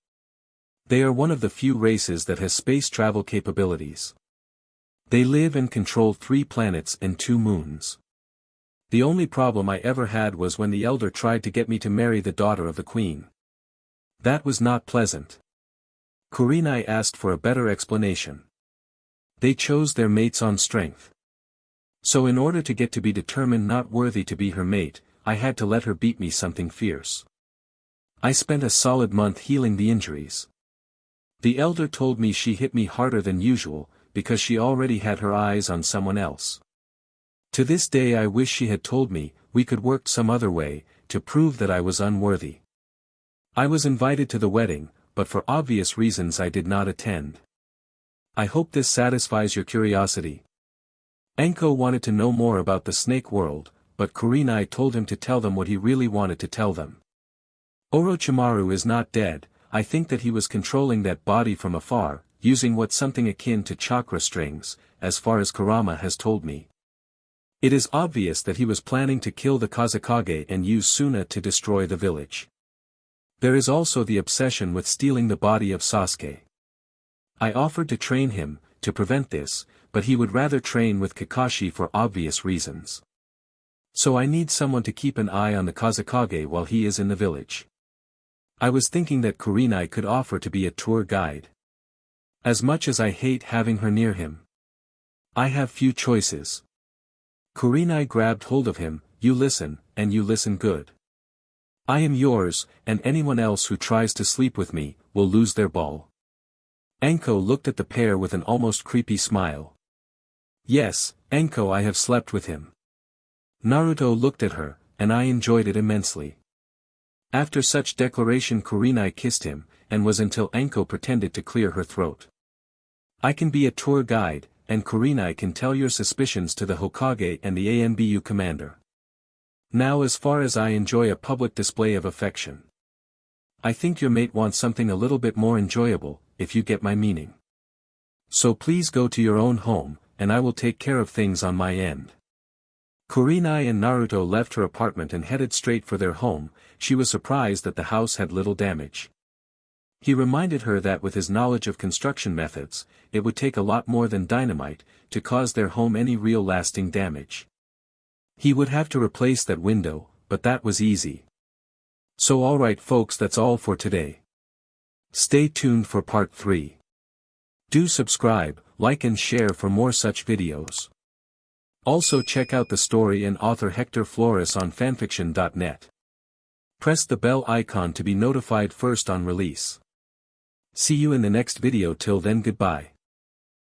They are one of the few races that has space travel capabilities. They live and control 3 planets and 2 moons. The only problem I ever had was when the elder tried to get me to marry the daughter of the queen. That was not pleasant. Kurenai asked for a better explanation. They chose their mates on strength. So in order to get to be determined not worthy to be her mate, I had to let her beat me something fierce. I spent a solid month healing the injuries. The elder told me she hit me harder than usual, because she already had her eyes on someone else. To this day I wish she had told me we could work some other way, to prove that I was unworthy. I was invited to the wedding, but for obvious reasons I did not attend. I hope this satisfies your curiosity. Enko wanted to know more about the snake world, but Kurenai told him to tell them what he really wanted to tell them. Orochimaru is not dead. I think that he was controlling that body from afar, using something akin to chakra strings, as far as Kurama has told me. It is obvious that he was planning to kill the Kazekage and use Suna to destroy the village. There is also the obsession with stealing the body of Sasuke. I offered to train him, to prevent this, but he would rather train with Kakashi for obvious reasons. So I need someone to keep an eye on the Kazekage while he is in the village. I was thinking that Kurenai could offer to be a tour guide. As much as I hate having her near him, I have few choices. Kurenai grabbed hold of him. You listen, and you listen good. I am yours, and anyone else who tries to sleep with me will lose their ball. Enko looked at the pair with an almost creepy smile. Yes, Enko, I have slept with him. Naruto looked at her, and I enjoyed it immensely. After such declaration Kurenai kissed him, and was until Enko pretended to clear her throat. I can be a tour guide, and Kurenai can tell your suspicions to the Hokage and the ANBU commander. Now as far as I enjoy a public display of affection, I think your mate wants something a little bit more enjoyable, if you get my meaning. So please go to your own home, and I will take care of things on my end. Kurenai and Naruto left her apartment and headed straight for their home. She was surprised that the house had little damage. He reminded her that with his knowledge of construction methods, it would take a lot more than dynamite to cause their home any real lasting damage. He would have to replace that window, but that was easy. So alright folks, that's all for today. Stay tuned for part 3. Do subscribe, like and share for more such videos. Also check out the story and author Hector Flores on FANFICTIONnet. Press the bell icon to be notified first on release. See you in the next video. Till then, goodbye.